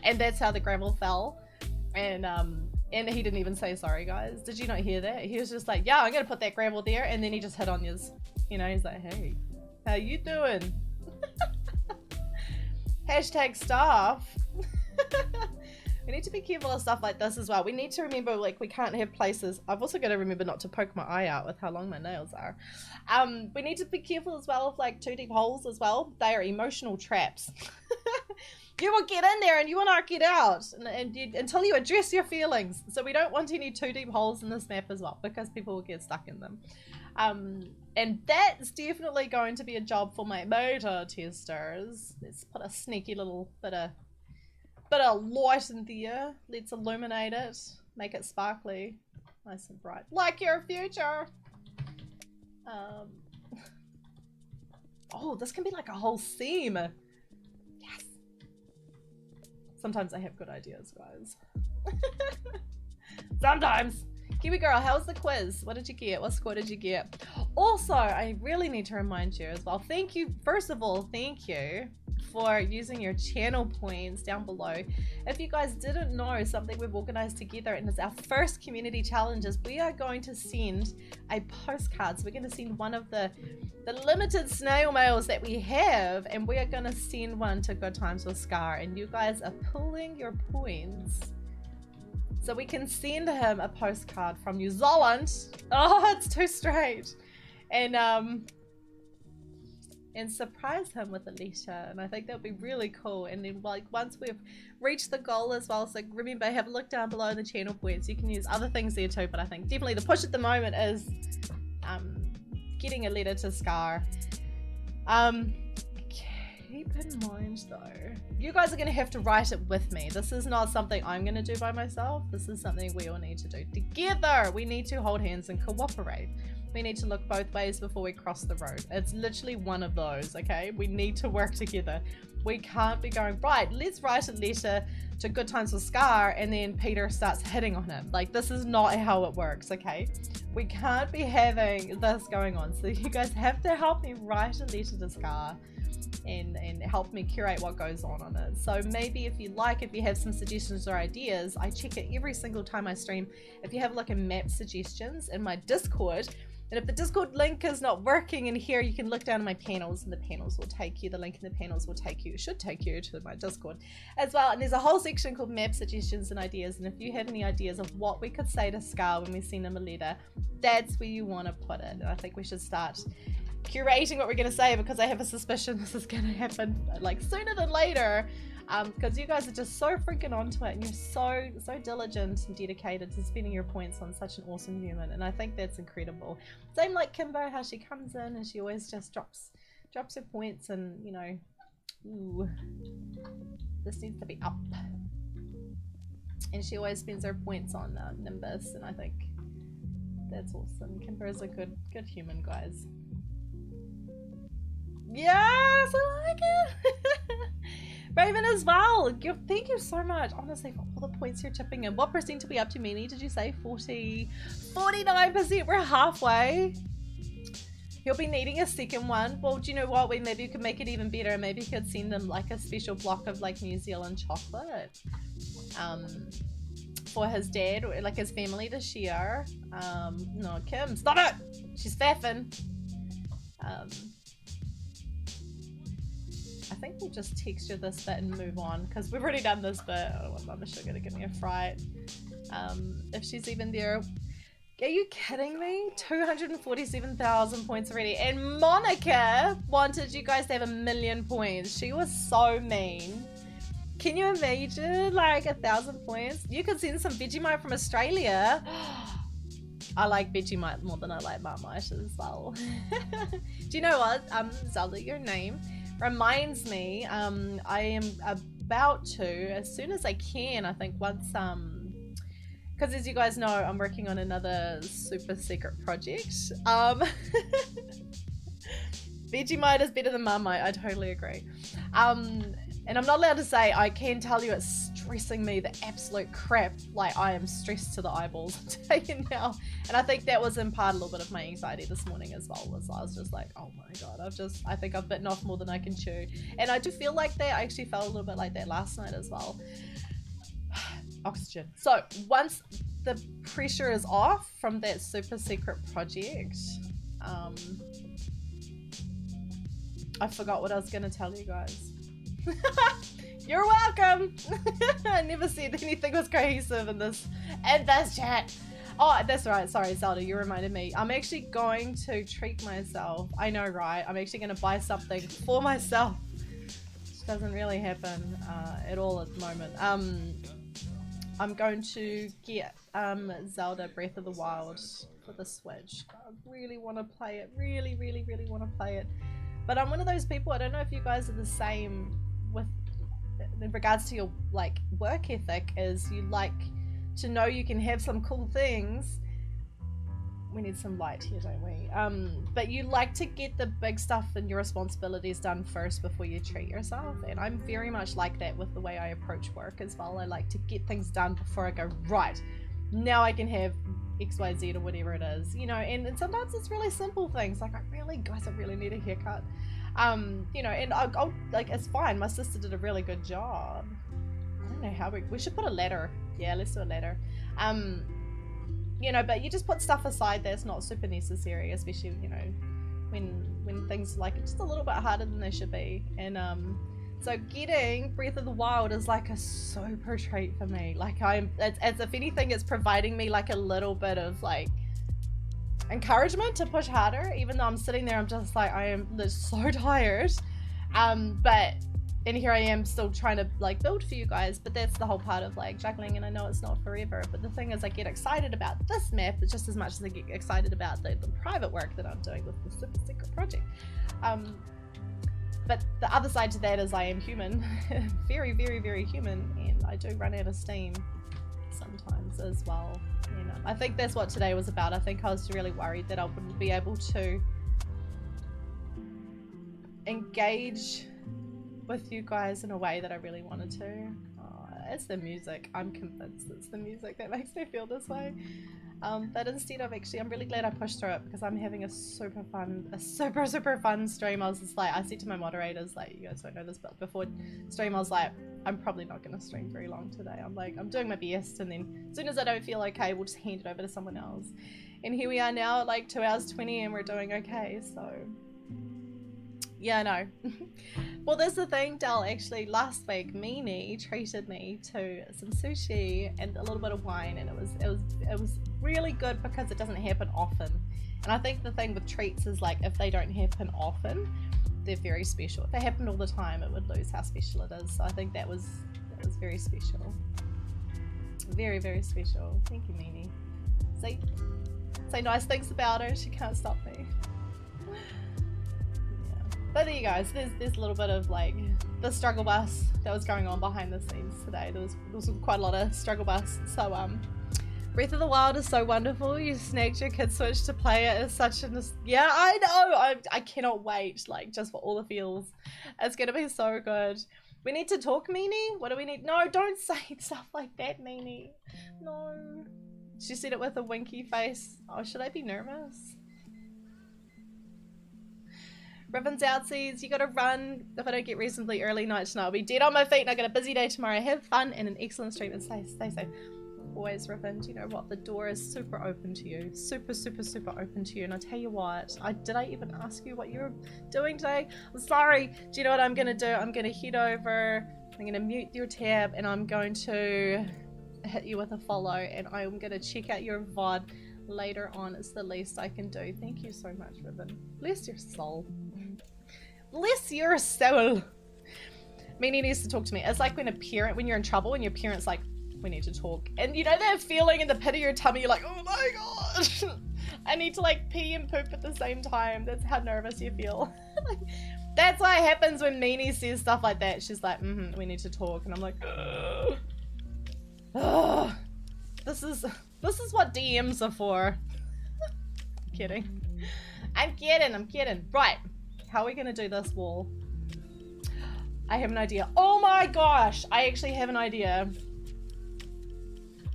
And that's how the gravel fell. And he didn't even say sorry, guys. Did you not hear that? He was just like, yeah, I'm gonna put that gravel there. And then he just hit on yours. You know, he's like, hey, how you doing? Hashtag staff. We need to be careful of stuff like this as well. We need to remember, like, we can't have places. I've also got to remember not to poke my eye out with how long my nails are. We need to be careful as well of, like, 2 deep holes as well. They are emotional traps. You will get in there and you will not get out until you address your feelings. So we don't want any 2 deep holes in this map as well, because people will get stuck in them. And that's definitely going to be a job for my motor testers. Let's put a sneaky little bit of light in there. Let's illuminate it, make it sparkly, nice and bright, like your future. Oh, this can be like a whole theme. Yes. Sometimes I have good ideas, guys. Sometimes. Kiwi girl, how's the quiz? What did you get? What score did you get? Also, I really need to remind you as well. Thank you. First of all, thank you for using your channel points down below. If you guys didn't know, something we've organized together, and it's our first community challenges, we are going to send a postcard. So we're going to send one of the limited snail mails that we have, and we are going to send one to Good Times with Scar, and you guys are pulling your points so we can send him a postcard from New Zealand. Oh, it's too straight. And surprise him with a letter, and I think that would be really cool. And then, like, once we've reached the goal as well, so remember, have a look down below in the channel points. You can use other things there too, but I think definitely the push at the moment is getting a letter to Scar. Keep in mind though, you guys are going to have to write it with me. This is not something I'm going to do by myself. This is something we all need to do together. We need to hold hands and cooperate. We need to look both ways before we cross the road. It's literally one of those, okay? We need to work together. We can't be going, right, let's write a letter to Good Times with Scar, and then Peter starts hitting on him. Like, this is not how it works, okay? We can't be having this going on. So you guys have to help me write a letter to Scar and help me curate what goes on it. So maybe if you like, if you have some suggestions or ideas, I check it every single time I stream. If you have a look at map suggestions in my Discord, and if the Discord link is not working in here, you can look down at my panels, and the panels will take you, the link in the panels will take you, should take you to my Discord as well. And there's a whole section called map suggestions and ideas, and if you have any ideas of what we could say to Scar when we send him a letter, that's where you want to put it. And I think we should start curating what we're going to say, because I have a suspicion this is going to happen like sooner than later, because you guys are just so freaking onto it, and you're so diligent and dedicated to spending your points on such an awesome human, and I think that's incredible. Same like Kimbo, how she comes in and she always just drops her points, and you know, ooh, this needs to be up, and she always spends her points on Nimbus, and I think that's awesome. Kimbo is a good human, guys. Yes, I like it. Raven as well. Thank you so much, honestly, for all the points you're chipping in. What percent are we up to, Mini? Did you say 40? 49%. We're halfway. He'll be needing a second one. Well, do you know what? Maybe you could make it even better. Maybe you could send him like a special block of like New Zealand chocolate for his dad, or like his family to share. No, Kim, stop it. She's faffing. I think we'll just texture this bit and move on, because we've already done this bit. I don't want Mama Sugar to give me a fright. If she's even there. Are you kidding me? 247,000 points already. And Monica wanted you guys to have 1,000,000 points. She was so mean. Can you imagine like 1,000 points? You could send some Vegemite from Australia. I like Vegemite more than I like Marmite as well. Do you know what? Zelda, your name reminds me, I am about to, as soon as I can, I think once, because as you guys know, I'm working on another super secret project. Vegemite is better than Marmite, I totally agree. And I'm not allowed to say, I can tell you it's stressing me the absolute crap. Like, I am stressed to the eyeballs today now. And I think that was in part a little bit of my anxiety this morning as well. I was just like, oh my god, I think I've bitten off more than I can chew. And I do feel like that. I actually felt a little bit like that last night as well. Oxygen. So once the pressure is off from that super secret project, I forgot what I was gonna tell you guys. You're welcome. I never said anything was cohesive in this chat. Oh, that's right. Sorry, Zelda, you reminded me. I'm actually going to treat myself. I know, right? I'm actually going to buy something for myself. Which doesn't really happen at all at the moment. I'm going to get Zelda Breath of the Wild for the Switch. I really want to play it. Really, really, really want to play it. But I'm one of those people, I don't know if you guys are the same with in regards to your like work ethic, is you like to know you can have some cool things. We need some light here, don't we? But you like to get the big stuff and your responsibilities done first before you treat yourself. And I'm very much like that with the way I approach work as well. I like to get things done before I go, right, now I can have XYZ or whatever it is, you know. And sometimes it's really simple things like, I really need a haircut. You know, and I'll like, it's fine. My sister did a really good job. I don't know how we should put a letter. Yeah, let's do a letter. You know, but you just put stuff aside that's not super necessary, especially, you know, when things like just a little bit harder than they should be. And so getting Breath of the Wild is like a super treat for me. Like it's if anything, it's providing me like a little bit of like encouragement to push harder, even though I'm sitting there, I'm just like, I am so tired. But and here I am still trying to like build for you guys, but that's the whole part of like juggling, and I know it's not forever. But the thing is, I get excited about this map just as much as I get excited about the private work that I'm doing with the super secret project. But the other side to that is I am human. Very, very, very human, and I do run out of steam sometimes as well. You know, I think that's what today was about. I think I was really worried that I wouldn't be able to engage with you guys in a way that I really wanted to. It's the music. I'm convinced it's the music that makes me feel this way. But instead of actually, I'm really glad I pushed through it, because I'm having a super fun stream. I was just like, I said to my moderators, like, you guys don't know this, but before stream I was like, I'm probably not going to stream very long today. I'm like, I'm doing my best, and then as soon as I don't feel okay, we'll just hand it over to someone else. And here we are now at like 2 hours 20 and we're doing okay, so yeah, I know. Well, there's the thing, Del, actually last week Meanie treated me to some sushi and a little bit of wine, and it was really good because it doesn't happen often. And I think the thing with treats is like, if they don't happen often, they're very special. If they happened all the time, it would lose how special it is. So I think that was very special. Very, very special. Thank you, Meanie. Say nice things about her. She can't stop me. But there you go. So there's a little bit of like the struggle bus that was going on behind the scenes today. There was quite a lot of struggle bus. So Breath of the Wild is so wonderful. You snagged your kid Switch to play it. It's such a yeah, I know. I cannot wait. Like, just for all the feels. It's gonna be so good. We need to talk, Meanie. What do we need? No, don't say stuff like that, Meanie. No. She said it with a winky face. Oh, should I be nervous? Ribbons outsies, you gotta run. If I don't get reasonably early night tonight, I'll be dead on my feet, and I got a busy day tomorrow. Have fun and an excellent stream, and stay safe. Always, Ribbon. Do you know what? The door is super open to you. Super, super, super open to you. And I'll tell you what, did I even ask you what you were doing today? I'm sorry. Do you know what I'm gonna do? I'm gonna head over, I'm gonna mute your tab, and I'm going to hit you with a follow, and I'm gonna check out your VOD later on. It's the least I can do. Thank you so much, Ribbon. Bless your soul. Bless your soul. Meanie needs to talk to me. It's like when you're in trouble and your parent's like, we need to talk. And you know that feeling in the pit of your tummy, you're like, oh my god. I need to like pee and poop at the same time. That's how nervous you feel. That's what happens when Meanie says stuff like that. She's like, we need to talk. And I'm like, ugh. This is what DMs are for. I'm kidding. I'm kidding. Right. How are we gonna do this wall? I have an idea. Oh my gosh, I actually have an idea.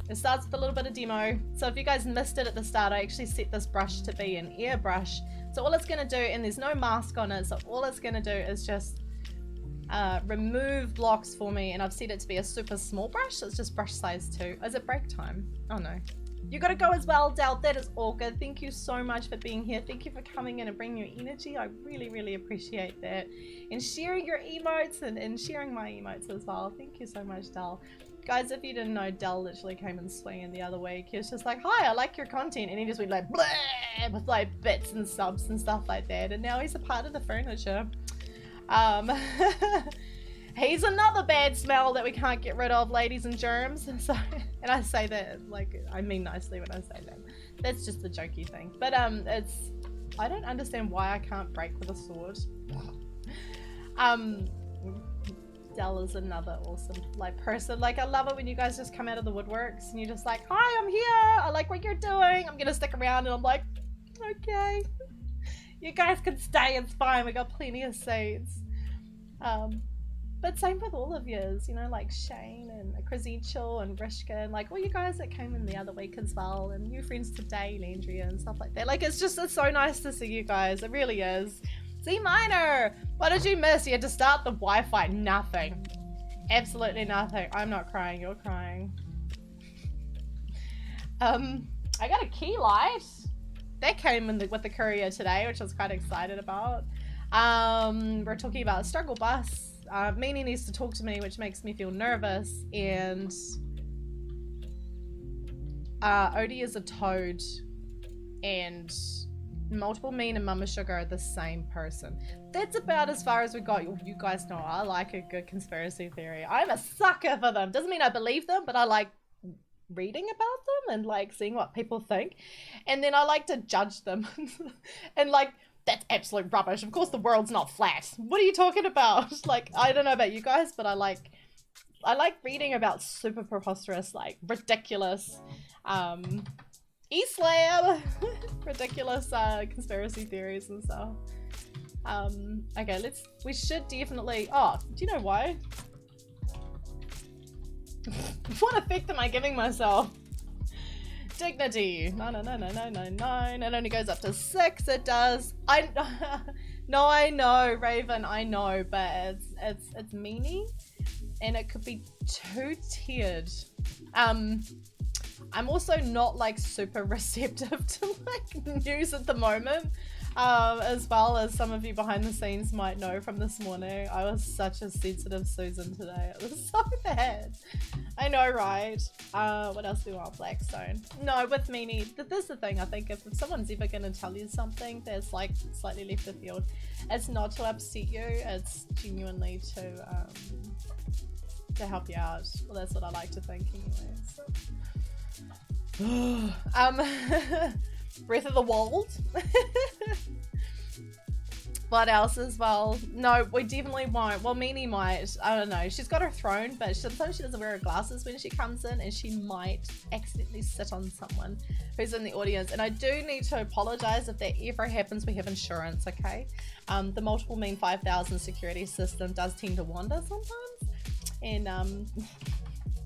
It starts with a little bit of demo. So if you guys missed it at the start, I actually set this brush to be an airbrush. So all it's gonna do, and there's no mask on it, so all it's gonna do is just remove blocks for me, and I've set it to be a super small brush, so it's just brush size 2. Is it break time? Oh no. You gotta go as well, Del. That is all good. Thank you so much for being here. Thank you for coming in and bringing your energy. I really, really appreciate that. And sharing your emotes and sharing my emotes as well. Thank you so much, Del. Guys, if you didn't know, Del literally came in swinging the other week. He was just like, hi, I like your content. And he just went like, bleh, with like bits and subs and stuff like that. And now he's a part of the furniture. He's another bad smell that we can't get rid of, ladies and germs. So, and I say that, like, I mean nicely when I say that. That's just a jokey thing. But, I don't understand why I can't break with a sword. Del is another awesome, like, person. Like, I love it when you guys just come out of the woodworks and you're just like, hi, I'm here. I like what you're doing. I'm gonna stick around. And I'm like, okay. You guys can stay, it's fine. We got plenty of seats. But same with all of yous, you know, like Shane and Krazichel and Rishka and like all you guys that came in the other week as well, and new friends today, Landria and stuff like that. Like it's so nice to see you guys. It really is. C minor, what did you miss? You had to start the Wi-Fi. Nothing. Absolutely nothing. I'm not crying. You're crying. I got a key light. That came in with the courier today, which I was quite excited about. We're talking about struggle bus. Meanie needs to talk to me, which makes me feel nervous, and Odie is a toad, and multiple mean and Mama Sugar are the same person. That's about as far as we got. You guys know I like a good conspiracy theory. I'm a sucker for them. Doesn't mean I believe them, but I like reading about them and like seeing what people think, and then I like to judge them and like, that's absolute rubbish. Of course the world's not flat. What are you talking about? Like, I don't know about you guys, but I like reading about super preposterous, like ridiculous Islam ridiculous conspiracy theories and stuff. Okay, we should definitely, oh, do you know why? What effect am I giving myself? Dignity. 9. It only goes up to 6. It does. No, I know, Raven. I know, but it's meanie, and it could be 2-tiered. I'm also not like super receptive to like news at the moment. As well as some of you behind the scenes might know from this morning. I was such a sensitive Susan today. It was so bad. I know, right? What else do we want? Blackstone. No, with meanie, this is the thing. I think if someone's ever going to tell you something that's like slightly left of field, it's not to upset you. It's genuinely to help you out. Well, that's what I like to think anyway. Breath of the Wild. What else as well? No, we definitely won't. Well, Meanie might. I don't know. She's got her throne, but sometimes she doesn't wear her glasses when she comes in, and she might accidentally sit on someone who's in the audience. And I do need to apologize if that ever happens. We have insurance, okay? The multiple mean 5,000 security system does tend to wander sometimes, and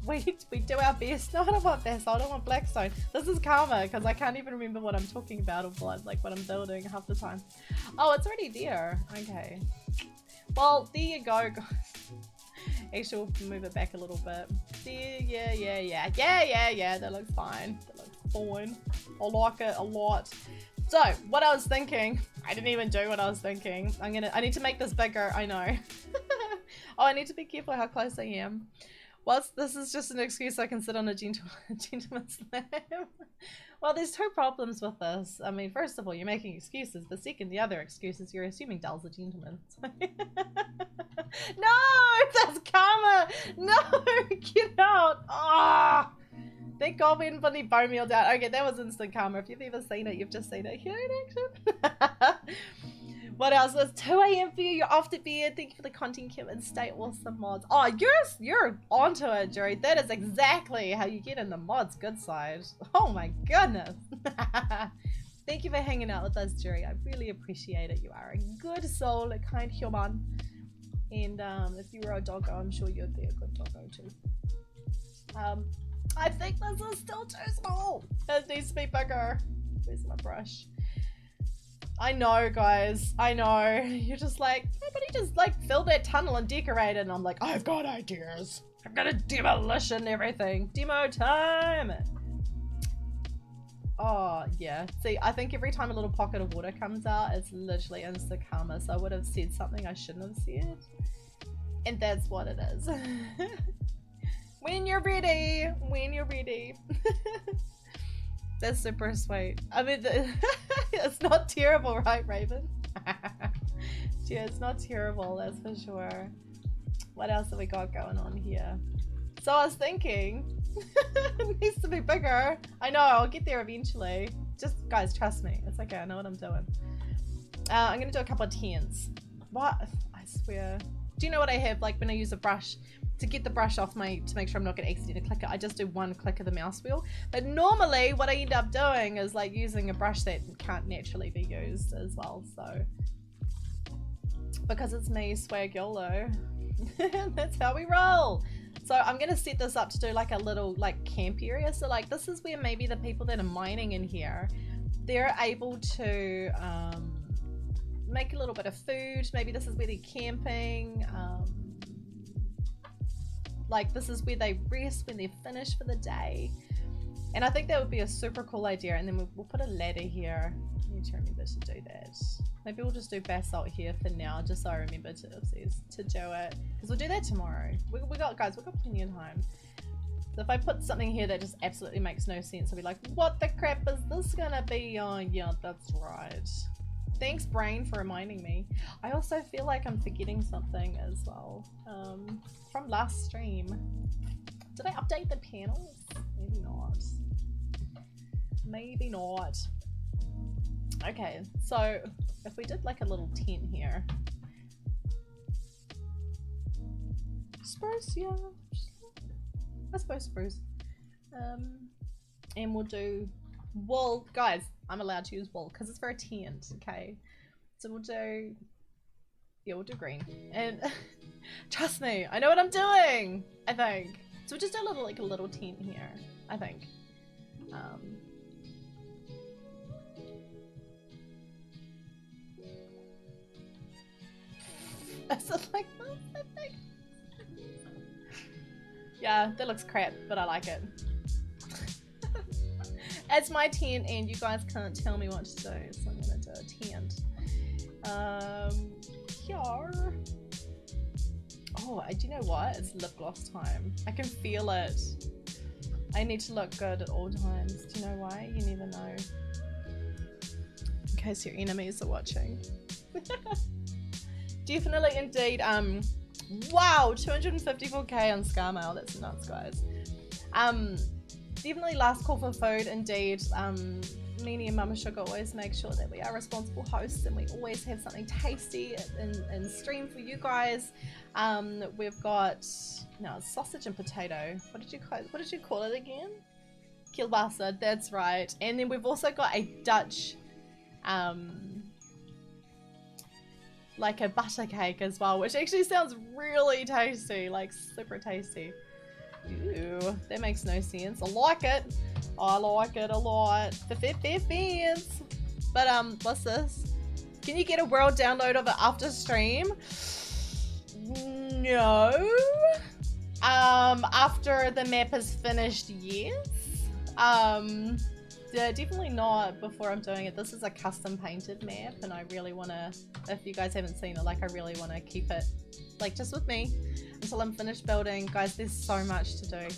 we do our best. No, I don't want Bass. I don't want Blackstone. This is karma, because I can't even remember what I'm talking about or what I'm building half the time. Oh, it's already there. Okay. Well, there you go, guys. Actually, we'll move it back a little bit. There, yeah. That looks fine. That looks fine. I like it a lot. So, what I was thinking, I didn't even do what I was thinking. I need to make this bigger. I know. Oh, I need to be careful how close I am. Well, this is just an excuse I can sit on a gentleman's lap. Well, there's two problems with this. I mean, first of all, you're making excuses. But second, the other excuse is you're assuming Dal's a gentleman. No, that's karma. No, get out. Ah, oh, thank God we didn't put any bone meal down. Okay, that was instant karma. If you've ever seen it, you've just seen it here in action. What else? It's 2 AM for you. You're off to bed. Thank you for the content, Kim, and stay awesome, mods. Oh, you're onto it, Jerry. That is exactly how you get in the mods good side. Oh my goodness. Thank you for hanging out with us, Jerry. I really appreciate it. You are a good soul, a kind human. And if you were a doggo, I'm sure you'd be a good doggo too. I think this is still too small. It needs to be bigger. Where's my brush? I know, guys. I know. You're just like, nobody just like fill that tunnel and decorate it. And I'm like, I've got ideas. I've got a demolition everything. Demo time. Oh, yeah. See, I think every time a little pocket of water comes out, it's literally insta karma. So I would have said something I shouldn't have said. And that's what it is. When you're ready. When you're ready. That's super sweet. I mean, it's not terrible, right, Raven? Yeah, it's not terrible, that's for sure. What else have we got going on here? So I was thinking, it needs to be bigger. I know, I'll get there eventually. Just, guys, trust me. It's okay, I know what I'm doing. I'm gonna do a couple of tens. What? I swear. Do you know what I have, like, when I use a brush? To get the brush off to make sure I'm not going to accidentally click it, I just do one click of the mouse wheel. But normally what I end up doing is like using a brush that can't naturally be used as well, so. Because it's me, swag YOLO. That's how we roll. So I'm going to set this up to do like a little like camp area. So like this is where maybe the people that are mining in here, they're able to make a little bit of food. Maybe this is where they're camping. Like this is where they rest when they're finished for the day. And I think that would be a super cool idea. And then we'll put a ladder here. I need to remember to do that. Maybe we'll just do basalt here for now, just so I remember to do it. Because we'll do that tomorrow. We got, guys, we've got plenty of time. So if I put something here that just absolutely makes no sense, I'll be like, what the crap is this gonna be? Oh yeah, that's right. Thanks, brain, for reminding me. I also feel like I'm forgetting something as well. From last stream. Did I update the panels? Maybe not. Maybe not. Okay, so if we did like a little tent here. Spruce, yeah. I suppose spruce. And we'll do wool. Guys, I'm allowed to use wool because it's for a tent, okay? So we'll do, yeah, we'll do green. And trust me, I know what I'm doing, I think. So we'll just do a little, like a little tent here, I think. Is it like this, I think? Yeah, that looks crap, but I like it. It's my tent and you guys can't tell me what to do, so I'm gonna do a tent. Here. Oh, do you know what? It's lip gloss time. I can feel it. I need to look good at all times. Do you know why? You never know. In case your enemies are watching. Definitely, indeed. Wow, 254k on Scarmail. That's nuts, guys. Definitely last call for food, indeed. Meanie and Mama Sugar always make sure that we are responsible hosts and we always have something tasty in stream for you guys. We've got sausage and potato. What did you call it again? Kielbasa, that's right. And then we've also got a Dutch like a butter cake as well, which actually sounds really tasty, like super tasty. Ew, that makes no sense. I like it. I like it a lot. Fans. But what's this? Can you get a world download of it after stream? No. After the map is finished, yes. Yeah, definitely not before I'm doing it. This is a custom painted map and I really want to, if you guys haven't seen it, like I really want to keep it like just with me until I'm finished building. Guys, there's so much to do.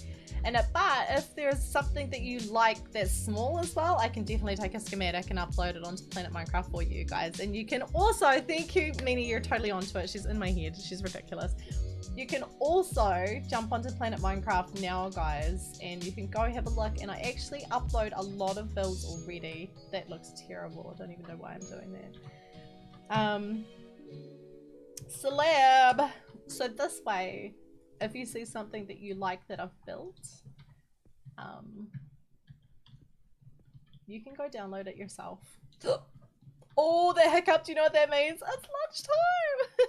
And but if there's something that you like that's small as well, I can definitely take a schematic and upload it onto Planet Minecraft for you guys. And you can also, thank you, Meanie, you're totally onto it. She's in my head. She's ridiculous. You can also jump onto Planet Minecraft now, guys, and you can go have a look. And I actually upload a lot of builds already. That looks terrible. I don't even know why I'm doing that. Celeb. So this way, if you see something that you like that I've built, you can go download it yourself. Oh, the hiccup, do you know what that means? It's lunchtime!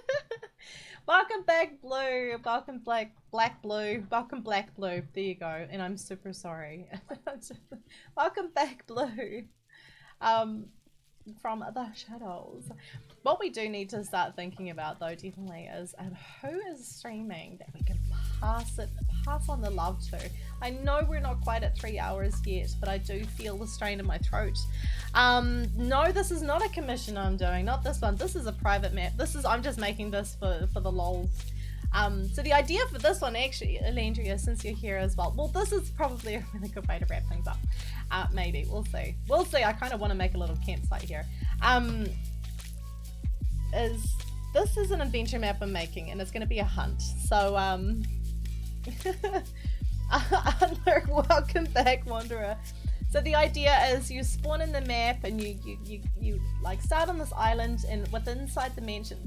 Welcome back, Blue. Welcome, Black Blue. Welcome, Black Blue. There you go. And I'm super sorry. Welcome back, Blue. From the shadows. What we do need to start thinking about, though, definitely, is who is streaming that we can pass on the love to. I know we're not quite at 3 hours yet, but I do feel the strain in my throat. No, this is not a commission I'm doing, not this one. This is a private map. I'm just making this for the lols. So the idea for this one, actually, Elandria, since you're here as well, this is probably a really good way to wrap things up. Maybe, we'll see. We'll see. I kind of want to make a little campsite here. This is an adventure map I'm making, and it's going to be a hunt. So, welcome back, Wanderer. So the idea is you spawn in the map, and you like start on this island, and inside the mansion,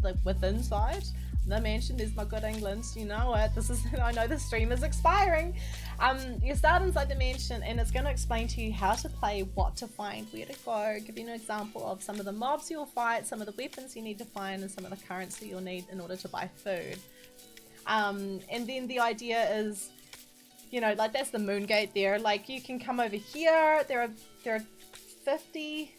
the mansion is my good England, you know it. I know the stream is expiring. You start inside the mansion, and it's going to explain to you how to play, what to find, where to go, give you an example of some of the mobs you'll fight, some of the weapons you need to find, and some of the currency you'll need in order to buy food. And then the idea is, you know, like that's the moon gate there. Like you can come over here. There are 50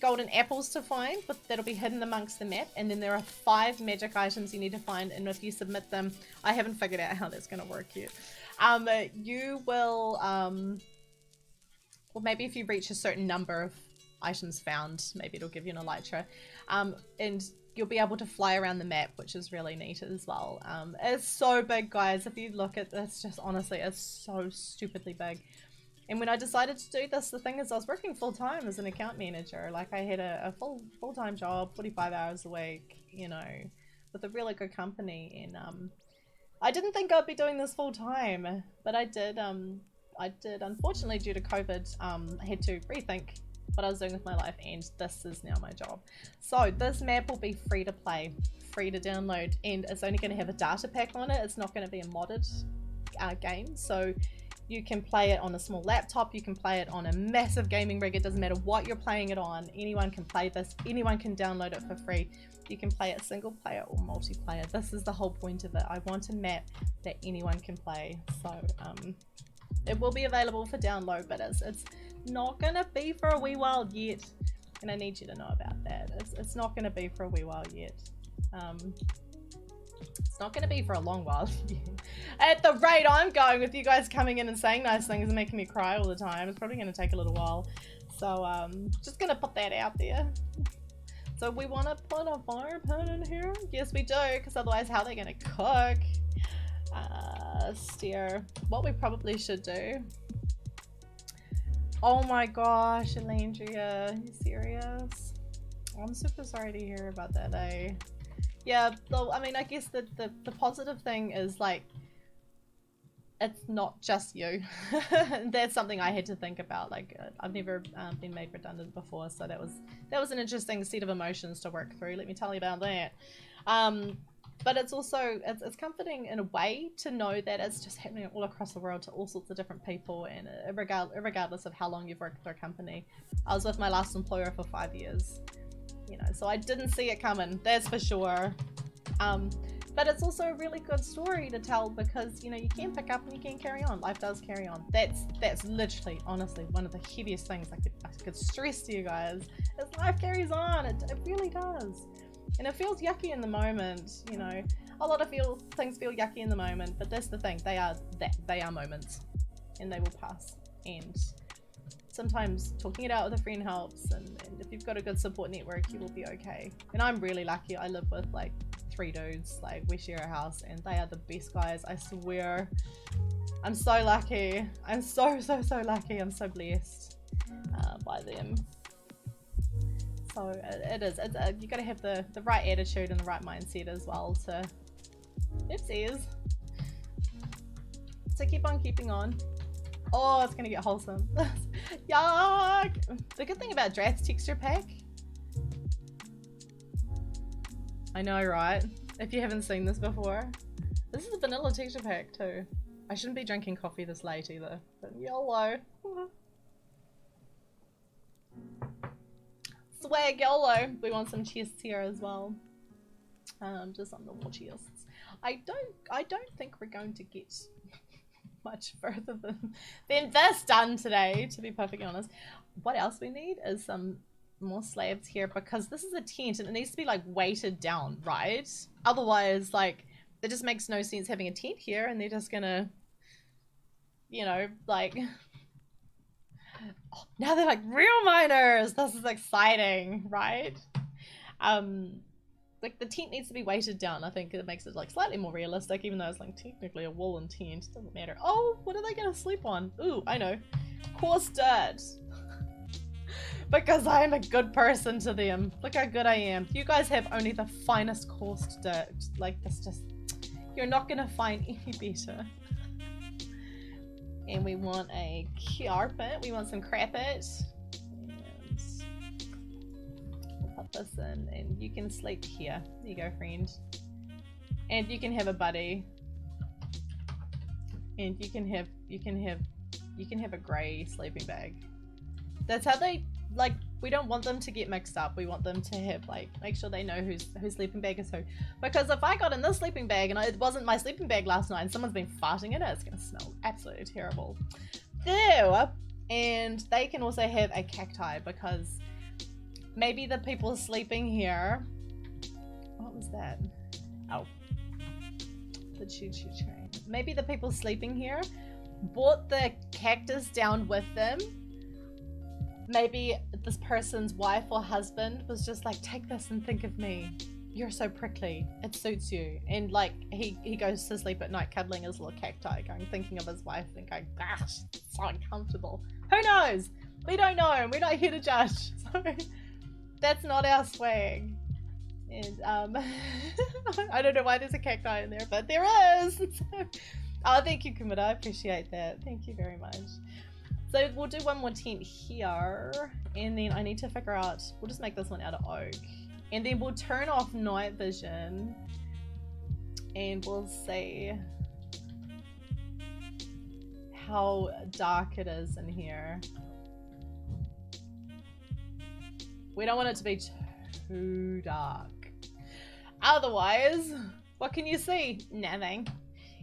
golden apples to find, but that'll be hidden amongst the map, and then there are 5 magic items you need to find, and if you submit them, I haven't figured out how that's going to work yet. You will well, maybe if you reach a certain number of items found, maybe it'll give you an elytra, and you'll be able to fly around the map, which is really neat as well. It's so big, guys. If you look at this, just honestly, it's so stupidly big. And when I decided to do this, the thing is I was working full-time as an account manager. Like I had a full-time job, 45 hours a week, you know, with a really good company. And I didn't think I'd be doing this full-time, but I did. Unfortunately, due to COVID, I had to rethink what I was doing with my life, and this is now my job. So this map will be free to play, free to download, and it's only going to have a data pack on it. It's not going to be a modded game. So you can play it on a small laptop, you can play it on a massive gaming rig, it doesn't matter what you're playing it on, anyone can play this, anyone can download it for free. You can play it single player or multiplayer. This is the whole point of it. I want a map that anyone can play. So it will be available for download, but it's not gonna be for a wee while yet, and I need you to know about that. It's not gonna be for a wee while yet. It's not going to be for a long while. At the rate I'm going, with you guys coming in and saying nice things and making me cry all the time, it's probably going to take a little while. So just going to put that out there. So we want to put a fire pit in here? Yes, we do, because otherwise how are they going to cook? Steer. What we probably should do. Oh my gosh, Elandria, are you serious? I'm super sorry to hear about that, eh? Yeah, though, I mean, I guess the positive thing is, like, it's not just you. That's something I had to think about. Like, I've never been made redundant before, so that was an interesting set of emotions to work through. Let me tell you about that. But it's also, it's comforting in a way to know that it's just happening all across the world to all sorts of different people, and regardless of how long you've worked for a company. I was with my last employer for 5 years. You know, so I didn't see it coming, that's for sure. But it's also a really good story to tell, because, you know, you can pick up and you can carry on. Life does carry on. That's literally, honestly, one of the heaviest things I could stress to you guys, is life carries on. It really does. And it feels yucky in the moment, you know. A lot of things feel yucky in the moment, but that's the thing. They are moments, and they will pass. And sometimes talking it out with a friend helps, and if you've got a good support network, you will be okay. And I'm really lucky. I live with like 3 dudes. Like, we share a house, and they are the best guys, I swear. I'm so lucky. I'm so lucky. I'm so blessed by them. So it is. You got to have the right attitude and the right mindset as well to. Oopsies. So keep on keeping on. Oh, it's gonna get wholesome. Yuck! The good thing about Drath's texture pack, I know, right? If you haven't seen this before, this is a vanilla texture pack too. I shouldn't be drinking coffee this late either, but YOLO. Swag YOLO. We want some chests here as well. Just on the war chests. I don't think we're going to get much further than this done today, to be perfectly honest. What else we need is some more slabs here, because this is a tent and it needs to be like weighted down, right? Otherwise, like, it just makes no sense having a tent here and they're just gonna, you know, like, oh, now they're like real miners. This is exciting, right? Like the tent needs to be weighted down. I think it makes it like slightly more realistic, even though it's like technically a woolen tent. Doesn't matter. Oh, what are they gonna sleep on? Ooh, I know. Coarse dirt. Because I am a good person to them. Look how good I am. You guys have only the finest coarse dirt. Like this just, you're not gonna find any better. And we want a carpet. We want some carpet. And we'll put this in and you can sleep here. There you go, friend. And you can have a buddy. And you can have a grey sleeping bag. That's how they, like, we don't want them to get mixed up. We want them to have, like, make sure they know whose sleeping bag is who. Because if I got in this sleeping bag and it wasn't my sleeping bag last night and someone's been farting in it, it's gonna smell absolutely terrible. Ew! And they can also have a cacti, because maybe the people sleeping here, what was that? Oh, the choo-choo train. Maybe the people sleeping here brought the cactus down with them. Maybe this person's wife or husband was just like, take this and think of me. You're so prickly. It suits you. And like, he goes to sleep at night cuddling his little cacti, going, thinking of his wife and going, gosh, it's so uncomfortable. Who knows? We don't know, and we're not here to judge. So that's not our swag. And I don't know why there's a cacti in there, but there is. Oh, thank you, Kumada. I appreciate that. Thank you very much. So we'll do one more tent here, and then I need to figure out, we'll just make this one out of oak. And then we'll turn off night vision, and we'll see how dark it is in here. We don't want it to be too dark. Otherwise, what can you see? Nothing.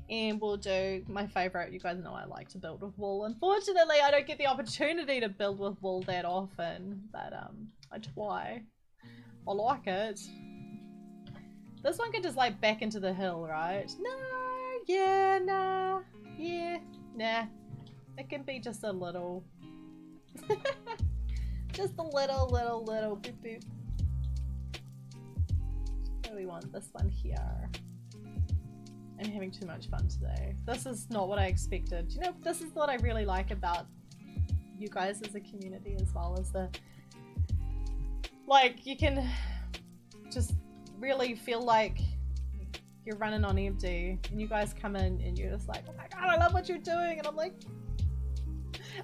And we'll do my favorite. You guys know I like to build with wool. Unfortunately, I don't get the opportunity to build with wool that often, but I try. I like it. This one can just like back into the hill, right? No, yeah, nah, yeah, nah. It can be just a little, just a little boop boop. So we want this one here. I'm having too much fun today. This is not what I expected. You know, this is what I really like about you guys as a community, as well as the, like, you can just really feel like you're running on empty, and you guys come in and you're just like, oh my god, I love what you're doing, and I'm like,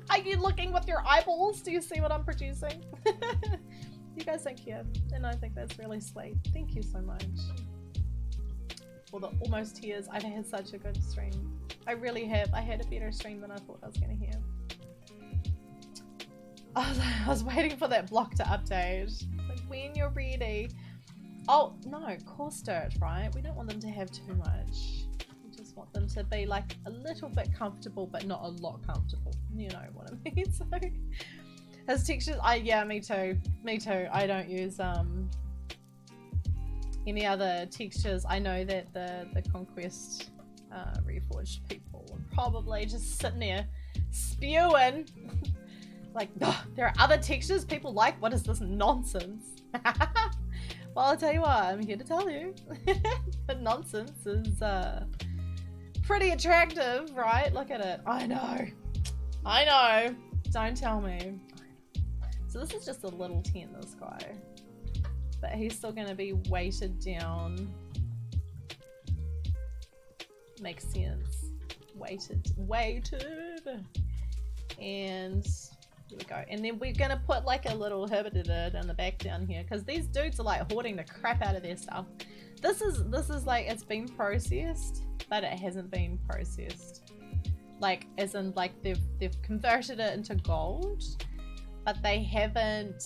are you looking with your eyeballs? Do you see what I'm producing? You guys are cute, and I think that's really sweet. Thank you so much. For the almost tears. I've had such a good stream. I really have. I had a better stream than I thought I was going to have. I was waiting for that block to update. Like, when you're ready. Oh, no. Coarse dirt, right? We don't want them to have too much. We just want them to be, like, a little bit comfortable, but not a lot comfortable. You know what I mean? So, his textures... yeah, me too. Me too. I don't use, any other textures. I know that the Conquest Reforged people are probably just sitting there spewing like, oh, there are other textures people like. What is this nonsense? Well, I'll tell you what, I'm here to tell you. The nonsense is pretty attractive, right? Look at it. I know, don't tell me. So this is just a little tent, this guy. But he's still going to be weighted down. Makes sense. Weighted. And here we go. And then we're going to put like a little herbited in the back down here, because these dudes are like hoarding the crap out of their stuff. This is like, it's been processed, but it hasn't been processed. Like, as in like they've converted it into gold, but they haven't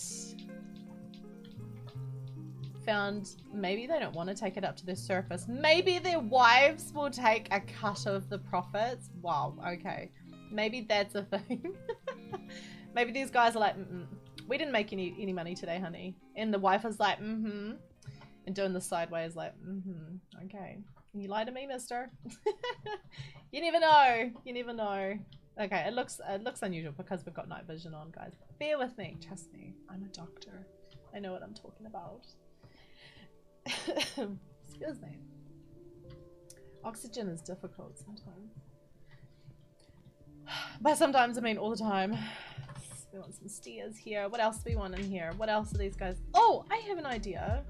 found maybe they don't want to take it up to the surface. Maybe their wives will take a cut of the profits. Wow, okay. Maybe that's a thing. Maybe these guys are like, we didn't make any money today, honey. And the wife is like, and doing the sideways like, okay. You lie to me, mister. You never know. You never know. Okay, it looks unusual because we've got night vision on, guys. Bear with me. Trust me. I'm a doctor. I know what I'm talking about. Excuse me. Oxygen is difficult sometimes. But sometimes, I mean all the time. We want some steers here. What else do we want in here? What else are these guys? Oh, I have an idea.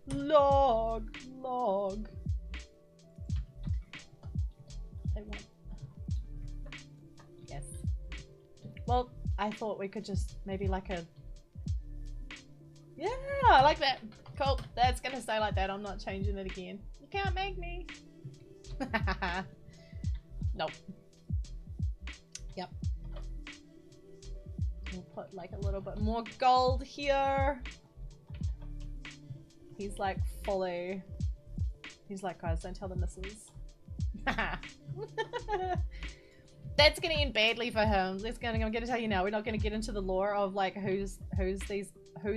Log. They want... Yes. Well, I thought we could just maybe like a... Yeah, I like that. Cool. That's gonna stay like that. I'm not changing it again. You can't make me. Nope. Yep. We'll put like a little bit more gold here. He's like fully... He's like, guys, don't tell the missus. That's gonna end badly for him. I'm gonna tell you now, we're not gonna get into the lore of like who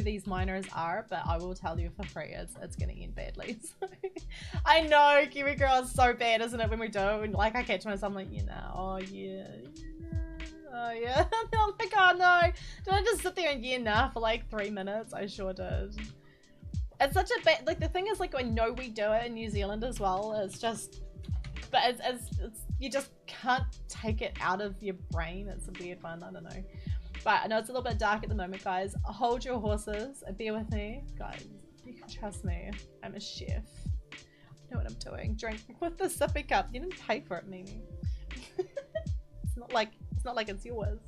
these miners are, but I will tell you for free, it's gonna end badly. So, I know, Kiwi Girl is so bad, isn't it, when we do it? And, like, I catch myself, I'm like, you know, oh yeah. Oh yeah. Oh my god, no. Did I just sit there and yeah nah for like 3 minutes? I sure did. It's such a bad, like the thing is like I know we do it in New Zealand as well, it's just, but it's you just can't take it out of your brain. It's a weird one, I don't know. But I know it's a little bit dark at the moment, guys. Hold your horses, bear with me. Guys, you can trust me, I'm a chef. I know what I'm doing. Drink with the sippy cup. You didn't pay for it, Mimi. It's not like it's yours.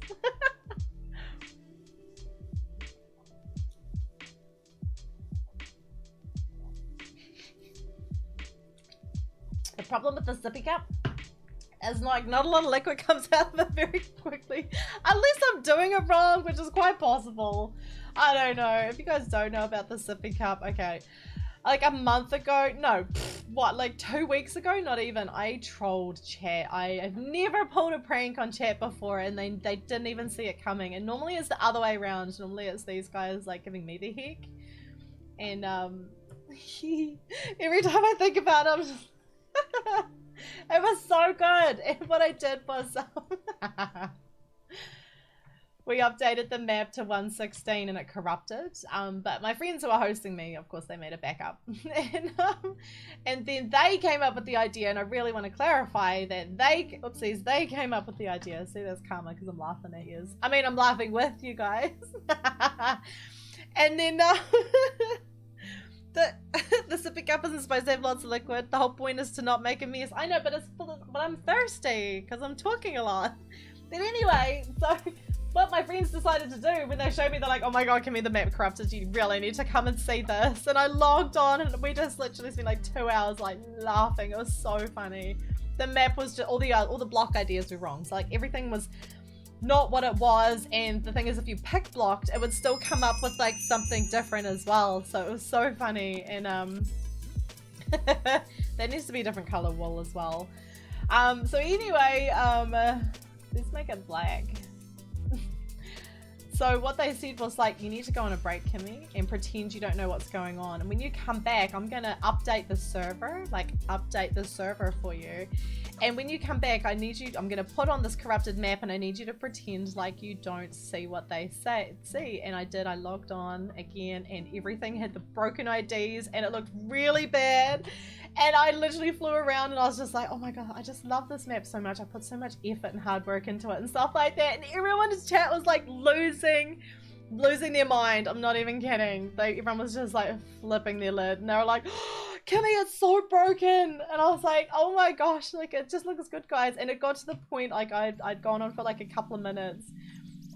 The problem with the sippy cup is like not a lot of liquid comes out of it very quickly. Unless I'm doing it wrong, which is quite possible. I don't know. If you guys don't know about the sippy cup, okay. Like a month ago, no, what, like 2 weeks ago? Not even. I trolled chat. I have never pulled a prank on chat before and they didn't even see it coming. And normally it's the other way around. Normally it's these guys like giving me the heck. And every time I think about it, I'm just... It was so good, and what I did was we updated the map to 1.16 and it corrupted, but my friends who are hosting me, of course, they made a backup. And then they came up with the idea, and I really want to clarify that they came up with the idea. See, that's karma because I'm laughing at you. I mean, I'm laughing with you guys. And then the sippy cup isn't supposed to have lots of liquid. The whole point is to not make a mess. I know, but I'm thirsty because I'm talking a lot. But anyway, so what my friends decided to do when they showed me, they're like, oh my god, Kimmy, the map corrupted. You really need to come and see this. And I logged on and we just literally spent like 2 hours like laughing. It was so funny. The map was just, all the block ideas were wrong. So like everything was not what it was, and the thing is if you pick blocked it would still come up with like something different as well, so it was so funny. And there needs to be a different color wool as well. So anyway, let's make it black. So what they said was like, you need to go on a break, Kimmy, and pretend you don't know what's going on, and when you come back I'm gonna update the server, for you. And when you come back, I'm gonna put on this corrupted map and I need you to pretend like you don't see what they see. And I did. I logged on again and everything had the broken IDs and it looked really bad. And I literally flew around and I was just like, oh my god, I just love this map so much. I put so much effort and hard work into it and stuff like that. And everyone's chat was like losing their mind. I'm not even kidding. Everyone was just like flipping their lid and they were like, oh, Kimmy, it's so broken. And I was like, oh my gosh, like it just looks good, guys. And it got to the point like I'd gone on for like a couple of minutes.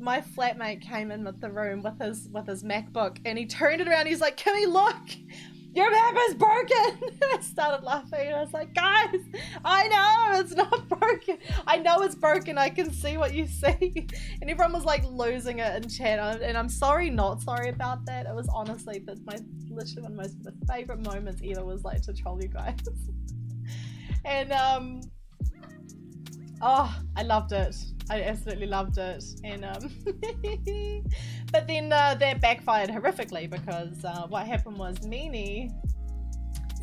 My flatmate came in with the room with his MacBook and he turned it around. He's like, Kimmy, look. your map is broken. I started laughing and I was like, guys, I know it's not broken. I know it's broken. I can see what you see. And everyone was like losing it in chat. And I'm sorry, not sorry about that. It was honestly literally one of my favorite moments ever was like to troll you guys. And oh, I loved it. I absolutely loved it. And but then that backfired horrifically because what happened was Meanie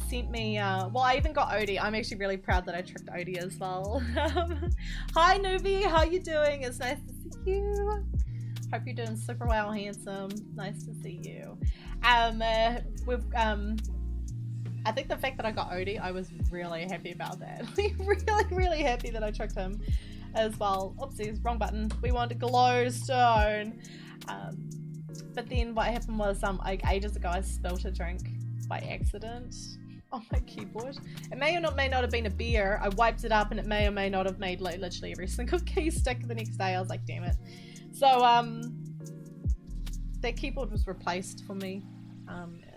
sent me well, I even got Odie. I'm actually really proud that I tricked Odie as well. Hi Newbie, how you doing? It's nice to see you. Hope you're doing super well, handsome. Nice to see you. I think the fact that I got Odie, I was really happy about that. really happy that I tricked him as well. Oopsies, wrong button. We want a glowstone. But then what happened was like ages ago I spilled a drink by accident on my keyboard. It may or may not have been a beer. I wiped it up and it may or may not have made like literally every single key stick the next day. I was like, damn it. So that keyboard was replaced for me.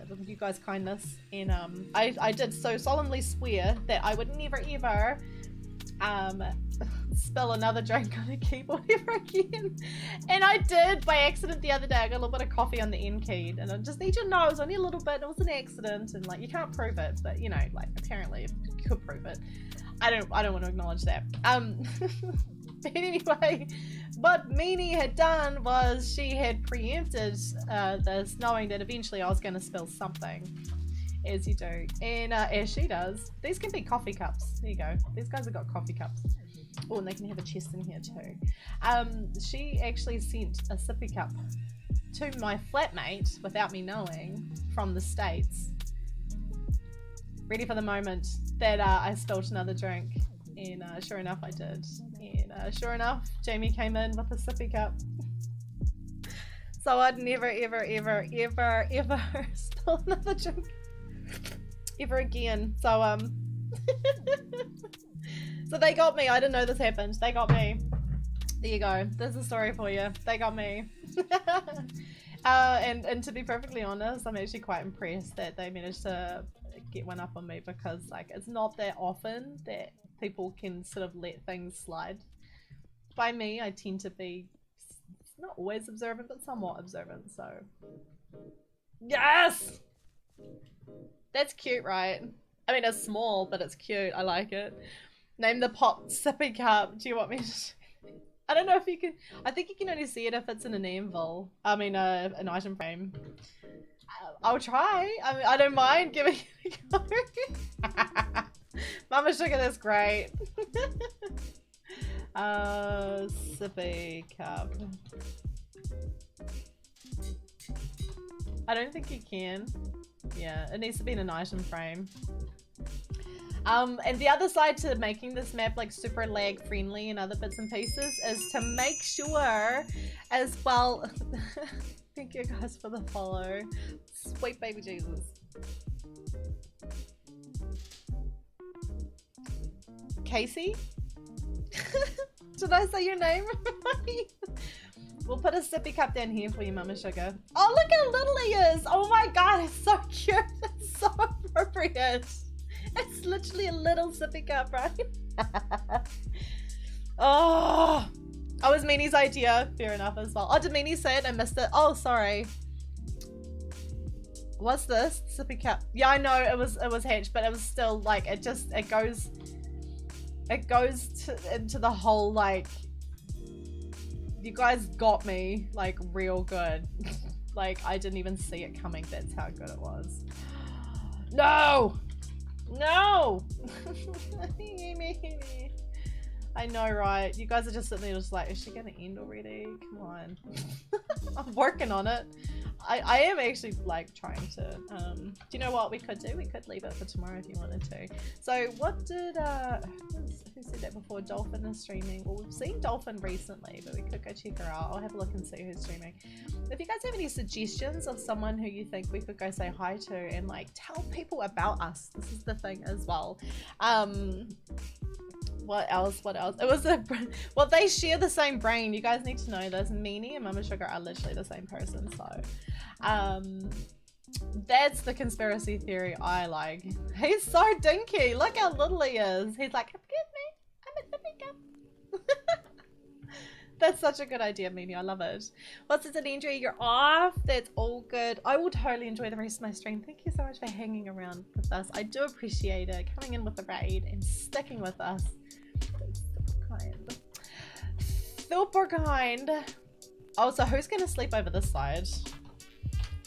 With you guys' kindness, and I did so solemnly swear that I would never ever spill another drink on a keyboard ever again. And I did by accident the other day. I got a little bit of coffee on the end key, and I just need you to know it was only a little bit. It was an accident, and like you can't prove it, but you know, like apparently you could prove it. I don't want to acknowledge that. But anyway, what Meanie had done was she had preempted this, knowing that eventually I was going to spill something, as you do, and as she does. These can be coffee cups. There you go. These guys have got coffee cups. Oh, and they can have a chest in here too. She actually sent a sippy cup to my flatmate without me knowing from the States, ready for the moment that I spilled another drink. And sure enough I did, and sure enough Jamie came in with a sippy cup. So I'd never ever spill another drink ever again. So so they got me. I didn't know this happened. They got me. There you go. There's a story for you. They got me. And to be perfectly honest, I'm actually quite impressed that they managed to get one up on me, because like it's not that often that people can sort of let things slide by me. I tend to be not always observant, but somewhat observant. So yes, that's cute, right? I mean, it's small, but it's cute. I like it. Name the pot sippy cup. Do you want me to? I don't know if you can. I think you can only see it if it's in an anvil. I mean, an item frame. I'll try. I mean, I don't mind giving it a go. Mama Sugar, that's great. Sippy cup. I don't think you can. Yeah, it needs to be in an item frame. And the other side to making this map like super lag friendly and other bits and pieces is to make sure as well. Thank you guys for the follow. Sweet baby Jesus. Casey? Did I say your name right? We'll put a sippy cup down here for you, Mama Sugar. Oh, look how little he is. Oh my god, it's so cute. It's so appropriate. It's literally a little sippy cup, right? Oh, it was Meanie's idea. Fair enough as well. Oh, did Meanie say it? I missed it. Oh, sorry. What's this? Sippy cup. Yeah, I know it was Hatch, but it was still like it goes into the whole like, you guys got me like real good. Like I didn't even see it coming. That's how good it was. No! No! I know, right? You guys are just sitting there just like, is she gonna end already? Come on. I'm working on it. I am actually like trying to, do you know what we could do? We could leave it for tomorrow if you wanted to. So what did, who said that before? Dolphin is streaming. Well, we've seen Dolphin recently, but we could go check her out. I'll have a look and see who's streaming. If you guys have any suggestions of someone who you think we could go say hi to and like tell people about us, this is the thing as well. What else? It was well, they share the same brain. You guys need to know this. Meanie and Mama Sugar are literally the same person. So That's the conspiracy theory I like. He's so dinky. Look how little he is. He's like, excuse me, I'm a sippy cup. That's such a good idea, Mimi. I love it. What's it, Andrea? You're off. That's all good. I will totally enjoy the rest of my stream. Thank you so much for hanging around with us. I do appreciate it. Coming in with the raid and sticking with us. That's super kind. Super kind. Oh, so who's going to sleep over this side?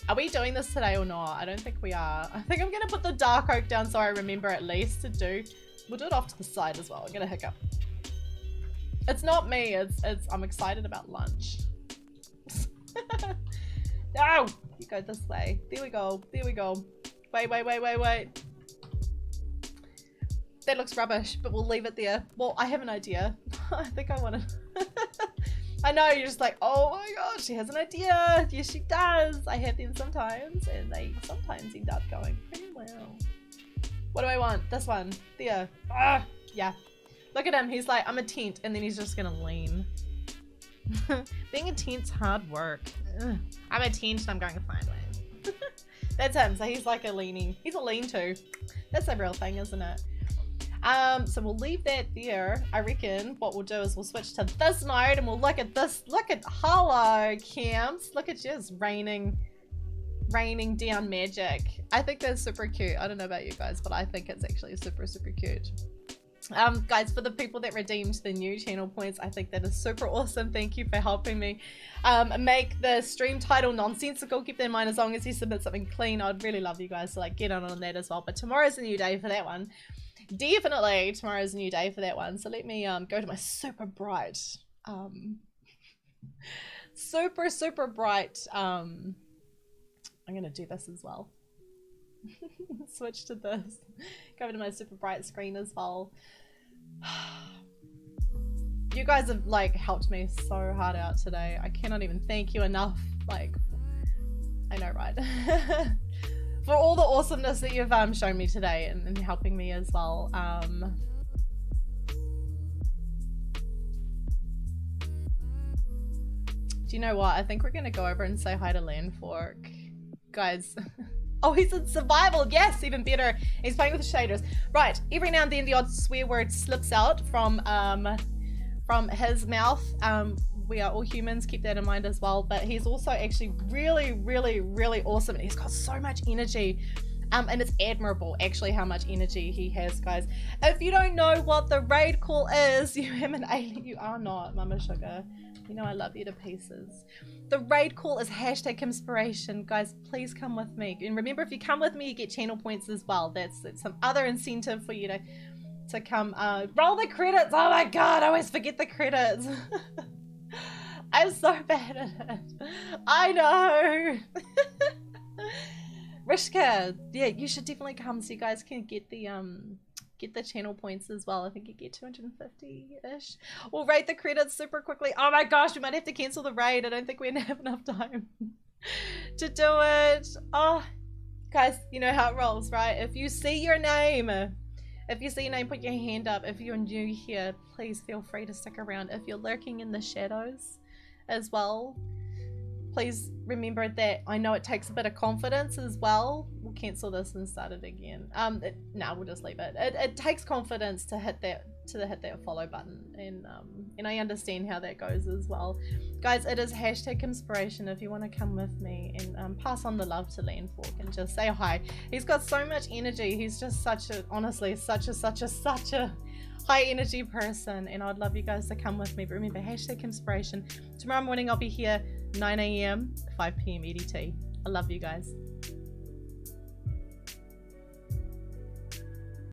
Are we doing this today or not? I don't think we are. I think I'm going to put the dark oak down so I remember at least to do. We'll do it off to the side as well. I'm going to hiccup. It's not me, it's I'm excited about lunch. No! You go this way. There we go. There we go. Wait. That looks rubbish, but we'll leave it there. Well, I have an idea. I think I want to... I know, you're just like, oh my god, she has an idea. Yes, she does. I have them sometimes, and they sometimes end up going pretty well. What do I want? This one. There. Ah, yeah. Look at him, he's like, I'm a tent, and then he's just gonna lean. Being a tent's hard work. Ugh. I'm a tent and I'm going sideways. That's him, so he's like a leaning. He's a lean-to. That's a real thing, isn't it? So we'll leave that there. I reckon what we'll do is we'll switch to this mode and we'll look at this. Look at, hello, camps. Look at just raining down magic. I think that's super cute. I don't know about you guys, but I think it's actually super, super cute. Guys, for the people that redeemed the new channel points, I think that is super awesome. Thank you for helping me make the stream title nonsensical. Keep that in mind, as long as you submit something clean, I'd really love you guys to like get on that as well. But tomorrow's a new day for that one. Definitely tomorrow's a new day for that one. So let me go to my super bright super bright I'm gonna do this as well. Switch to this. Go to my super bright screen as well. You guys have like helped me so hard out today. I cannot even thank you enough. Like, I know, right? For all the awesomeness that you've shown me today and helping me as well. Do you know what? I think we're gonna go over and say hi to Landfork. Guys. Oh, he's in survival. Yes, even better. He's playing with the shaders. Right. Every now and then the odd swear word slips out from his mouth. We are all humans. Keep that in mind as well. But he's also actually really, really, really awesome. And he's got so much energy. And it's admirable, actually, how much energy he has, guys. If you don't know what the raid call is, you am an alien. You are not, Mama Sugar. You know I love you to pieces. The raid call is #Kimspiration. Guys, please come with me. And remember, if you come with me, you get channel points as well. That's some other incentive for you to come. Roll the credits. Oh my god, I always forget the credits. I'm so bad at it. I know. Rishka, yeah, you should definitely come so you guys can get the channel points as well. I think you get 250-ish. We'll rate the credits super quickly. Oh my gosh, we might have to cancel the raid. I don't think we have enough time to do it. Oh, guys, you know how it rolls, right? If you see your name, put your hand up. If you're new here, please feel free to stick around. If you're lurking in the shadows as well, please remember that I know it takes a bit of confidence as well. We'll cancel this and start it again. No, we'll just leave it. It takes confidence to hit that follow button, and I understand how that goes as well. Guys, it is #Kimspiration if you want to come with me and pass on the love to Landfork and just say hi. He's got so much energy. He's just such a high energy person, and I'd love you guys to come with me. But remember, #Kimspiration. Tomorrow morning I'll be here 9 AM, 5 PM EDT. I love you guys.